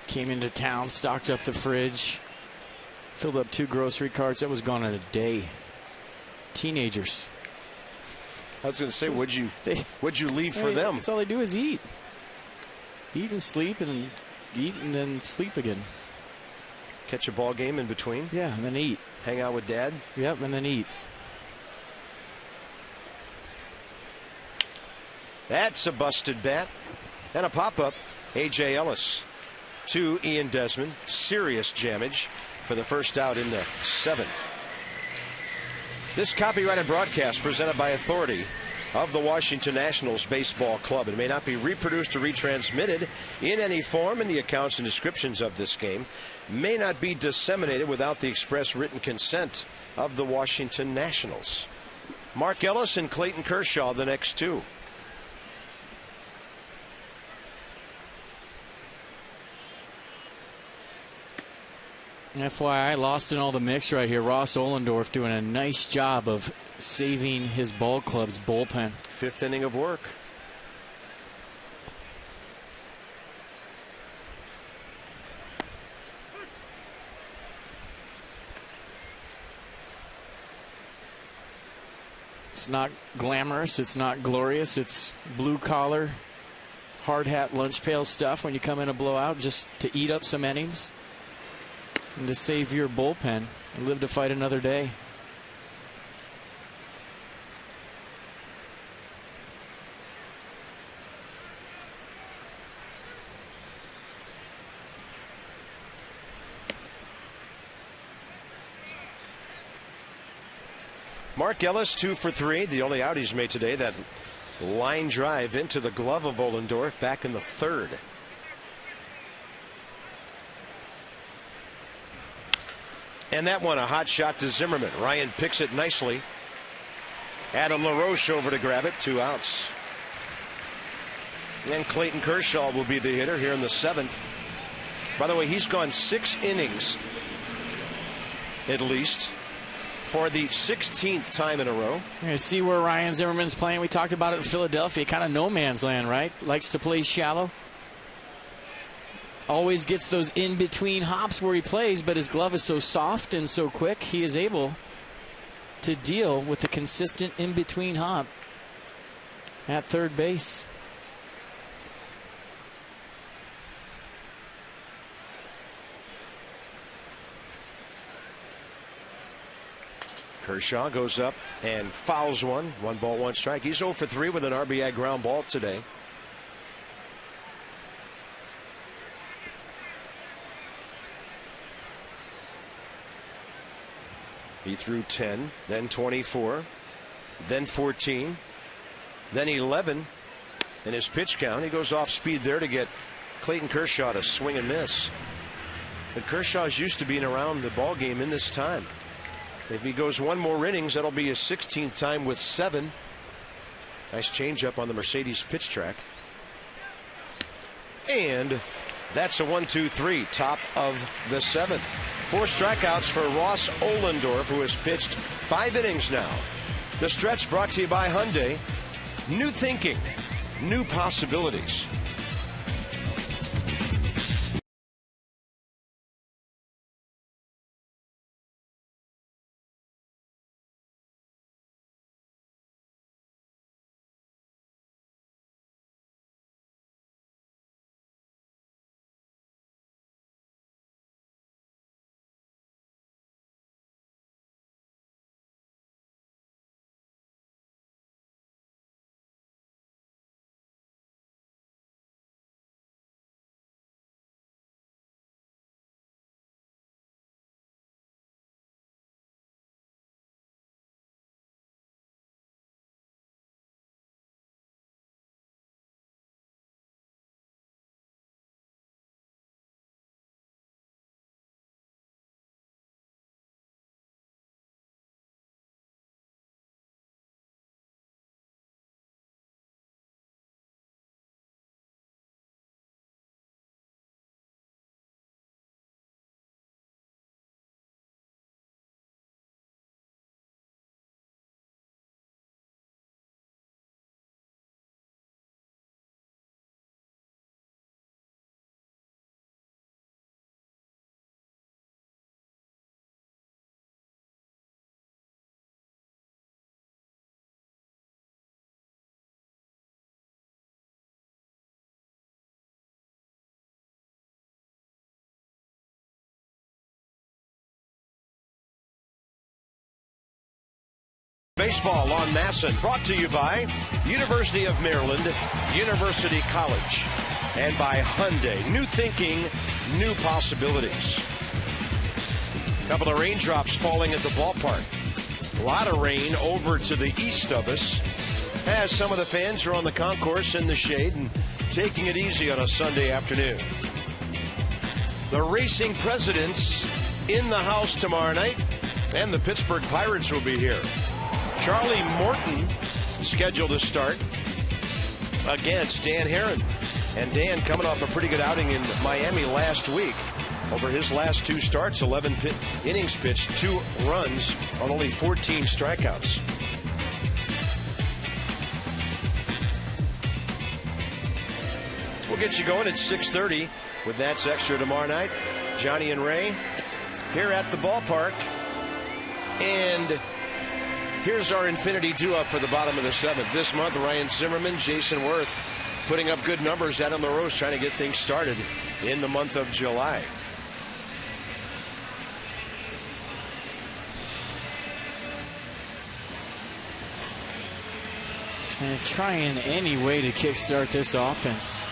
Came into town, stocked up the fridge, filled up 2 grocery carts. That was gone in a day. Teenagers. I was going to say, what'd you leave for them? That's all they do is eat. Eat and sleep, and eat and then sleep again. Catch a ball game in between? Yeah, and then eat. Hang out with Dad? Yep, and then eat. That's a busted bat. And a pop-up. A.J. Ellis to Ian Desmond. Serious damage for the first out in the 7th. This copyrighted broadcast presented by authority of the Washington Nationals Baseball Club. It may not be reproduced or retransmitted in any form, and the accounts and descriptions of this game may not be disseminated without the express written consent of the Washington Nationals. Mark Ellis and Clayton Kershaw, the next 2. FYI, lost in all the mix right here. Ross Ohlendorf doing a nice job of saving his ball club's bullpen. 5th inning of work. It's not glamorous. It's not glorious. It's blue collar, hard hat, lunch pail stuff when you come in a blowout just to eat up some innings and to save your bullpen and live to fight another day. Mark Ellis 2 for 3. The only out he's made today, that line drive into the glove of Ohlendorf back in the 3rd. And that one, a hot shot to Zimmerman. Ryan picks it nicely. Adam LaRoche over to grab it. 2 outs. And Clayton Kershaw will be the hitter here in the 7th. By the way, he's gone 6 innings at least for the 16th time in a row. You see where Ryan Zimmerman's playing. We talked about it in Philadelphia. Kind of no man's land, right? Likes to play shallow. Always gets those in-between hops where he plays, but his glove is so soft and so quick, he is able to deal with the consistent in-between hop at third base. Kershaw goes up and fouls one. 1 ball, 1 strike. He's 0 for 3 with an RBI ground ball today. He threw 10, then 24, then 14, then 11. In his pitch count, he goes off speed there to get Clayton Kershaw to swing and miss. But Kershaw's used to being around the ball game in this time. If he goes 1 more innings, that'll be his 16th time with 7. Nice changeup on the Mercedes pitch track. And that's a 1-2-3, top of the 7th. 4 strikeouts for Ross Ohlendorf, who has pitched 5 innings now. The stretch brought to you by Hyundai. New thinking, new possibilities. Baseball on MASN, brought to you by University of Maryland, University College, and by Hyundai. New thinking, new possibilities. A couple of raindrops falling at the ballpark. A lot of rain over to the east of us, as some of the fans are on the concourse in the shade and taking it easy on a Sunday afternoon. The Racing Presidents in the house tomorrow night, and the Pittsburgh Pirates will be here. Charlie Morton scheduled to start against Dan Herron. And Dan coming off a pretty good outing in Miami last week. Over his last 2 starts, 11 innings pitched, 2 runs on only 14 strikeouts. We'll get you going at 6:30 with That's Extra tomorrow night. Johnny and Ray here at the ballpark. And here's our Infinity Do-Up for the bottom of the 7th. This month, Ryan Zimmerman, Jason Worth putting up good numbers. Adam LaRoche trying to get things started in the month of July. And trying any way to kickstart this offense.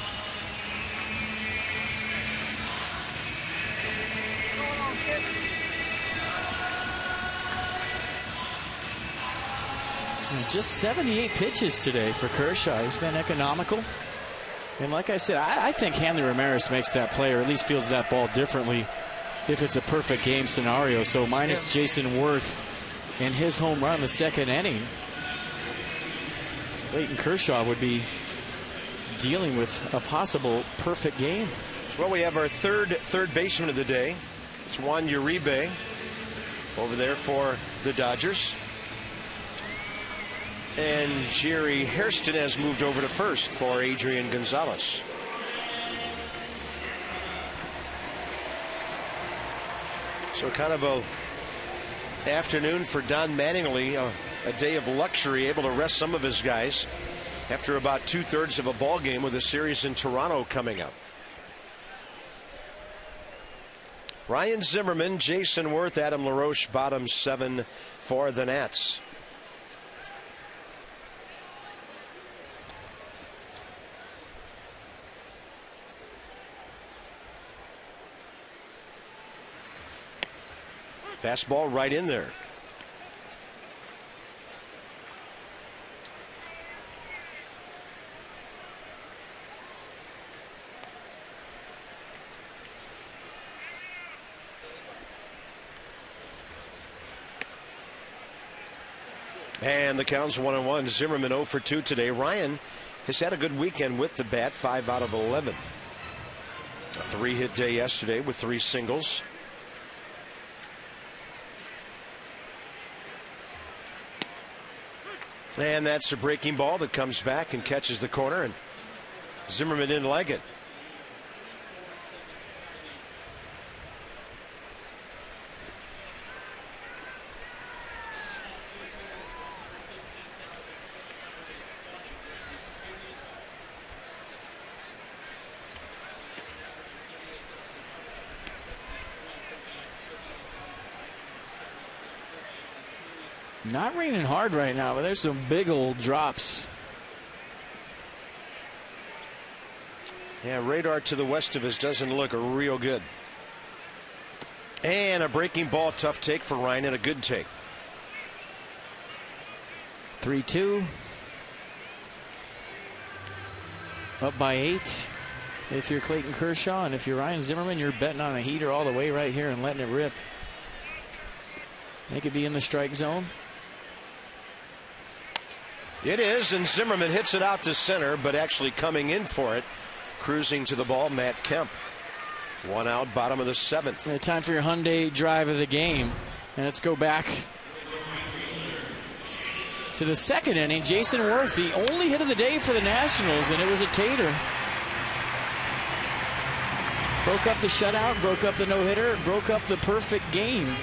Just 78 pitches today for Kershaw. He's been economical. And like I said, I think Hanley Ramirez makes that play, or at least fields that ball differently if it's a perfect game scenario. So minus Jason Worth and his home run in the 2nd inning, Clayton Kershaw would be dealing with a possible perfect game. Well, we have our third baseman of the day. It's Juan Uribe over there for the Dodgers. And Jerry Hairston has moved over to first for Adrian Gonzalez. So kind of a afternoon for Don Mattingly, a day of luxury, able to rest some of his guys after about 2/3 of a ball game with a series in Toronto coming up. Ryan Zimmerman, Jason Worth, Adam LaRoche, bottom 7 for the Nats. Fastball right in there. And the count's 1-1. Zimmerman 0 for 2 today. Ryan has had a good weekend with the bat, 5 out of 11. A 3-hit day yesterday with 3 singles. And that's a breaking ball that comes back and catches the corner, and Zimmerman didn't like it. Not raining hard right now, but there's some big old drops. Yeah, radar to the west of us doesn't look real good. And a breaking ball, tough take for Ryan, and a good take. 3-2. Up by 8. If you're Clayton Kershaw, and if you're Ryan Zimmerman, you're betting on a heater all the way right here and letting it rip. They could be in the strike zone. It is, and Zimmerman hits it out to center, but actually coming in for it, cruising to the ball, Matt Kemp. 1 out, bottom of the 7th. And time for your Hyundai drive of the game. And let's go back to the 2nd inning. Jason Worth, the only hit of the day for the Nationals, and it was a tater. Broke up the shutout, broke up the no-hitter, broke up the perfect game.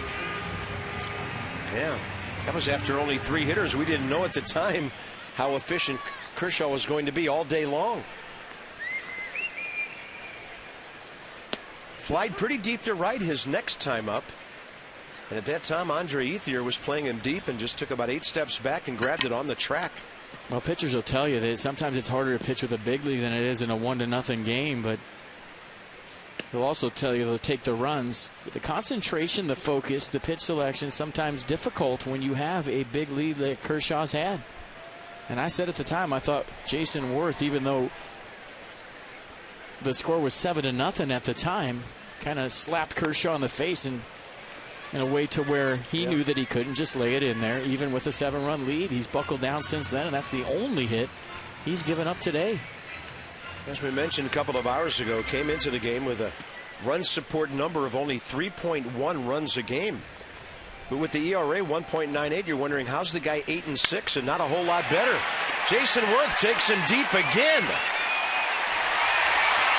Yeah, that was after only 3 hitters. We didn't know at the time how efficient Kershaw was going to be all day long. Flied pretty deep to right his next time up. And at that time, ETHIER was playing him deep and just took about 8 steps back and grabbed it on the track. Well, pitchers will tell you that sometimes it's harder to pitch with a big league than it is in a 1-0 game, but they'll also tell you they'll take the runs. But the concentration, the focus, the pitch selection, sometimes difficult when you have a big lead that Kershaw's had. And I said at the time, I thought Jason Worth, even though the score was 7-0 at the time, kind of slapped Kershaw in the face and in a way to where he knew that he couldn't just lay it in there. Even with a 7-run lead, he's buckled down since then, and that's the only hit he's given up today. As we mentioned a couple of hours ago, came into the game with a run support number of only 3.1 runs a game. But with the ERA 1.98, you're wondering, how's the guy 8-6 and not a whole lot better? Jason Worth takes him deep again.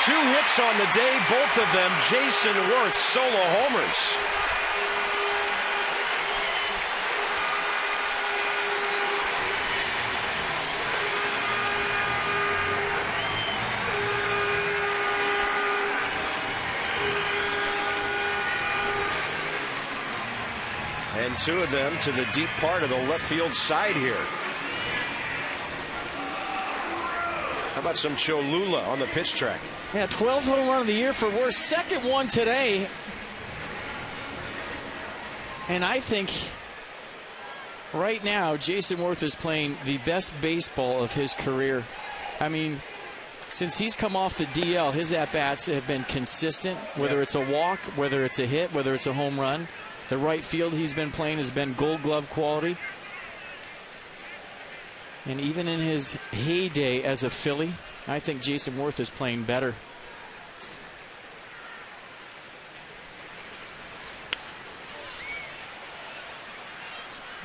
2 hits on the day, both of them Jason Worth solo homers. And 2 of them to the deep part of the left field side here. How about some Cholula on the pitch track? Yeah, 12th home run of the year for Worth. Second one today. And I think right now Jason Worth is playing the best baseball of his career. I mean, since he's come off the DL, his at-bats have been consistent, whether it's a walk, whether it's a hit, whether it's a home run. The right field he's been playing has been Gold Glove quality. And even in his heyday as a Philly, I think Jason Worth is playing better.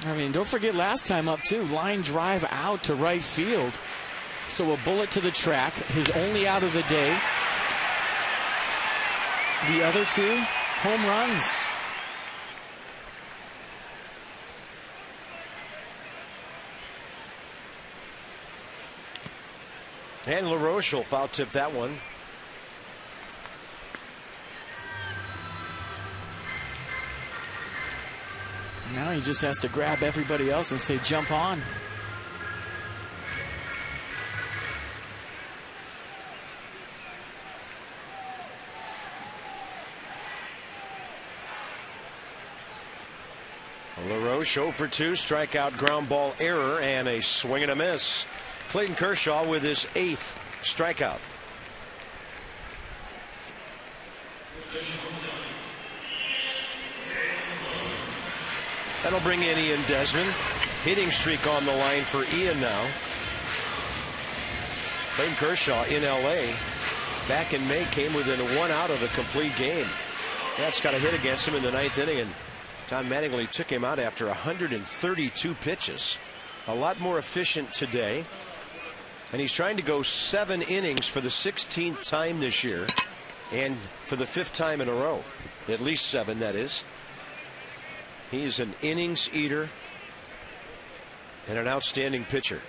I mean, don't forget last time up too, line drive out to right field. So a bullet to the track, his only out of the day. The other 2 home runs. And LaRoche will foul tip that one. Now he just has to grab everybody else and say, jump on. LaRoche 0 for 2, strikeout, ground ball error, and a swing and a miss. Clayton Kershaw with his 8th strikeout. That'll bring in Ian Desmond. Hitting streak on the line for Ian now. Clayton Kershaw in LA back in May came within 1 out of a complete game. That's got a hit against him in the 9th inning, and Don Mattingly took him out after 132 pitches. A lot more efficient today. And he's trying to go 7 innings for the 16th time this year, and for the 5th time in a row. At least 7, that is. He's an innings eater and an outstanding pitcher.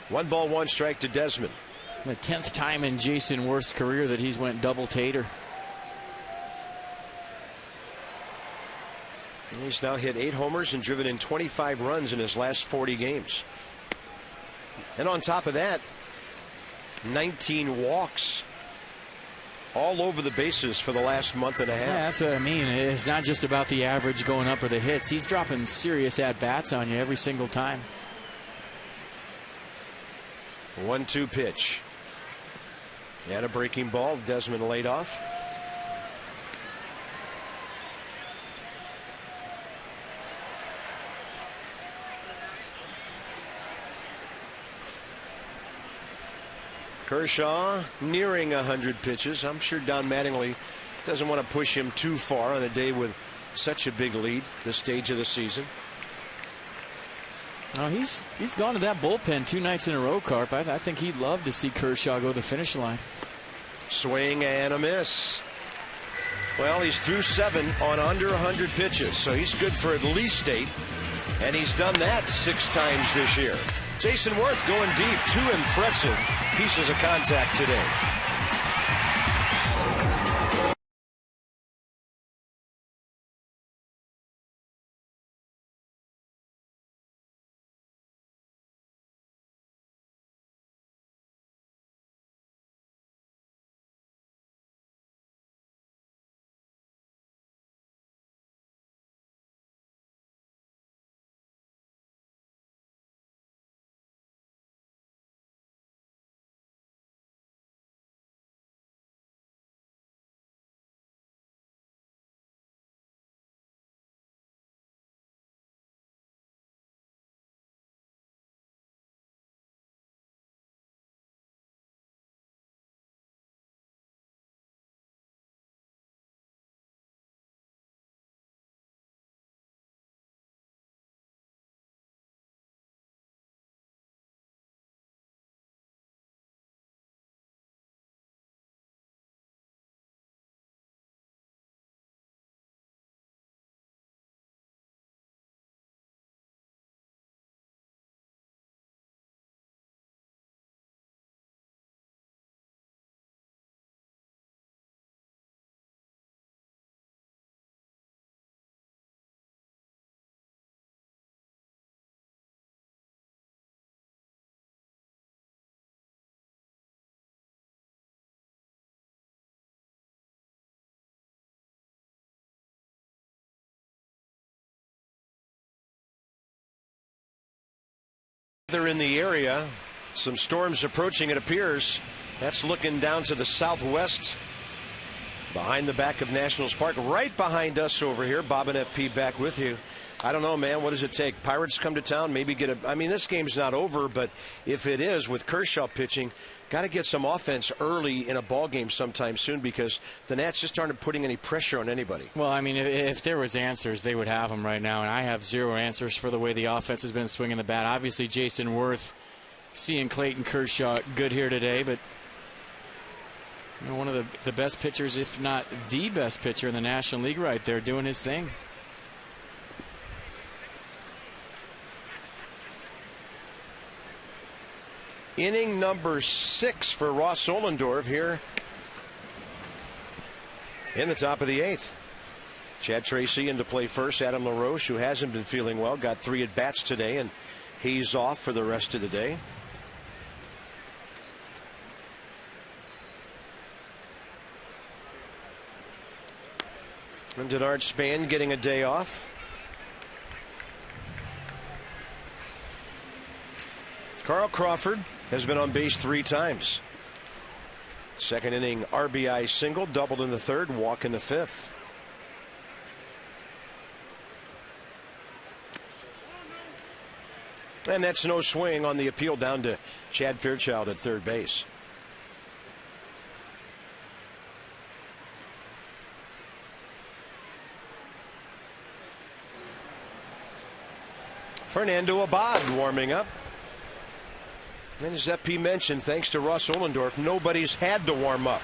1 ball, 1 strike to Desmond. The 10th time in Jason Worth's career that he's went double tater. He's now hit 8 homers and driven in 25 runs in his last 40 games. And on top of that, 19 walks all over the bases for the last month and a half. Yeah, that's what I mean. It's not just about the average going up or the hits. He's dropping serious at-bats on you every single time. 1-2 pitch. And a breaking ball. Desmond laid off. Kershaw nearing 100 pitches. I'm sure Don Mattingly doesn't want to push him too far on a day with such a big lead this stage of the season. Oh, he's gone to that bullpen 2 nights in a row, Carp. I think he'd love to see Kershaw go to the finish line. Swing and a miss. Well, he's through 7 on under 100 pitches, so he's good for at least 8, and he's done that 6 times this year. Jason Worth going deep. 2 impressive pieces of contact today. They're in the area. Some storms approaching, it appears. That's looking down to the southwest behind the back of Nationals Park. Right behind us over here. Bob and FP back with you. I don't know, man. What does it take? Pirates come to town, maybe get a... I mean, this game's not over, but if it is, with Kershaw pitching, got to get some offense early in a ball game sometime soon, because the Nats just aren't putting any pressure on anybody. Well, I mean, if there was answers, they would have them right now, and I have zero answers for the way the offense has been swinging the bat. Obviously, Jason Worth seeing Clayton Kershaw good here today, but you know, one of the best pitchers, if not the best pitcher in the National League right there, doing his thing. Inning number 6 for Ross Ohlendorf here in the top of the 8th. Chad Tracy into play first. Adam LaRoche, who hasn't been feeling well, got 3 at-bats today, and he's off for the rest of the day. And Denard Span getting a day off. Carl Crawford has been on base 3 times. Second inning RBI single, doubled in the 3rd, walk in the 5th. And that's no swing on the appeal down to Chad Fairchild at 3rd base. Fernando Abad warming up. And as FP mentioned, thanks to Ross Ohlendorf, nobody's had to warm up.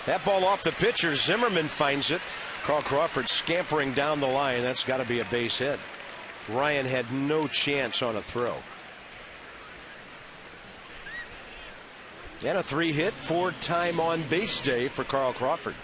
That ball off the pitcher, Zimmerman finds it. Carl Crawford scampering down the line. That's got to be a base hit. Ryan had no chance on a throw. And a 3-hit, 4-time on base day for Carl Crawford.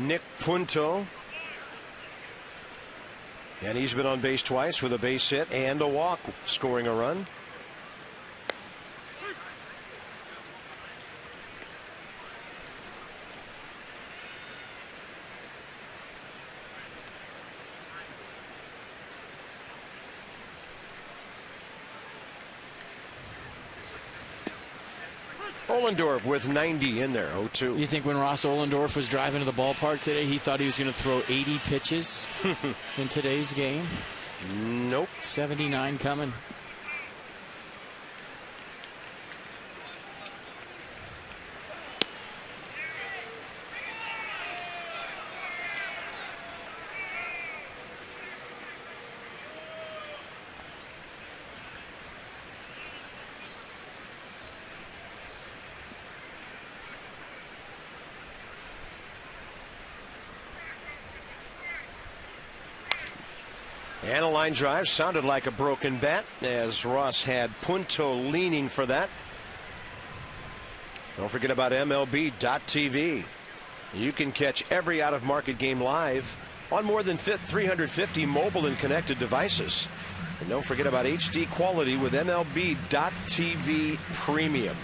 Nick Punto. And he's been on base twice with a base hit and a walk, scoring a run. Ohlendorf with 90 in there, 0-2. You think when Ross Ohlendorf was driving to the ballpark today, he thought he was going to throw 80 pitches in today's game? Nope. 79 coming. And a line drive, sounded like a broken bat as Ross had Punto leaning for that. Don't forget about MLB.TV. You can catch every out-of-market game live on more than 350 mobile and connected devices. And don't forget about HD quality with MLB.TV Premium.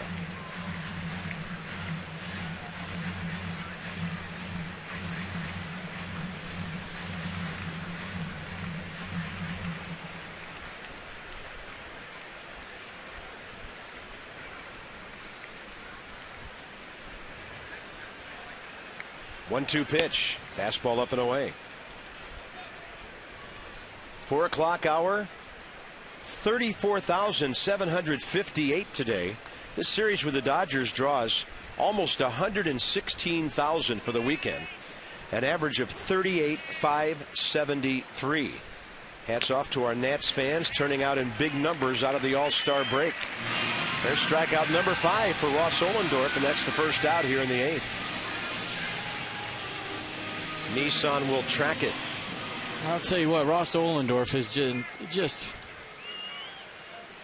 One-two pitch, fastball up and away. 4 o'clock hour, 34,758 today. This series with the Dodgers draws almost 116,000 for the weekend. An average of 38,573. Hats off to our Nats fans turning out in big numbers out of the All-Star break. There's strikeout number 5 for Ross Ohlendorf, and that's the first out here in the 8th. Nissan will track it. I'll tell you what, Ross Ohlendorf has just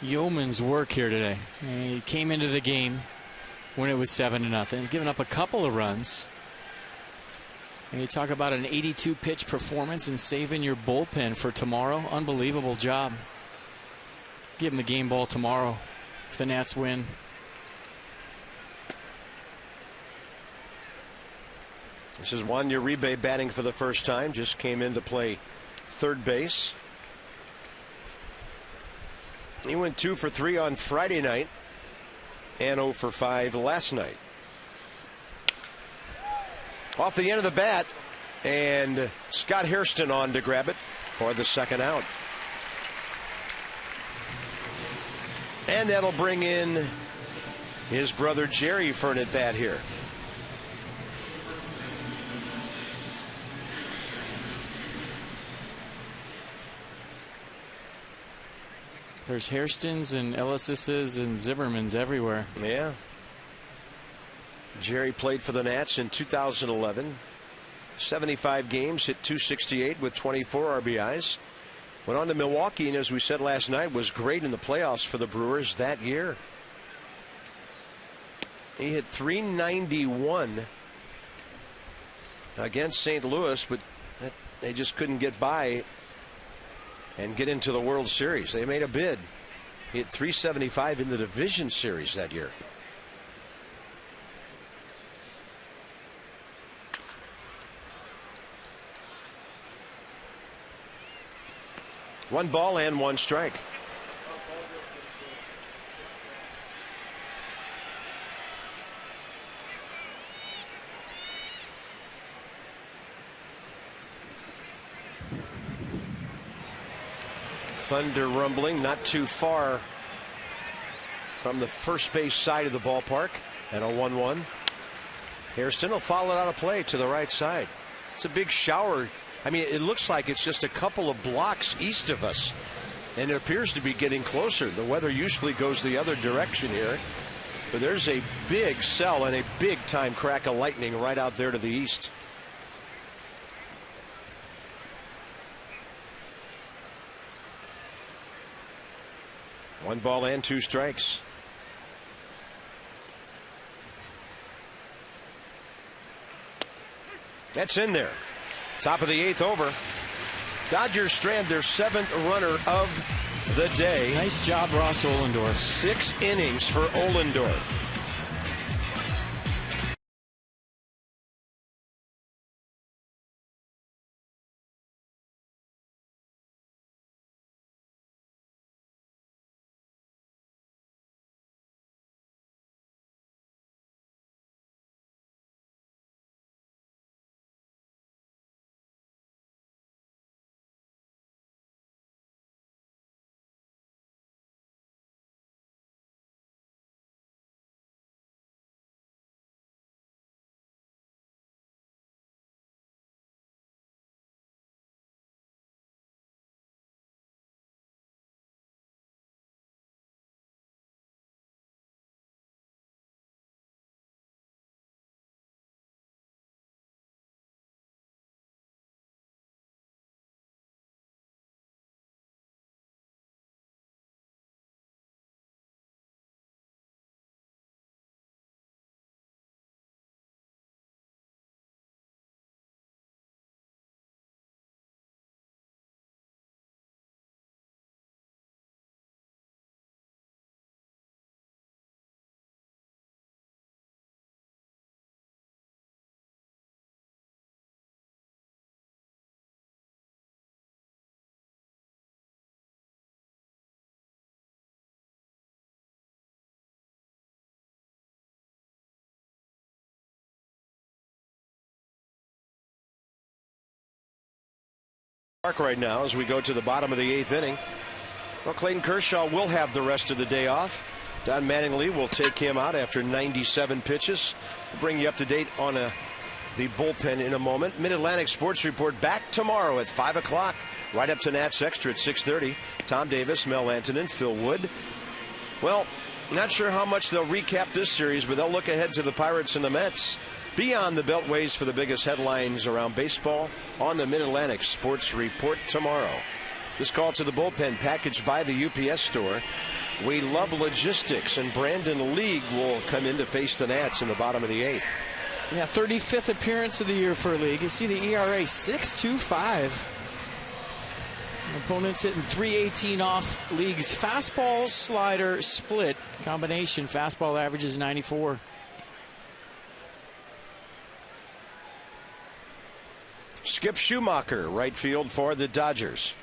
yeoman's work here today. He came into the game when it was 7-0. He's given up a couple of runs. And you talk about an 82 pitch performance and saving your bullpen for tomorrow. Unbelievable job. Give them the game ball tomorrow if the Nats win. This is Juan Uribe batting for the first time. Just came in to play third base. He went 2 for 3 on Friday night and 0 for 5 last night. Off the end of the bat, and Scott Hairston on to grab it for the second out. And that'll bring in his brother Jerry for an at bat here. There's Hairstons and Ellis's and Zimmermans everywhere. Yeah. Jerry played for the Nats in 2011. 75 games, hit .268 with 24 RBIs. Went on to Milwaukee, and as we said last night, was great in the playoffs for the Brewers that year. He hit .391 against St. Louis, but they just couldn't get by and get into the World Series. They made a bid. He hit .375 in the division series that year. One ball and one strike. Thunder rumbling not too far from the first base side of the ballpark, and a 1-1. Hairston will follow it out of play to the right side. It's a big shower. I mean, it looks like it's just a couple of blocks east of us, and it appears to be getting closer. The weather usually goes the other direction here, but there's a big cell and a big time crack of lightning right out there to the east. One ball and two strikes. That's in there. Top of the 8th over. Dodgers strand their 7th runner of the day. Nice job, Ross Ohlendorf. 6 innings for Ohlendorf. Right now as we go to the bottom of the 8th inning. Well, Clayton Kershaw will have the rest of the day off. Don Mattingly will take him out after 97 pitches. We'll bring you up to date on the bullpen in a moment. Mid-Atlantic Sports Report back tomorrow at 5 o'clock. Right up to Nats Extra at 6:30. Tom Davis, Mel Antonin, Phil Wood. Well, not sure how much they'll recap this series, but they'll look ahead to the Pirates and the Mets. Beyond the Beltways for the biggest headlines around baseball on the Mid-Atlantic Sports Report tomorrow. This call to the bullpen packaged by the UPS store. We love logistics, and Brandon League will come in to face the Nats in the bottom of the 8th. Yeah, 35th appearance of the year for a league. You see the ERA 6.25. Opponents hitting 318 off league's fastball slider split combination. Fastball average is 94. Skip Schumacher, right field for the Dodgers.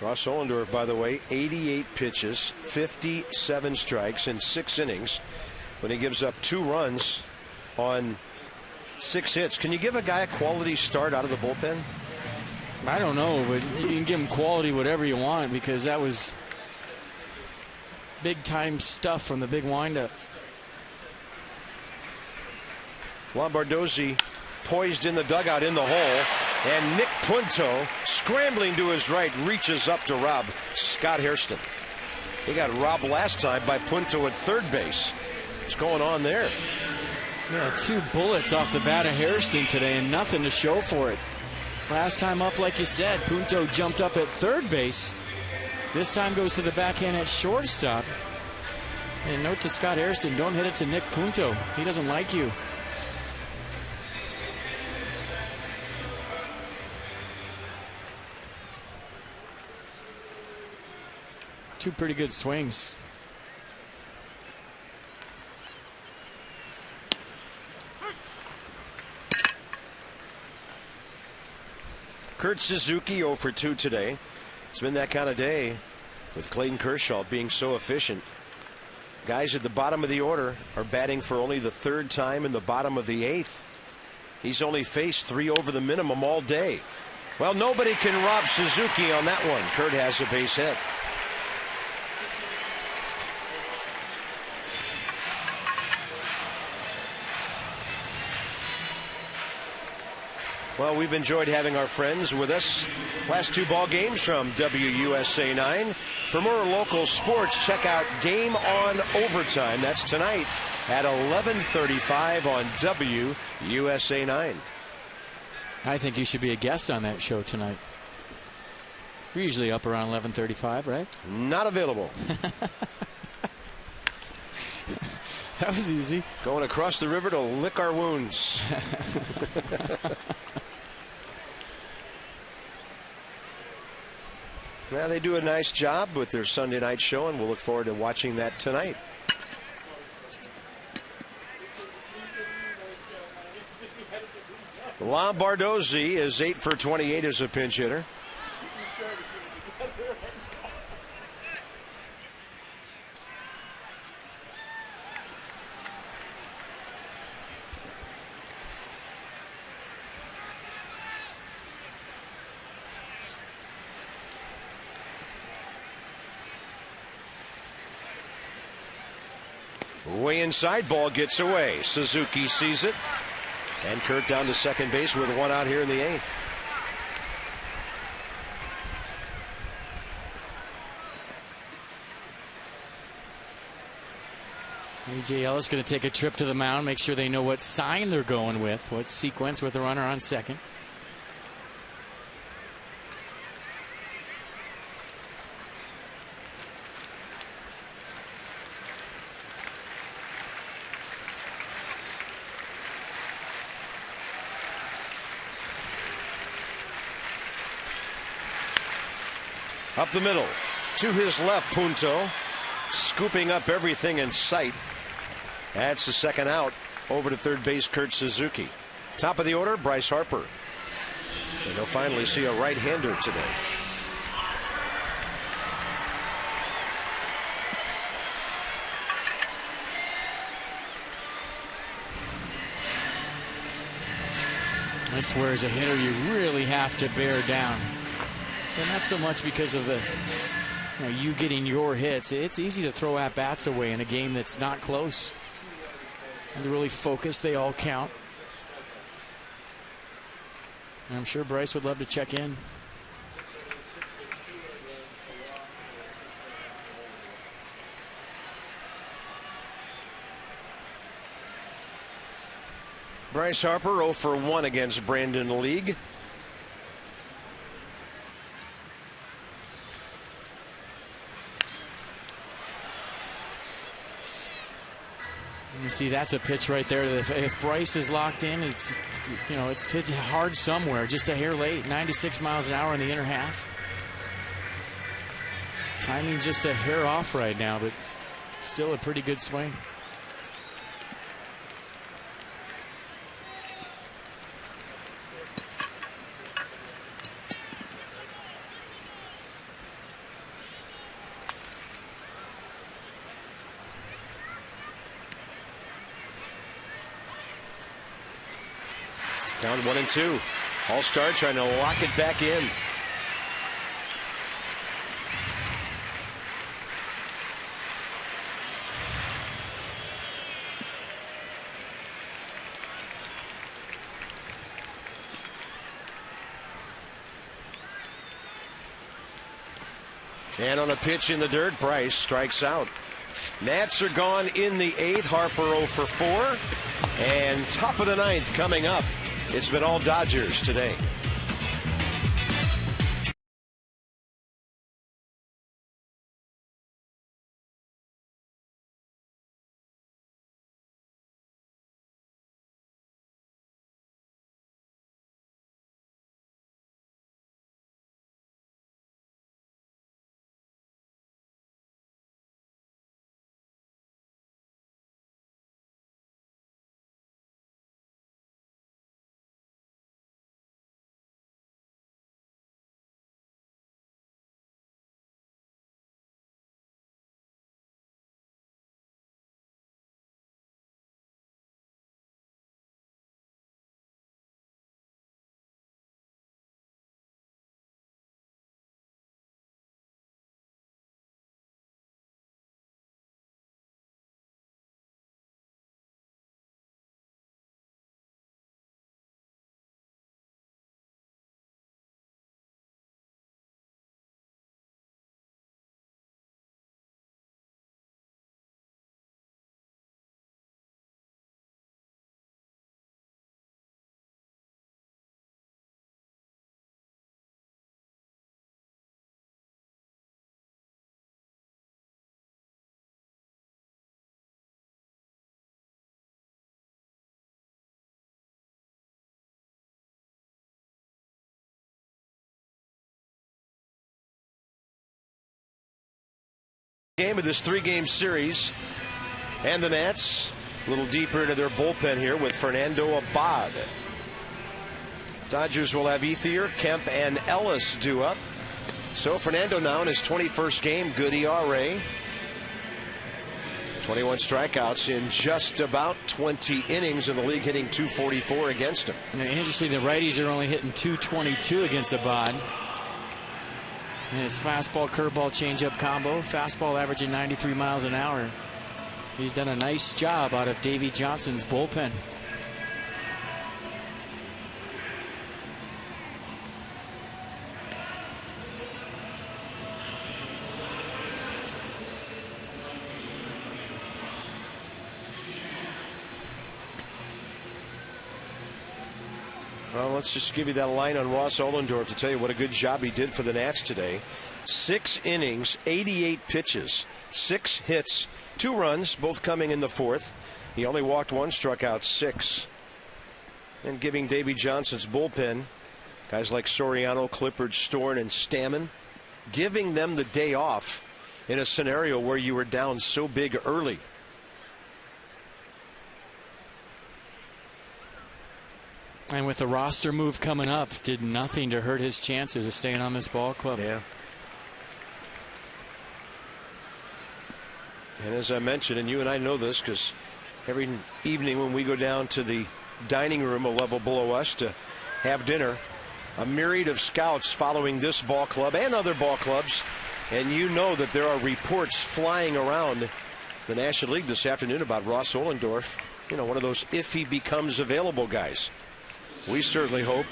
Ross Ollendorf, by the way, 88 pitches, 57 strikes in 6 innings when he gives up 2 runs on 6 hits. Can you give a guy a quality start out of the bullpen? I don't know, but you can give him quality whatever you want, because that was big time stuff from the big windup. Juan Bardozzi poised in the dugout in the hole, and Nick Punto, scrambling to his right, reaches up to rob Scott Hairston. He got robbed last time by Punto at third base. What's going on there? Yeah, 2 bullets off the bat of Hairston today and nothing to show for it. Last time up, like you said, Punto jumped up at third base. This time goes to the backhand at shortstop. And note to Scott Hairston, don't hit it to Nick Punto. He doesn't like you. Two pretty good swings. Kurt Suzuki 0 for 2 today. It's been that kind of day with Clayton Kershaw being so efficient. Guys at the bottom of the order are batting for only the 3rd time in the bottom of the 8th. He's only faced 3 over the minimum all day. Well, nobody can rob Suzuki on that one. Kurt has a base hit. Well, we've enjoyed having our friends with us. Last 2 ball games from WUSA 9. For more local sports, check out Game On Overtime. That's tonight at 11:35 on WUSA 9. I think you should be a guest on that show tonight. You're usually up around 11:35, right? Not available. That was easy. Going across the river to lick our wounds. Well, they do a nice job with their Sunday night show, and we'll look forward to watching that tonight. Juan Bardozzi is 8 for 28 as a pinch hitter. Way inside, ball gets away. Suzuki sees it. And Kurt down to second base with 1 out here in the 8th. A.J. Ellis going to take a trip to the mound, make sure they know what sign they're going with, what sequence with the runner on second. Up the middle, to his left, Punto, scooping up everything in sight. That's the second out. Over to third base, Kurt Suzuki. Top of the order, Bryce Harper. And they'll finally see a right-hander today. This where as a hitter you really have to bear down. And not so much because of the you getting your hits. It's easy to throw at-bats away in a game that's not close. And to really focus, they all count. And I'm sure Bryce would love to check in. Bryce Harper 0 for 1 against Brandon League. You see, that's a pitch right there. If Bryce is locked in, it's hit hard somewhere, just a hair late. 96 miles an hour in the inner half. Timing just a hair off right now, but still a pretty good swing. Down 1-2. All-Star trying to lock it back in. And on a pitch in the dirt, Bryce strikes out. Nats are gone in the 8th. Harper 0 for 4. And top of the 9th coming up. It's been all Dodgers today. Game of this 3-game series, and the Nats a little deeper into their bullpen here with Fernando Abad. Dodgers will have ETHIER, KEMP, and ELLIS due up. So Fernando now in his 21st game, good ERA. 21 strikeouts in just about 20 innings in the league, hitting .244 against him. Interesting, the righties are only hitting .222 against Abad. And his fastball, curveball, changeup combo. Fastball averaging 93 miles an hour. He's done a nice job out of Davey Johnson's bullpen. Well, let's just give you that line on Ross Ohlendorf to tell you what a good job he did for the Nats today. 6 innings, 88 pitches, 6 hits, 2 runs, both coming in the 4th. He only walked 1, struck out 6. And giving Davey Johnson's bullpen, guys like Soriano, Clippard, Storn, and Stammen, giving them the day off in a scenario where you were down so big early. And with the roster move coming up, did nothing to hurt his chances of staying on this ball club. Yeah. And as I mentioned, and you and I know this because every evening when we go down to the dining room a level below us to have dinner, a myriad of scouts following this ball club and other ball clubs. And you know that there are reports flying around the National League this afternoon about Ross Ohlendorf. You know, one of those if he becomes available guys. We certainly hope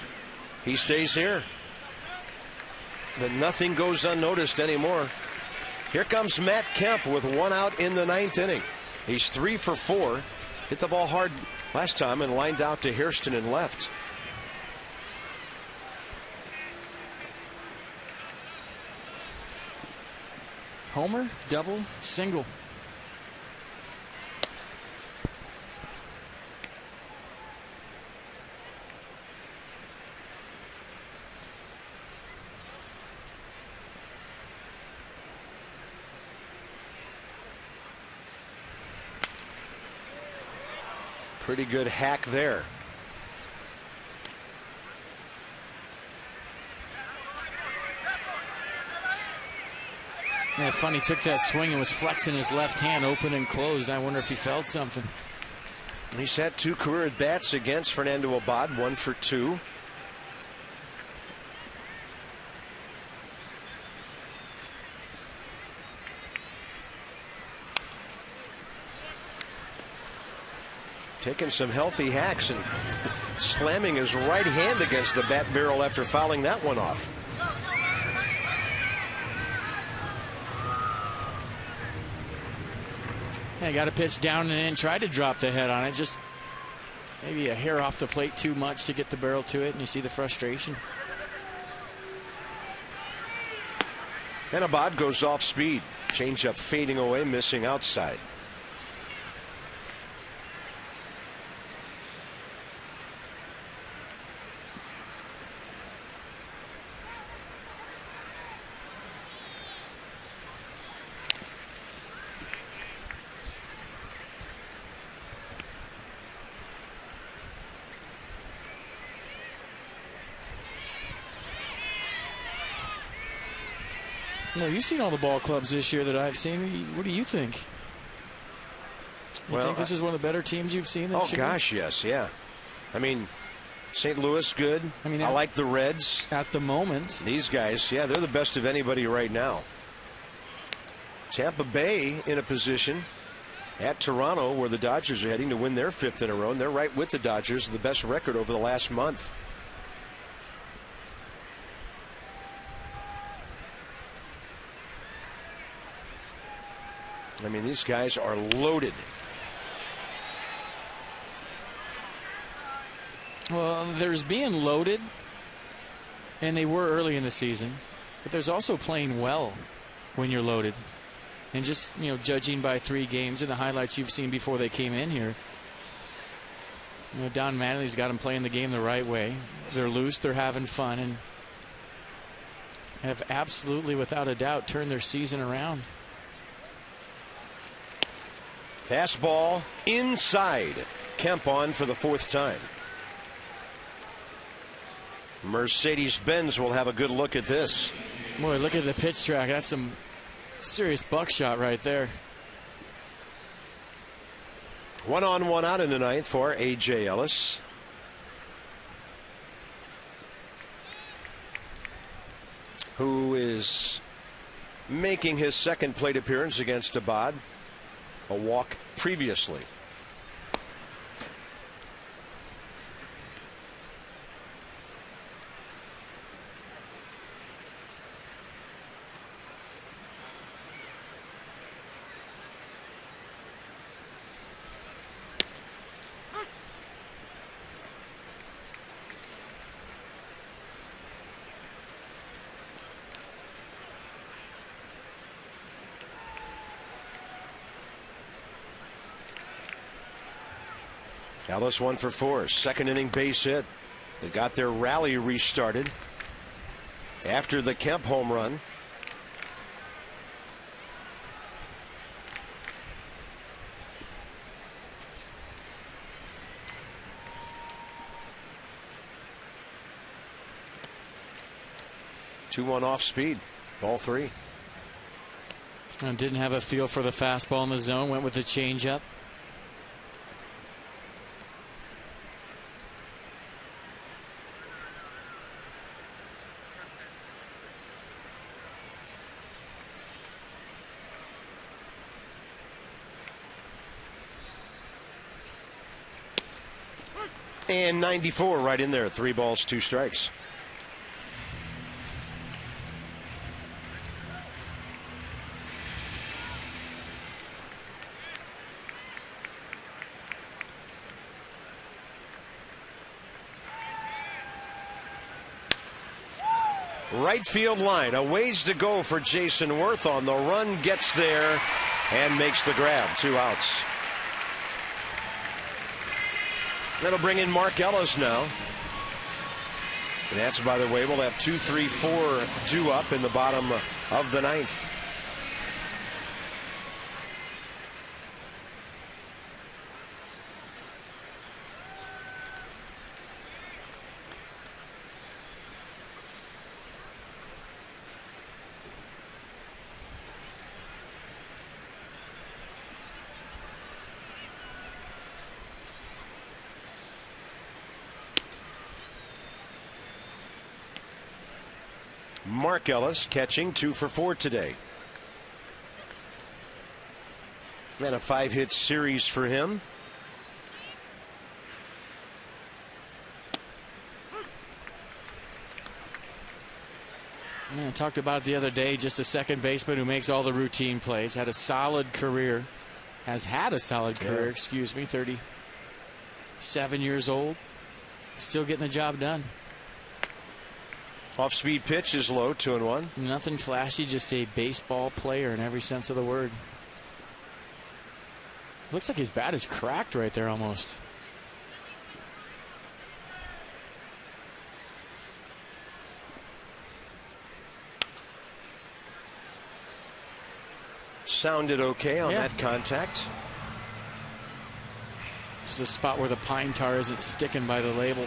he stays here. But nothing goes unnoticed anymore. Here comes Matt Kemp with 1 out in the 9th inning. He's 3 for 4. Hit the ball hard last time and lined out to Hairston and left. Homer, double, single. Pretty good hack there. Yeah, funny, took that swing and was flexing his left hand open and closed. I wonder if he felt something. He's had 2 career at-bats against Fernando Abad, 1 for 2. Taking some healthy hacks and slamming his right hand against the bat barrel after fouling that one off. Yeah, got a pitch down and in, tried to drop the head on it, just maybe a hair off the plate too much to get the barrel to it, and you see the frustration. And Abad goes off speed. Changeup fading away, missing outside. No, you've seen all the ball clubs this year that I've seen. What do you think? You think this is one of the better teams you've seen this year? Oh, gosh, yes, yeah. I mean, St. Louis, good. I mean, I like the Reds. At the moment. These guys, yeah, they're the best of anybody right now. Tampa Bay in a position at Toronto where the Dodgers are heading to win their 5th in a row, and they're right with the Dodgers, the best record over the last month. I mean, these guys are loaded. Well, there's being loaded, and they were early in the season, but there's also playing well when you're loaded. And just, you know, judging by 3 games and the highlights you've seen before they came in here, you know, Don Mattingly's got them playing the game the right way. They're loose, they're having fun, and have absolutely, without a doubt, turned their season around. Fastball inside. Kemp on for the 4th time. Mercedes-Benz will have a good look at this. Boy, look at the pitch track. That's some serious buckshot right there. 1 on, 1 out in the 9th for A.J. Ellis. Who is making his 2nd plate appearance against Abad. A walk previously. Ellis 1 for 4, 2nd inning base hit. They got their rally restarted after the Kemp home run. Two one off speed, ball 3. And didn't have a feel for the fastball in the zone, went with the changeup. And 94 right in there. 3 balls, 2 strikes. right field line. A ways to go for Jason Worth on the run. Gets there and makes the grab. 2 outs. That'll bring in Mark Ellis now. And that's, by the way, we'll have 2, 3, 4 due up in the bottom of the 9th. Mark Ellis catching 2 for 4 today. And a 5-hit series for him. I talked about it the other day, just a second baseman who makes all the routine plays. Had a solid career. Has had a solid career, excuse me, 37 years old. Still getting the job done. Off-speed pitch is low, 2-1. Nothing flashy, just a baseball player in every sense of the word. Looks like his bat is cracked right there almost. Sounded okay on that contact. Just a spot where the pine tar isn't sticking by the label.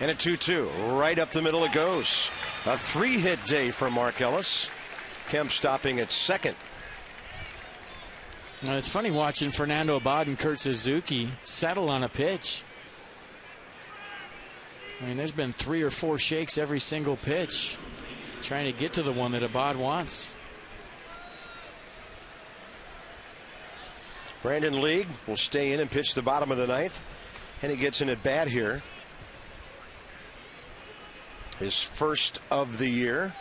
And a 2-2. Right up the middle it goes. A 3-hit day for Mark Ellis. Kemp stopping at second. Now, it's funny watching Fernando Abad and Kurt Suzuki settle on a pitch. I mean, there's been 3 or 4 shakes every single pitch, trying to get to the one that Abad wants. Brandon League will stay in and pitch the bottom of the 9th. And he gets in at bat here. His first of the year.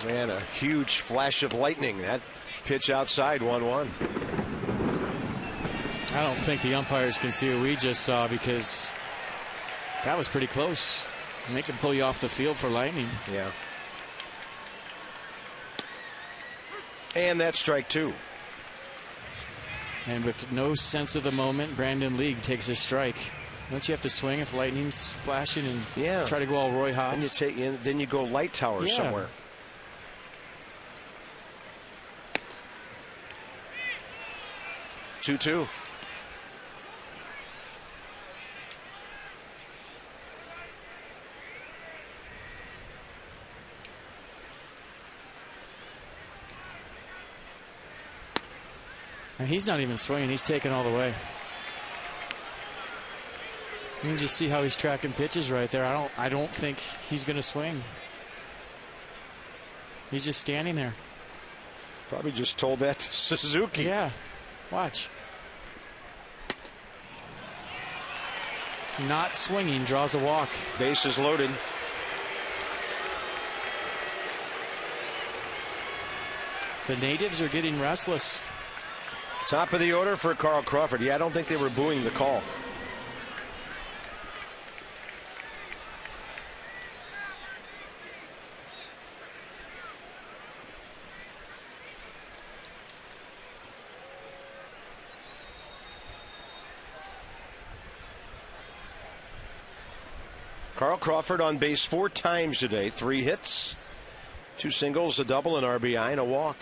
And a huge flash of lightning. That pitch outside, 1-1. I don't think the umpires can see what we just saw, because that was pretty close. And they can pull you off the field for lightning. Yeah. And that's strike 2. And with no sense of the moment, Brandon League takes a strike. Don't you have to swing if lightning's flashing and try to go all Roy Hobbs? Then you go light tower somewhere. 2-2. And he's not even swinging. He's taking all the way. You can just see how he's tracking pitches right there. I don't think he's going to swing. He's just standing there. Probably just told that to Suzuki. Yeah. Watch. Not swinging, draws a walk. Base is loaded. The natives are getting restless. Top of the order for Carl Crawford. Yeah, I don't think they were booing the call. Carl Crawford on base 4 times today. 3 hits, 2 singles, a double, an RBI, and a walk.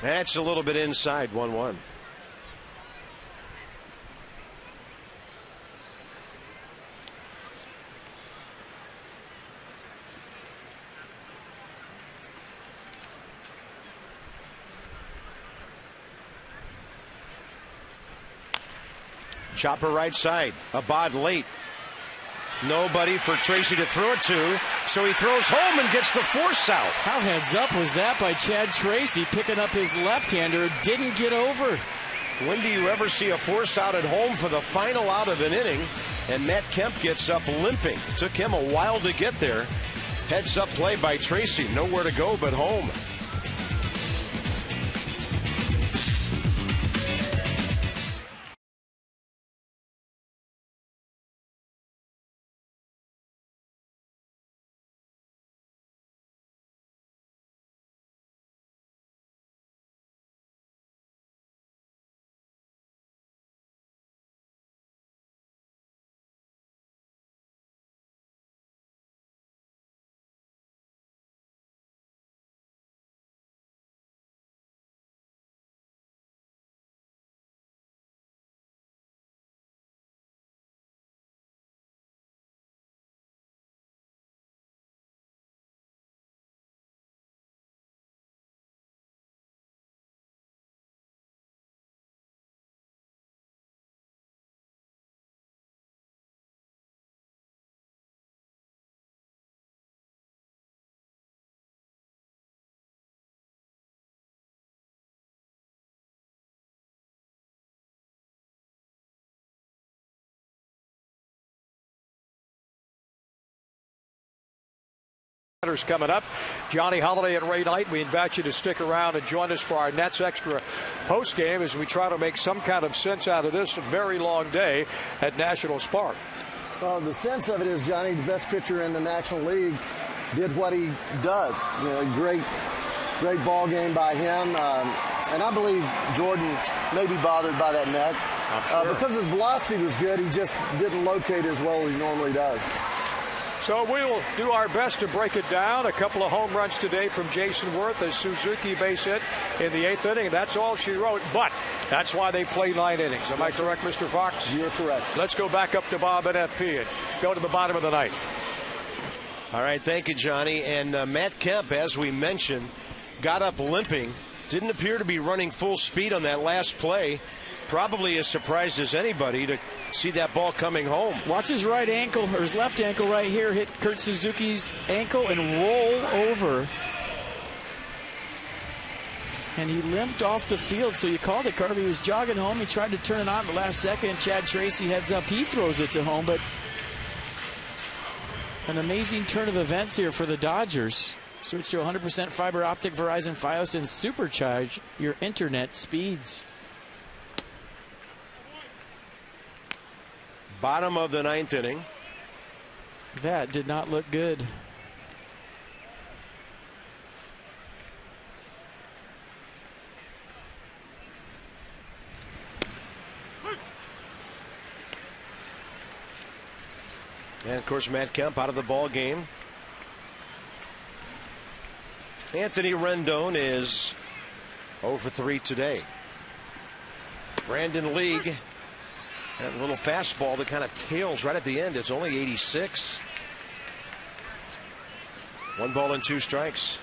That's a little bit inside, 1-1. Chopper right side. Abad late. Nobody for Tracy to throw it to, so he throws home and gets the force out. How heads up was that by Chad Tracy, picking up his left-hander, didn't get over. When do you ever see a force out at home for the final out of an inning? And Matt Kemp gets up limping. Took him a while to get there. Heads up play by Tracy. Nowhere to go but home. Coming up, Johnny Holiday and Ray Knight. We invite you to stick around and join us for our Nets Extra post game as we try to make some kind of sense out of this very long day at Nationals Park. Well, the sense of it is, Johnny, the best pitcher in the National League, did what he does. You know, great ball game by him, and I believe Jordan may be bothered by that neck. I'm sure. Because his velocity was good, he just didn't locate as well as he normally does. So we'll do our best to break it down. A couple of home runs today from Jason Worth, a Suzuki base hit in the 8th inning. That's all she wrote, but that's why they play 9 innings. Am I correct, Mr. Fox? You're correct. Let's go back up to Bob NFP and go to the bottom of the 9th. All right, thank you, Johnny. And Matt Kemp, as we mentioned, got up limping. Didn't appear to be running full speed on that last play. Probably as surprised as anybody to see that ball coming home. Watch his right ankle, or his left ankle right here, hit Kurt Suzuki's ankle and roll over. And he limped off the field, so you called it, Carter. He was jogging home. He tried to turn it on the last second. Chad Tracy heads up. He throws it to home, but an amazing turn of events here for the Dodgers. Switch to 100% fiber optic Verizon Fios and supercharge your internet speeds. Bottom of the 9th inning. That did not look good. And of course, Matt Kemp out of the ball game. Anthony Rendon is 0 for 3 today. Brandon League. That little fastball that kind of tails right at the end. It's only 86. 1 ball and 2 strikes.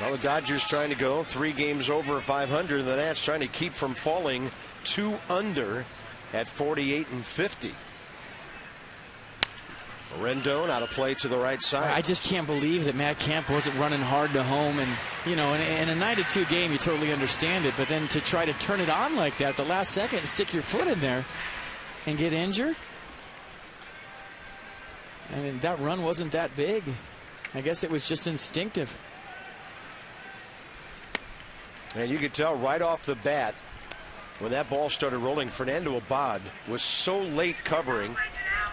Well, the Dodgers trying to go 3 games over 500. The Nats trying to keep from falling 2 under at 48-50. Rendon out of play to the right side. I just can't believe that Matt Kemp wasn't running hard to home. And, you know, in a 9-2 game, you totally understand it. But then to try to turn it on like that at the last second and stick your foot in there and get injured. I mean, that run wasn't that big. I guess it was just instinctive. And you could tell right off the bat when that ball started rolling, Fernando Abad was so late covering.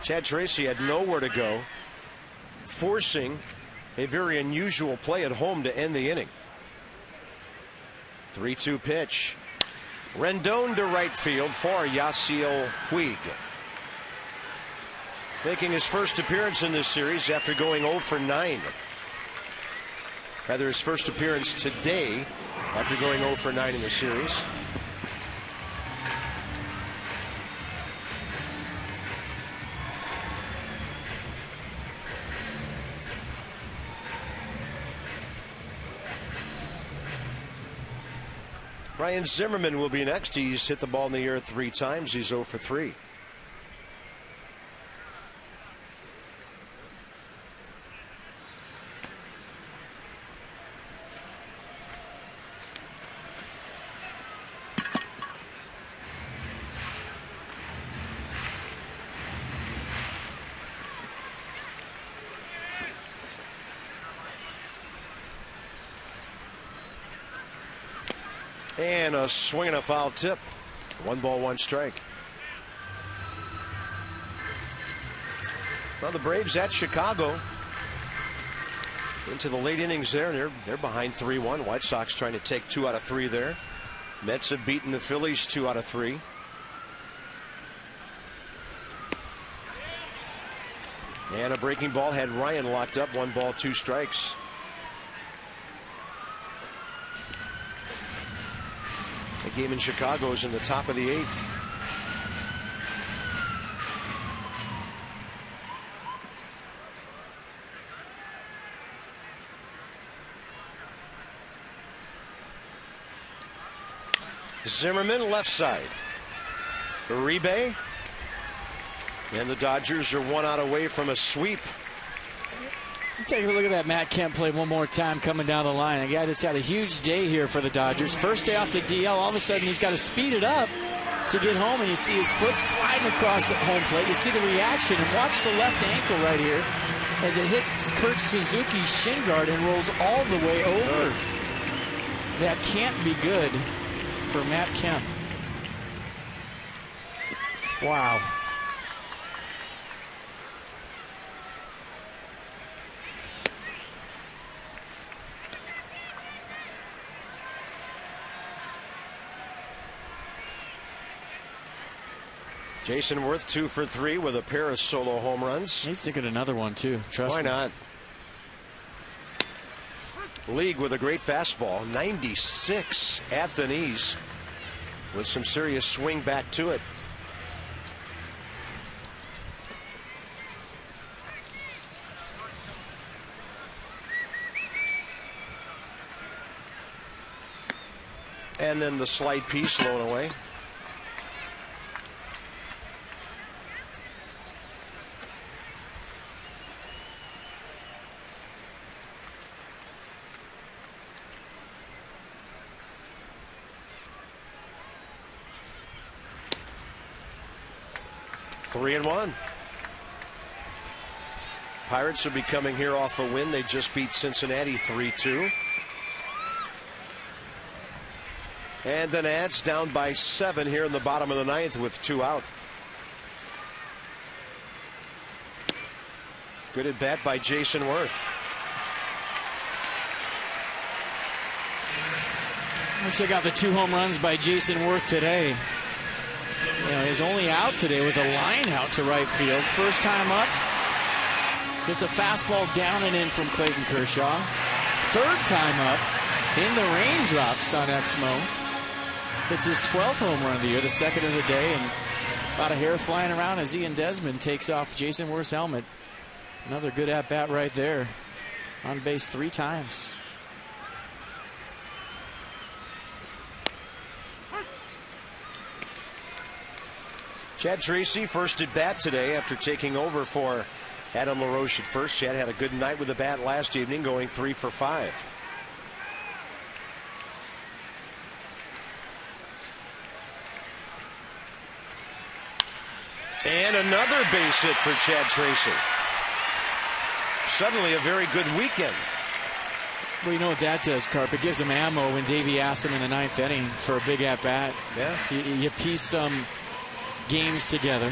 Chad Tracy had nowhere to go, forcing a very unusual play at home to end the inning. 3-2 pitch. Rendon to right field for Yasiel Puig. Making his first appearance in this series after going 0 for 9. Rather, his first appearance today after going 0 for 9 in the series. Ryan Zimmerman will be next. He's hit the ball in the air 3 times. He's 0 for 3. And a swing and a foul tip. 1 ball, 1 strike. Well, the Braves at Chicago into the late innings there. They're behind 3-1. White Sox trying to take 2 out of 3 there. Mets have beaten the Phillies 2 out of 3. And a breaking ball had Ryan locked up. 1 ball, 2 strikes. The game in Chicago is in the top of the 8th. Zimmerman left side. Uribe. And the Dodgers are 1 out away from a sweep. Take a look at that Matt Kemp play one more time coming down the line. A guy that's had a huge day here for the Dodgers. First day off the DL, all of a sudden he's got to speed it up to get home, and you see his foot sliding across the home plate. You see the reaction, and watch the left ankle right here as it hits Kurt Suzuki's shin guard and rolls all the way over. That can't be good for Matt Kemp. Wow. Jayson Werth 2 for 3 with a pair of solo home runs. He's thinking another one too. Trust me. Why not? League with a great fastball, 96 at the knees, with some serious swing back to it. And then the slight piece blown away. Three and 1. Pirates will be coming here off a win. They just beat Cincinnati 3-2. And the Nats down by 7 here in the bottom of the 9th with 2 out. Good at bat by Jayson Werth. Check out the 2 home runs by Jayson Werth today. You know, his only out today was a line out to right field. First time up, gets a fastball down and in from Clayton Kershaw. Third time up, in the raindrops on Exmo. It's his 12th home run of the year, the 2nd of the day, and about a hair flying around as Ian Desmond takes off Jayson Werth's helmet. Another good at bat right there. On base 3 times. Chad Tracy first at bat today after taking over for Adam LaRoche at first. Chad had a good night with the bat last evening, going 3 for 5. And another base hit for Chad Tracy. Suddenly a very good weekend. Well, you know what that does, Carp? It gives him ammo when Davey asks him in the 9th inning for a big at-bat. Yeah. You piece some games together.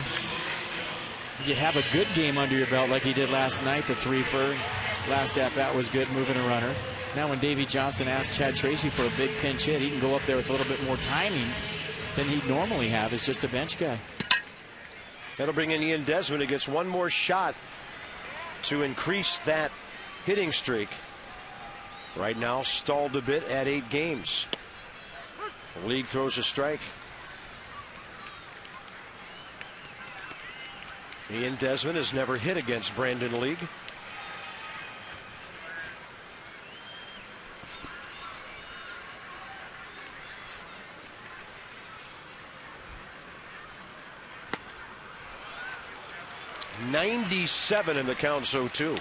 You have a good game under your belt like he did last night. The 3-for last at-bat was good, moving a runner. Now when Davey Johnson asks Chad Tracy for a big pinch hit, he can go up there with a little bit more timing than he'd normally have as just a bench guy. That'll bring in Ian Desmond, who gets one more shot to increase that hitting streak. Right now stalled a bit at 8 games. The league throws a strike. Ian Desmond has never hit against Brandon League. 97 in the count, so too.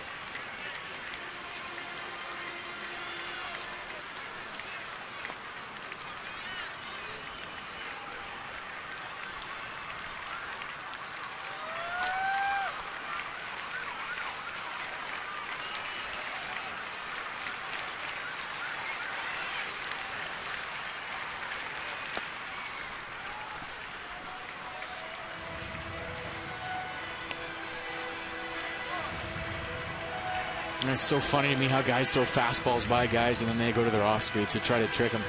And it's so funny to me how guys throw fastballs by guys and then they go to their off speed to try to trick them.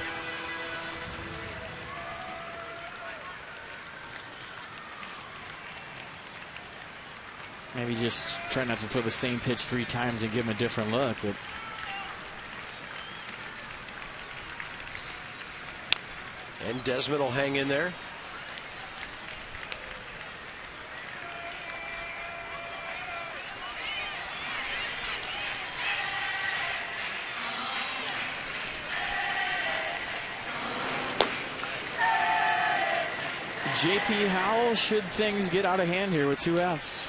Maybe just try not to throw the same pitch 3 times and give him a different look. But and Desmond will hang in there. JP Howell, should things get out of hand here with 2 outs?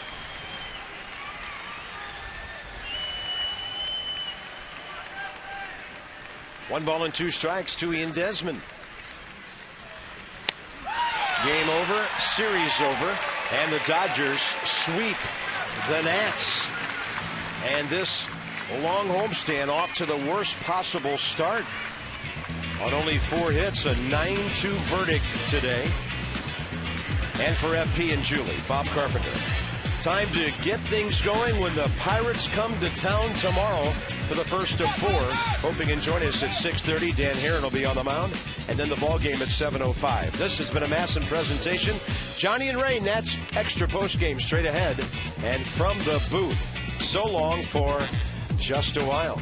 One ball and 2 strikes to Ian Desmond. Game over, series over, and the Dodgers sweep the Nats. And this long homestand off to the worst possible start. On only 4 hits, a 9-2 verdict today. And for FP and Julie, Bob Carpenter. Time to get things going when the Pirates come to town tomorrow for the first of 4. Hoping and join us at 6:30. Dan Herron will be on the mound. And then the ball game at 7:05. This has been a Masson presentation. Johnny and Ray, Nats extra post game straight ahead. And from the booth, so long for just a while.